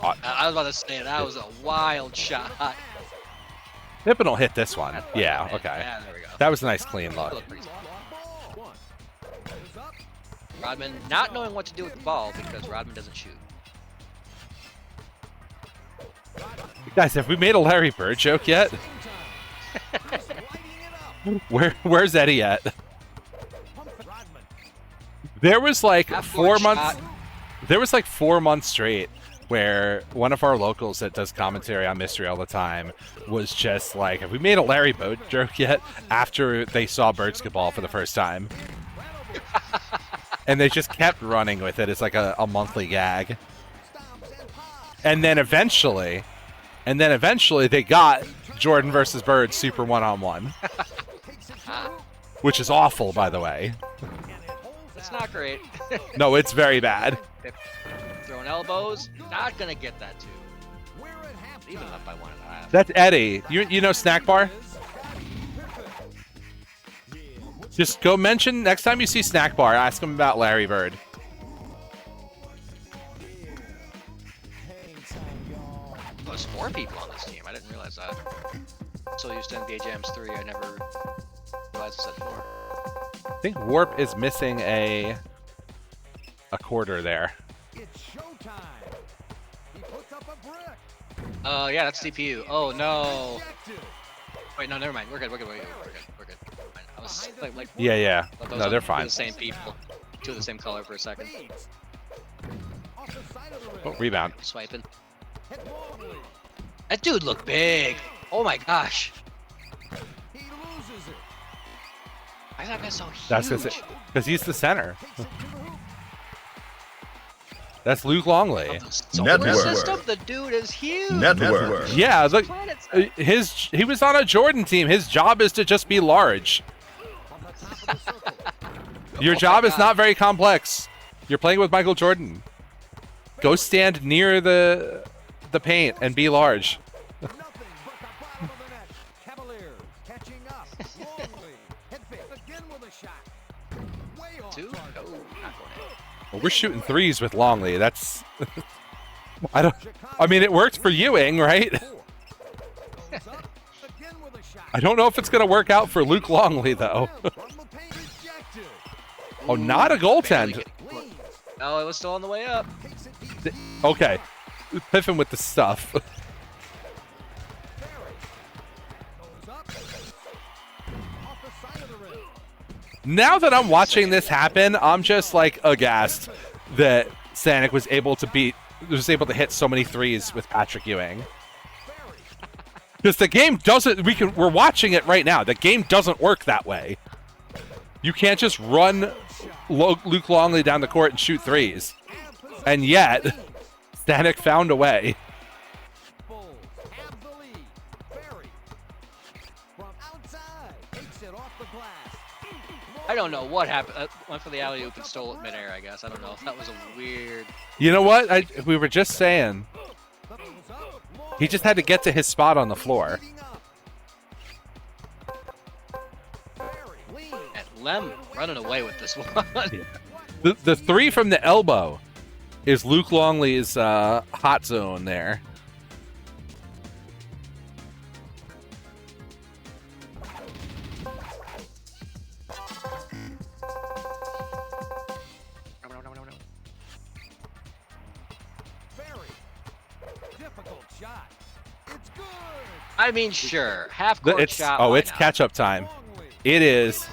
I was about to say, that was a wild shot. Pippen will hit this one. Yeah, okay. Yeah, there we go. That was a nice clean look. Rodman not knowing what to do with the ball because Rodman doesn't shoot. Guys, have we made a Larry Bird joke yet? Where's Eddie at? There was like 4 months. There was like 4 months straight where one of our locals that does commentary on Mystery all the time was just like, have we made a Larry Bird joke yet? After they saw Birdsketball for the first time. And they just kept running with it as like a monthly gag. And then eventually they got Jordan versus Bird super one-on-one. Which is awful, by the way. It's not great. No, it's very bad. Throwing elbows, not gonna get that too. Even up by 1.5. That's Eddie. You know Snack Bar? Just go mention, next time you see Snack Bar, ask him about Larry Bird. There's 4 people on this team. I didn't realize that. So used to NBA Jams 3, I never realized it said 4. I think Warp is missing a quarter there. It's showtime. He puts up a brick. Yeah, that's CPU. Oh no. Wait, no, never mind. We're good. We're good. I was like Yeah. those No, they're are fine. The same people, 2 of the same color for a second. Oh, rebound. Swiping. That dude looked big. Oh my gosh. He loses it. Why is that guy so huge? That's because he's the center. That's Luke Longley. Solar system, the dude is huge. Network. Yeah, look, Planets. he was on a Jordan team. His job is to just be large. Your job is not very complex. You're playing with Michael Jordan. Go stand near the paint and be large. Oh, not going in. Well, we're shooting threes with Longley. That's I mean, it worked for Ewing, right? I don't know if it's going to work out for Luke Longley, though. Oh, not a goaltend. Oh, it was still on the way up. Okay. Piffin with the stuff. Now that I'm watching this happen, I'm just like aghast that Stanek was able to hit so many threes with Patrick Ewing. Because the game doesn't, we're watching it right now. The game doesn't work that way. You can't just run Luke Longley down the court and shoot threes. And yet, Stanek found a way. I don't know what happened. Went for the alley-oop and stole it midair, I guess. I don't know. That was a weird... You know what? We were just saying. He just had to get to his spot on the floor. And Lem running away with this one. The three from the elbow is Luke Longley's hot zone there. I mean, sure. Half-court shot. Oh, it's catch-up time. It is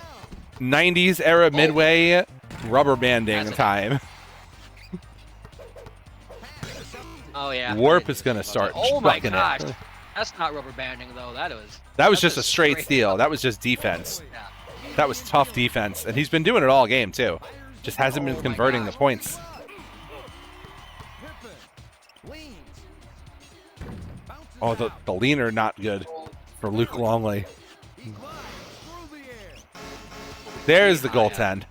90s era midway rubber banding time. Oh, yeah. Warp is going to start Oh, my gosh. it. That's not rubber banding, though. That was just a straight steal. That was just defense. Yeah. That was tough defense. And he's been doing it all game, too. Just hasn't been converting the points. Oh, the leaner not good for Luke Longley. There's the goaltend.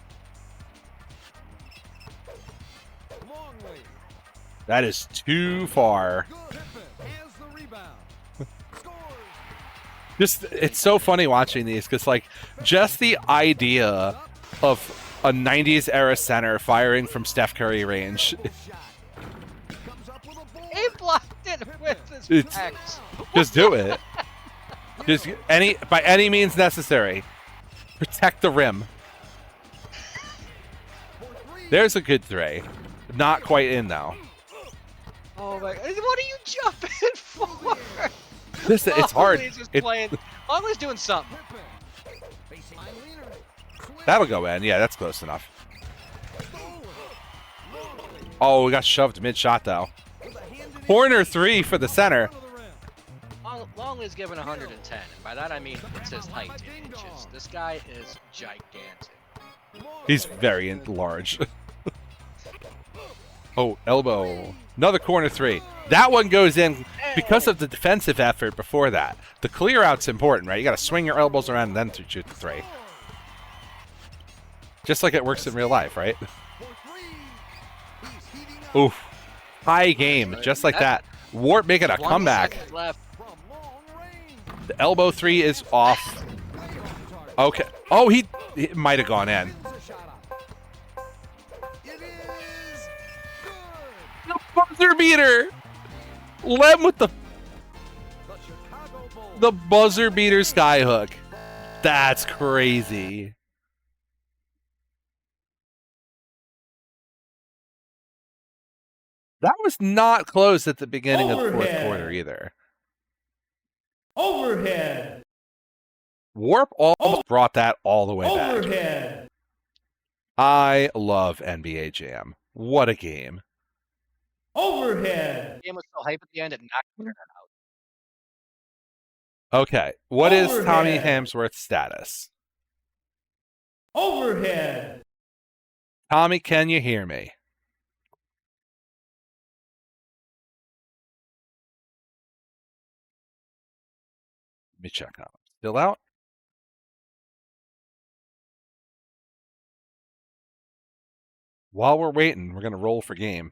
That is too far. It's so funny watching these because, like, just the idea of a 90s era center firing from Steph Curry range. He blocked it with his backs. Just do it. Just by any means necessary. Protect the rim. There's a good three. Not quite in though. Oh my! What are you jumping for? Listen, it's hard. Longley's doing something. That'll go in. Yeah, that's close enough. Oh, we got shoved mid-shot though. Corner three for the center. Longley's given 110, and by that I mean it's his height in inches. This guy is gigantic. He's very large. Oh, elbow. Another corner three. That one goes in because of the defensive effort before that. The clear out's important, right? You got to swing your elbows around and then shoot the three. Just like it works in real life, right? Oof. High game, just like that. Warp making a comeback. The elbow three is off. Okay. Oh, he might have gone in. The buzzer beater. Lem with the buzzer beater skyhook. That's crazy. That was not close at the beginning of the fourth quarter either. Overhead. Warp almost brought that all the way Overhead. back. I love NBA Jam. What a game. Overhead. The game was so hype at the end, it knocked the internet out. Okay, what is Overhead. Tommy Hamsworth's status? Overhead. Tommy, can you hear me? Let me check out. Still out? While we're waiting, we're going to roll for game.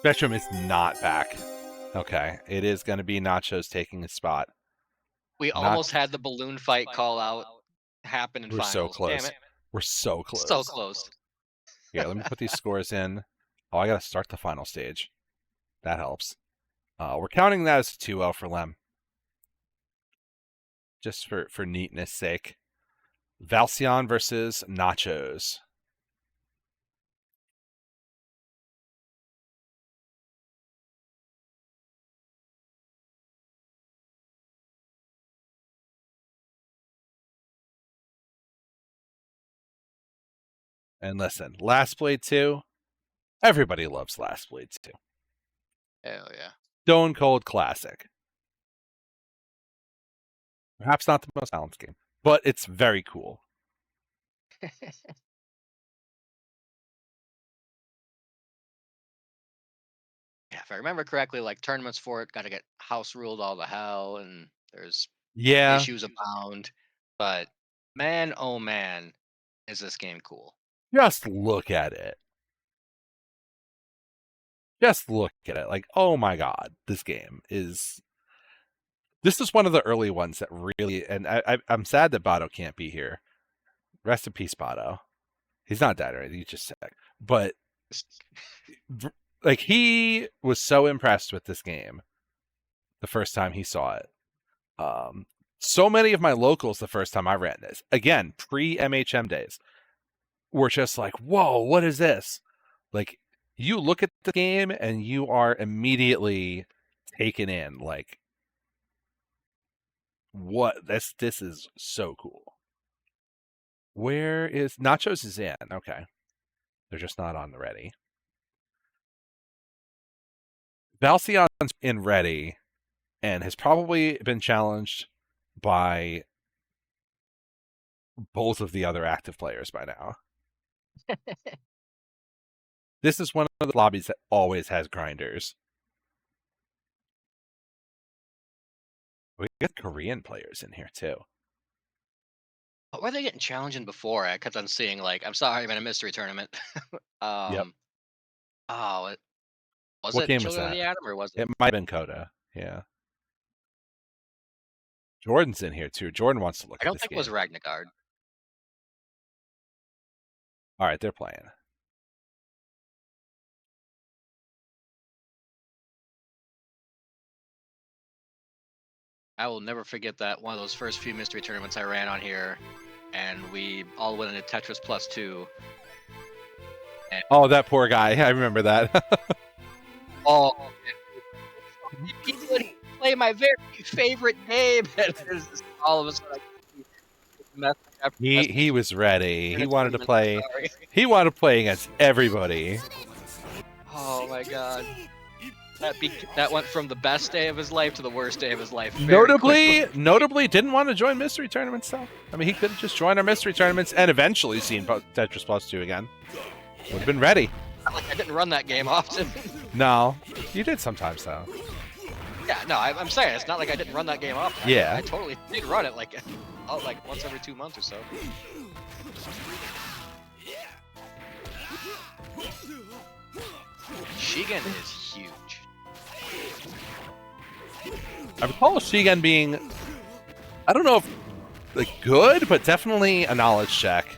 Spectrum is not back. Okay, it is going to be Nachos taking his spot. We almost had the balloon fight call out happen in We're finals. so close. Damn it. We're so close. So close. Yeah, let me put these scores in. Oh, I got to start the final stage. That helps. We're counting that as a 2-0 for Lem. Just for neatness sake. Valcion versus Nachos. And listen, Last Blade 2, everybody loves Last Blade 2. Hell yeah. Stone Cold classic. Perhaps not the most balanced game, but it's very cool. Yeah, if I remember correctly, like tournaments for it got to get house ruled all the hell, and there's issues abound. But man, oh man, is this game cool? Just look at it. Just look at it. Like, oh my god, this game is. This is one of the early ones that really, and I'm sad that Bato can't be here. Rest in peace, Bato. He's not dead or anything. He's just sick. But like, he was so impressed with this game the first time he saw it. So many of my locals the first time I ran this, again, pre-MHM days, were just like, whoa, what is this? Like, you look at the game and you are immediately taken in. Like, what? This is so cool. Where is Nachos is in? Okay. They're just not on the ready. Valcion's in ready and has probably been challenged by both of the other active players by now. This is one of the lobbies that always has grinders. We get Korean players in here too. What were they getting challenging before? I kept on seeing like, I'm sorry, I'm in a mystery tournament. Yep. Oh, was What it game was Children of that? the Atom or was it? It might have been Coda. Yeah. Jordan's in here too. Jordan wants to look I at don't this think game. it was Ragnagard. All right, they're playing. I will never forget that one of those first few mystery tournaments I ran on here, and we all went into Tetris Plus 2. Oh, that poor guy. I remember that. Oh, he would play my very favorite game, and just all of a sudden, he was ready. He wanted to play. Sorry. He wanted to play against everybody. Oh my god. That went from the best day of his life to the worst day of his life. Notably, didn't want to join mystery tournaments though. I mean, he could have just joined our mystery tournaments and eventually seen Tetris Plus 2 again. Would have been ready. Like, I didn't run that game often. No, you did sometimes though. Yeah, no, I'm saying it's not like I didn't run that game often. Yeah. I totally did run it like once every 2 months or so. Shigen is huge. I recall Shigen being, I don't know if like good, but definitely a knowledge check.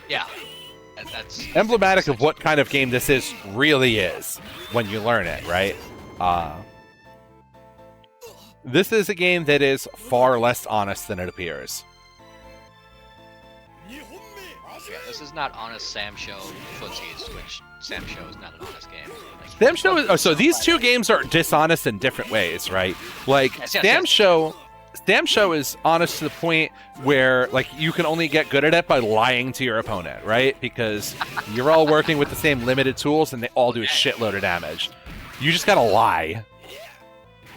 Yeah. That's Emblematic of what kind of game this really is when you learn it, right? This is a game that is far less honest than it appears. Yeah, this is not honest Sam Show footsies, which Sam Show is not an honest game. Like, Sam Show is, so these two games are dishonest in different ways, right? Like Sam Show is honest to the point where like you can only get good at it by lying to your opponent, right? Because you're all working with the same limited tools and they all do a shitload of damage. You just gotta lie.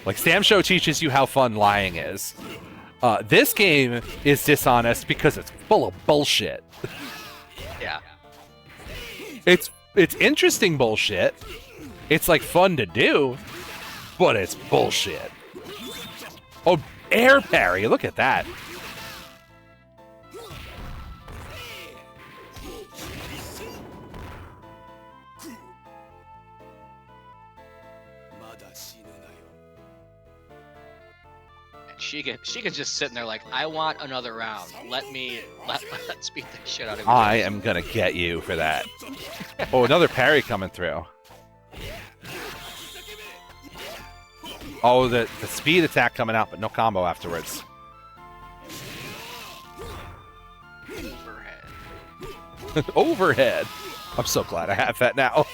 Like Sam Show teaches you how fun lying is. This game is dishonest because it's full of bullshit. Yeah. It's interesting bullshit. It's like fun to do, but it's bullshit. Oh, air parry! Look at that. Sheikah's just sitting there like, I want another round. Let's beat the shit out of you. I am gonna get you for that. Oh, another parry coming through. Oh, the speed attack coming out, but no combo afterwards. Overhead. I'm so glad I have that now.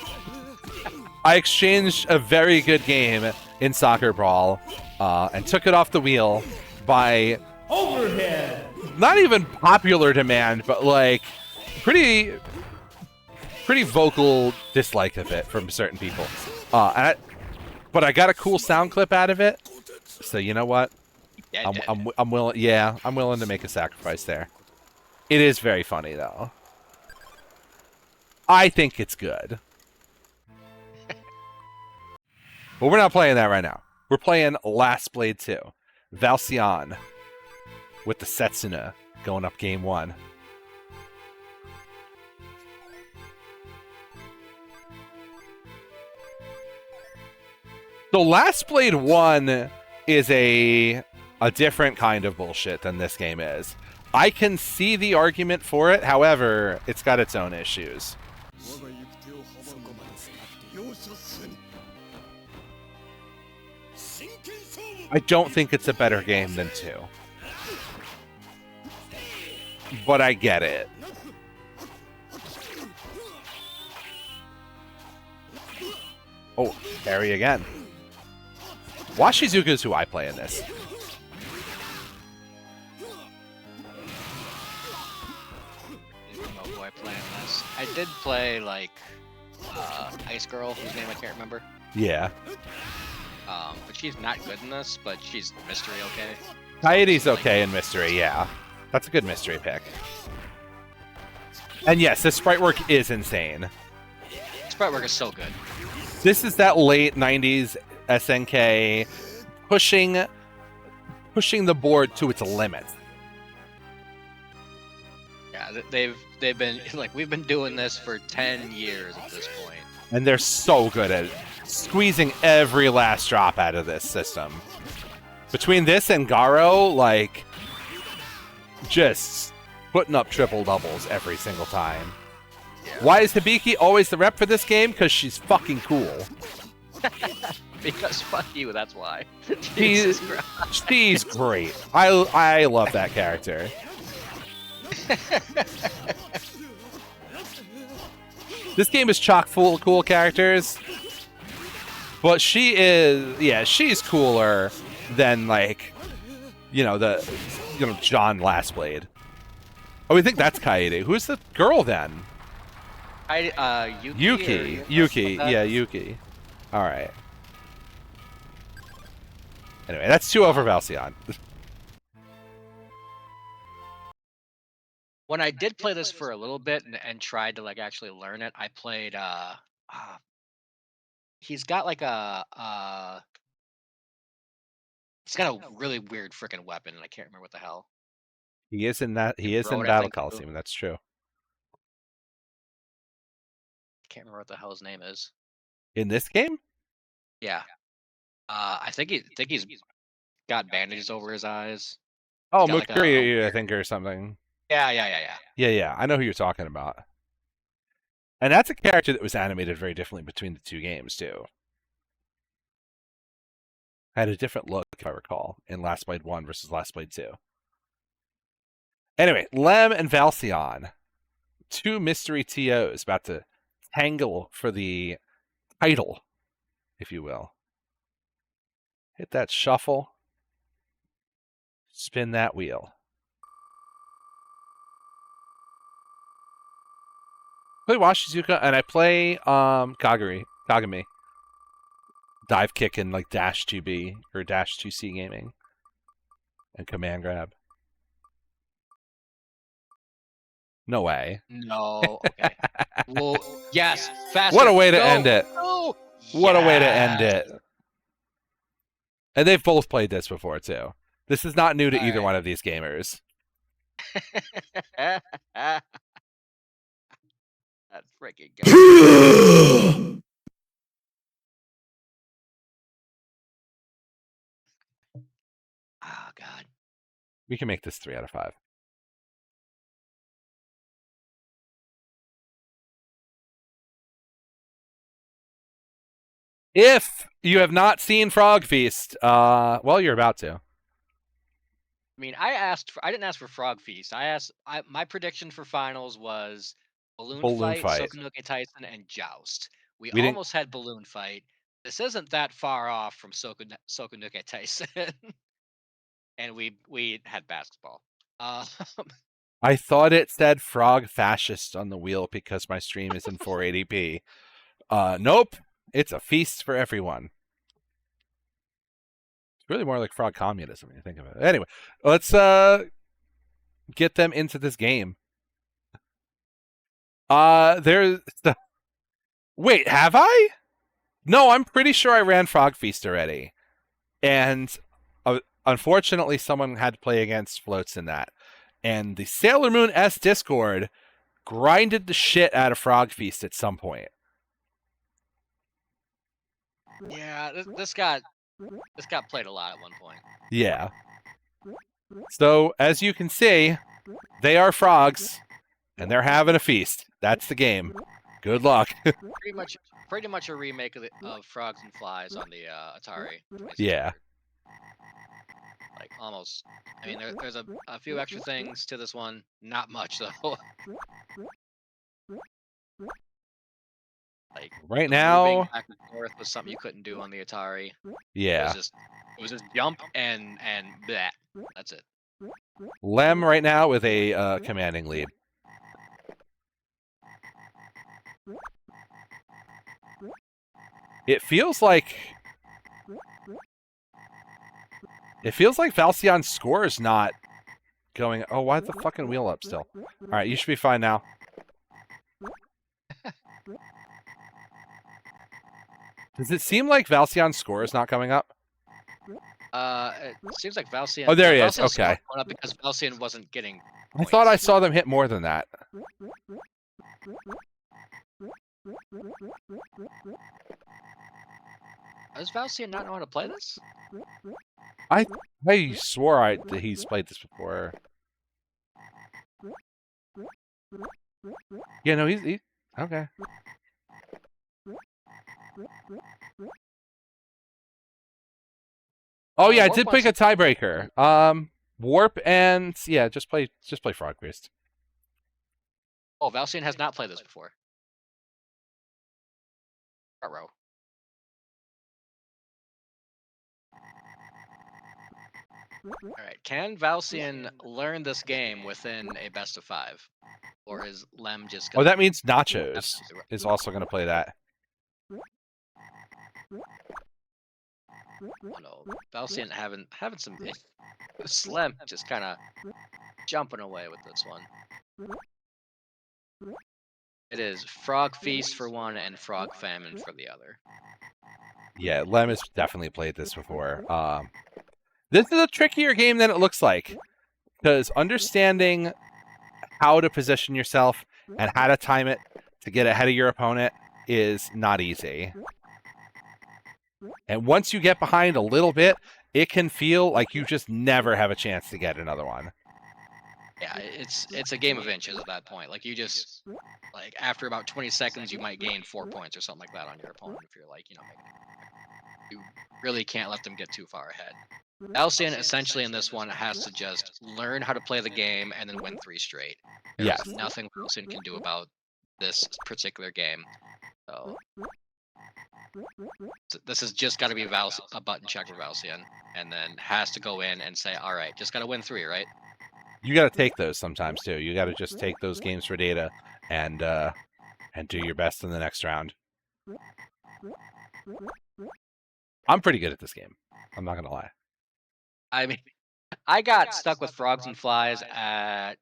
I exchanged a very good game in Soccer Brawl and took it off the wheel by Overhead. not even popular demand, but like pretty vocal dislike of it from certain people. But I got a cool sound clip out of it, so you know what? Yeah, I'm willing. Yeah, I'm willing to make a sacrifice there. It is very funny though. I think it's good. But we're not playing that right now. We're playing Last Blade 2. Valcian with the Setsuna going up game 1. So Last Blade 1 is a different kind of bullshit than this game is. I can see the argument for it, however, it's got its own issues. I don't think it's a better game than 2. But I get it. Oh, parry again. Washizuka is who I play in this. Who I play in this? I did play like Ice Girl, whose name I can't remember. Yeah. But she's not good in this, but she's mystery okay. Kaede's okay in mystery, yeah. That's a good mystery pick. And yes, this sprite work is insane. Sprite work is so good. This is that late 90s SNK pushing the board to its limit. Yeah, they've been like, we've been doing this for 10 years at this point. And they're so good at squeezing every last drop out of this system. Between this and Garo, like, just putting up triple doubles every single time. Yeah. Why is Hibiki always the rep for this game? Because she's fucking cool. Because fuck you, that's why. She's great. I love that character. This game is chock full of cool characters, but she's cooler than, like, John Last Blade. Oh, we think that's Kaede. Who's the girl then? Yuki. Yuki. Yeah, Yuki. All right. Anyway, that's 2 over Valcian. When I did play this for a little bit and tried to like actually learn it, I played he's got like he's got a really weird freaking weapon and I can't remember what the hell. He is in Battle Coliseum, that's true. I can't remember what the hell his name is. In this game? Yeah. I think he's got bandages over his eyes. Oh, He's got, Mukuri, I think, or something. Yeah. I know who you're talking about. And that's a character that was animated very differently between the 2 games, too. Had a different look, if I recall, in Last Blade 1 versus Last Blade 2. Anyway, Lem and Valcian, 2 mystery TOs about to tangle for the title, if you will. Hit that shuffle. Spin that wheel. I play Washizuka and I play Kagami. Dive kick and like dash 2B or dash 2C gaming. And command grab. No way. No. Okay. Well, yes. Faster. What a way to Go. end it. Oh, What a way to yes. end it. And they've both played this before, too. This is not new to either one of these gamers. That freaking guy. Oh, God. We can make this 3 out of 5. If you have not seen Frog Feast, well, you're about to. I mean, I didn't ask for Frog Feast. My prediction for finals was Balloon Fight, Sokonuke Tyson, and Joust. We didn't. almost had Balloon Fight. This isn't that far off from Sokonuke Tyson. And we had basketball. I thought it said Frog Fascist on the wheel because my stream is in 480p. Nope. It's a feast for everyone. It's really more like Frog Communism when you think of it. Anyway, let's get them into this game. There's the... Wait, have I? No, I'm pretty sure I ran Frog Feast already. And unfortunately, someone had to play against Floats in that. And the Sailor Moon S Discord grinded the shit out of Frog Feast at some point. Yeah, this got played a lot at one point. Yeah. So, as you can see, they are frogs, and they're having a feast. That's the game. Good luck. pretty much a remake of Frogs and Flies on the Atari. Yeah. Like, almost. I mean, there's a few extra things to this one. Not much, though. Like, right now, back and forth was something you couldn't do on the Atari. Yeah. It was just jump and bleh. That's it. Lem right now with a commanding lead. It feels like Valsion's score is not going. Oh, why the fucking wheel up still? All right, you should be fine now. Does it seem like Valsion's score is not coming up? It seems like Valsion. Oh, there he is. Okay. Up because Valsion wasn't getting I thought I saw them hit more than that. Does Valsion not know how to play this? I swore that he's played this before. Yeah, no, he's okay. Oh yeah, I did pick a tiebreaker. Warp and yeah, just play Frog Priest. Oh, Valsion has not played this before. Row. All right, can Valsion learn this game within a best of 5, or is Lem just? Oh, that means Nachos is also going to play that. Oh no, Valsion having some Slim just kind of jumping away with this one. It is Frog Feast for one and Frog Famine for the other. Yeah, Lem has definitely played this before. This is a trickier game than it looks like, because understanding how to position yourself and how to time it to get ahead of your opponent is not easy. And once you get behind a little bit, it can feel like you just never have a chance to get another one. Yeah, it's a game of inches at that point. Like, you just, like, after about 20 seconds, you might gain 4 points or something like that on your opponent if you're, like, you really can't let them get too far ahead. Valsion essentially in this one has to just learn how to play the game and then win 3 straight. There's nothing Valsion can do about this particular game. So this has just got to be a button check for Valsion, and then has to go in and say, all right, just got to win 3, right? You got to take those sometimes too. You got to just take those games for data and do your best in the next round. I'm pretty good at this game. I'm not gonna lie. I mean, I got stuck with Frogs and Flies at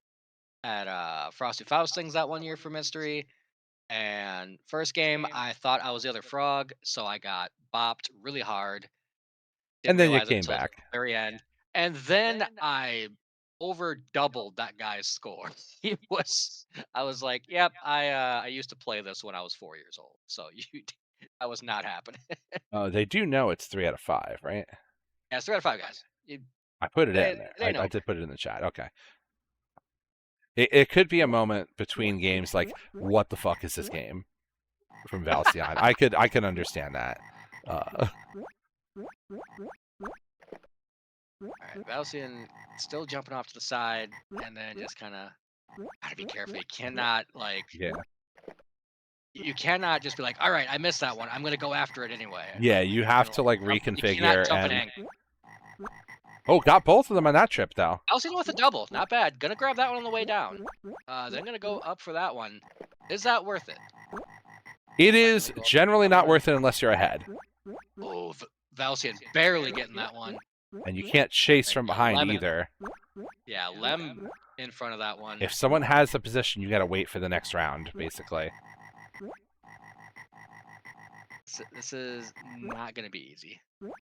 Frosty Faustings that one year for Mystery. And first game, I thought I was the other frog, so I got bopped really hard. And then you came back. The very end. And then I over doubled that guy's score. I was like, yep, I used to play this when I was 4 years old. So that was not happening. They do know it's 3 out of 5, right? Yeah, it's 3 out of 5, guys. I put it in there. I did put it in the chat. Okay. It could be a moment between games like, what the fuck is this game? From Valcion. I could understand that. Alright, Valcion still jumping off to the side, and then just kind of gotta be careful. You cannot, like... Yeah. You cannot just be like, all right, I missed that one. I'm going to go after it anyway. Yeah, you have to, like, You reconfigure cannot jump and... an angle. Oh, got both of them on that trip, though. Valcion with a double. Not bad. Gonna grab that one on the way down. Then gonna go up for that one. Is that worth it? It is generally not worth it unless you're ahead. Oh, Valcion barely getting that one. And you can't chase from behind Lemon. either. Yeah, Lem in front of that one. If someone has the position, you gotta wait for the next round, basically. This is not gonna be easy.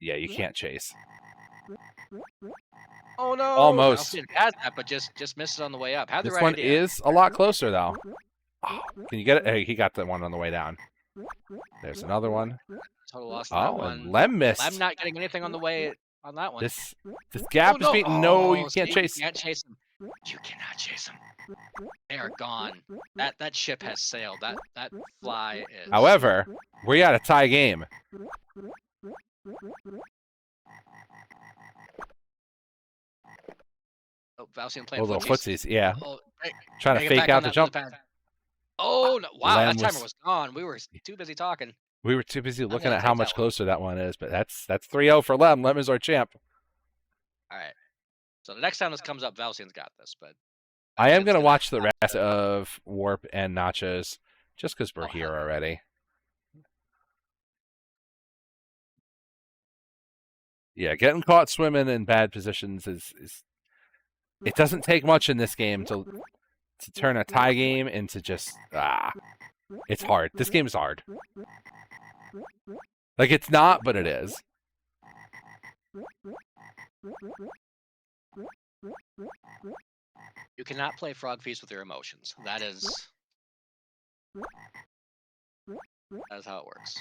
Yeah, you can't chase. Oh no! Almost. Valcion has that, but just missed it on the way up. Had the This right one idea. is a lot closer, though. Oh, can you get it? Hey, he got the one on the way down. There's another one. Total loss on that Oh, one. and Lem missed. Lem not getting anything on the way on that one. This gap is being... No, you can't chase. You can't chase him. You cannot chase him. They are gone. That ship has sailed. That fly is... However, we got a tie game. Oh, Valcion playing Oh, little footsies, yeah. Oh, hey, Trying to fake out the jump. Oh, no. Wow, Lem that timer was gone. We were too busy talking. We were too busy looking gonna at how take much that closer that one is, but that's 3-0 for Lem. Lem is our champ. All right. So the next time this comes up, Valcion's got this, but... I am going to watch the rest of Warp and Nachos just because we're here already. Yeah, getting caught swimming in bad positions is it doesn't take much in this game to turn a tie game into just it's hard. This game is hard. Like, it's not, but it is. You cannot play Frog Feast with your emotions. That is how it works.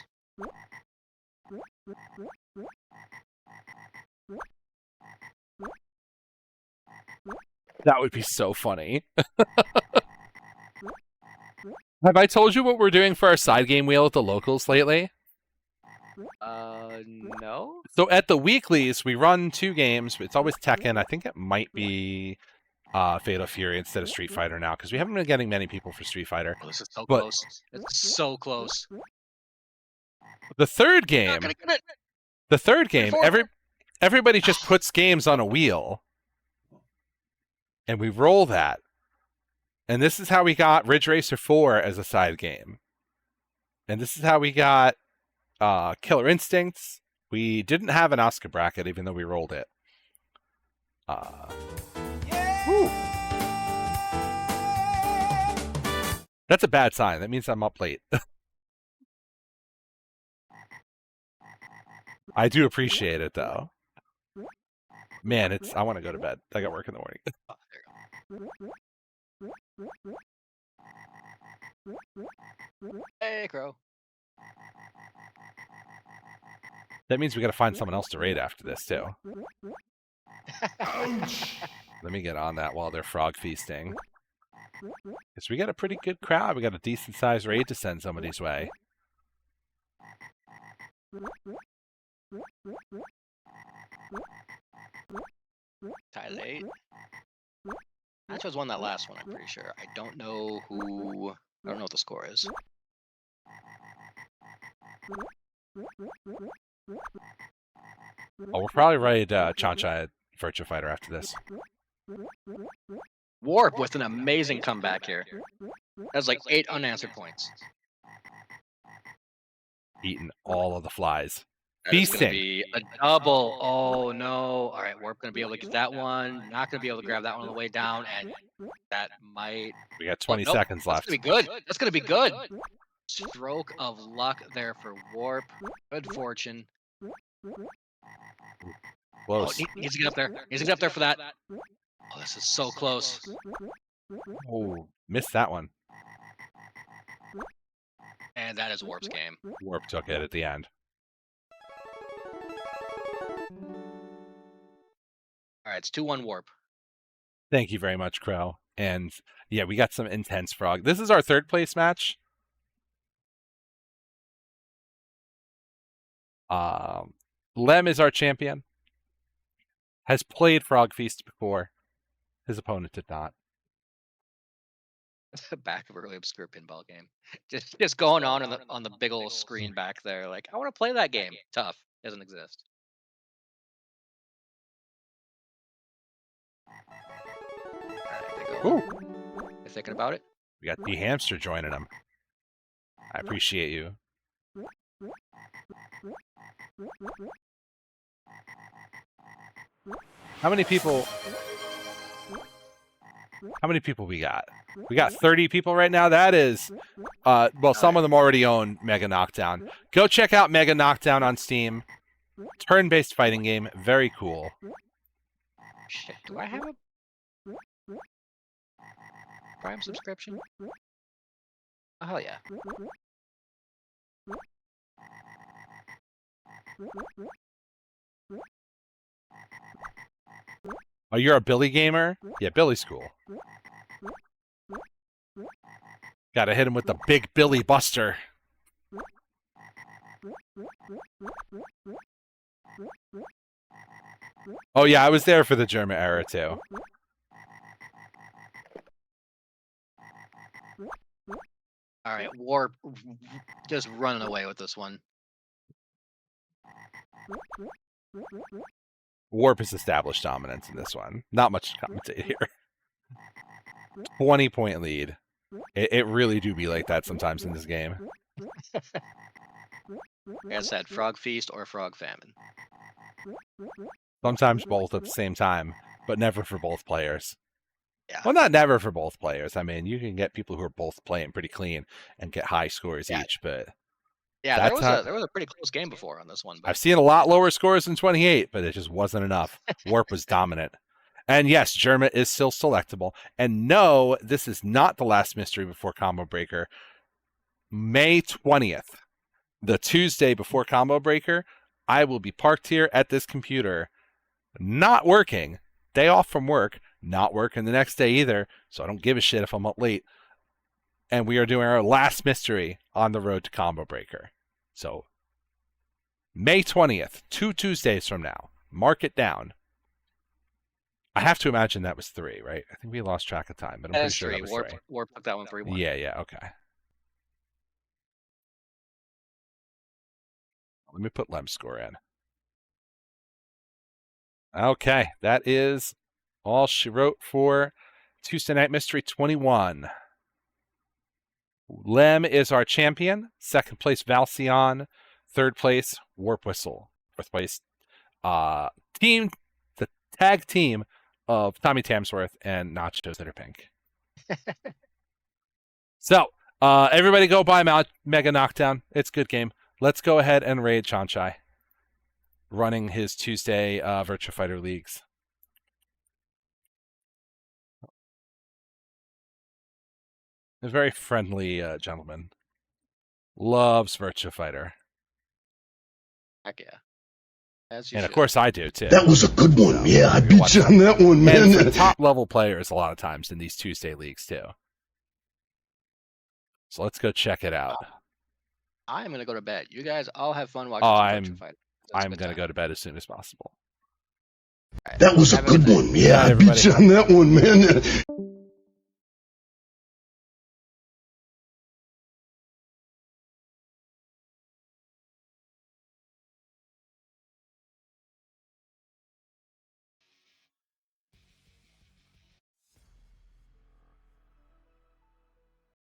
That would be so funny. Have I told you what we're doing for our side game wheel at the locals lately? No. So at the weeklies, we run 2 games. It's always Tekken. I think it might be Fatal Fury instead of Street Fighter now, because we haven't been getting many people for Street Fighter. Oh, this is so close. It's so close. The third Not game, gonna get it. everybody just puts games on a wheel, and we roll that. And this is how we got Ridge Racer 4 as a side game. And this is how we got Killer Instincts. We didn't have an Oscar bracket, even though we rolled it. Woo. That's a bad sign. That means I'm up late. I do appreciate it, though. Man, I want to go to bed. I got work in the morning. Oh, there you go. Hey, Crow. That means we got to find someone else to raid after this, too. Let me get on that while they're frog feasting. Because we got a pretty good crowd. We got a decent-sized raid to send somebody's way. Tie late. Nachos won that last one, I'm pretty sure. I don't know what the score is. Oh, we'll probably raid Chancha Virtua Fighter after this. Warp with an amazing comeback here. That's like 8 unanswered points. Eating all of the flies. That is Feasting. gonna be a double. Oh no. Alright, Warp gonna be able to get that one. Not gonna be able to grab that one on the way down, and that might... We got 20 nope, seconds That's left. gonna be good. That's gonna be good. Stroke of luck there for Warp. Good fortune. Close. Oh, he needs to get up there. Needs to get up there for that. Oh, this is so close. Oh, missed that one. And that is Warp's game. Warp took it at the end. All right, it's 2-1 Warp. Thank you very much, Crow. And yeah, we got some intense frog. This is our third place match. Lem is our champion. Has played Frog Feast before. His opponent did not. The back of a really obscure pinball game. Just going on the big old screen back there. Like, I want to play that game. Tough. Doesn't exist. Ooh. You're thinking about it? We got the hamster joining him. I appreciate you. How many people we got? We got 30 people right now. That is, well, some of them already own Mega Knockdown. Go check out Mega Knockdown on Steam. Turn-based fighting game. Very cool. Shit, do I have a Prime subscription? Oh, hell yeah. Oh, you're a Billy gamer? Yeah, Billy's cool. Gotta hit him with the big Billy Buster. Oh yeah, I was there for the German era too. All right, Warp just running away with this one. Warp has established dominance in this one. Not much to commentate here. 20-point lead. It really do be like that sometimes in this game. Like I said, Frog Feast or Frog Famine. Sometimes both at the same time, but never for both players. Yeah. Well, not never for both players. I mean, you can get people who are both playing pretty clean and get high scores each, but yeah, there was a pretty close game before on this one. But I've seen a lot lower scores than 28, but it just wasn't enough. Warp was dominant. And yes, Germa is still selectable. And no, this is not the last mystery before Combo Breaker. May 20th, the Tuesday before Combo Breaker, I will be parked here at this computer, not working, day off from work, not working the next day either, so I don't give a shit if I'm up late. And we are doing our last mystery on the road to Combo Breaker. So, May 20th, 2 Tuesdays from now. Mark it down. I have to imagine that was 3, right? I think we lost track of time, but I'm pretty sure that was 3. Warp took that one 3-1. Yeah, okay. Let me put Lem's score in. Okay, that is all she wrote for Tuesday Night Mystery 21. Lem is our champion. Second place, Valcion. Third place, Warp Whistle. Fourth place, the tag team of Tommy Tamsworth and Nachos that are pink. So, everybody go buy Mega Knockdown. It's a good game. Let's go ahead and raid Chanchai, running his Tuesday Virtua Fighter leagues. A very friendly gentleman. Loves Virtua Fighter. Heck yeah. As And of course I do too. That was a good one. Yeah, I beat you on that one, man. And for the top level players a lot of times in these Tuesday leagues too. So let's go check it out. I'm going to go to bed. You guys all have fun watching Virtua Fighter. I'm going to go to bed as soon as possible. That was a good one. Yeah, I beat you on that one, man.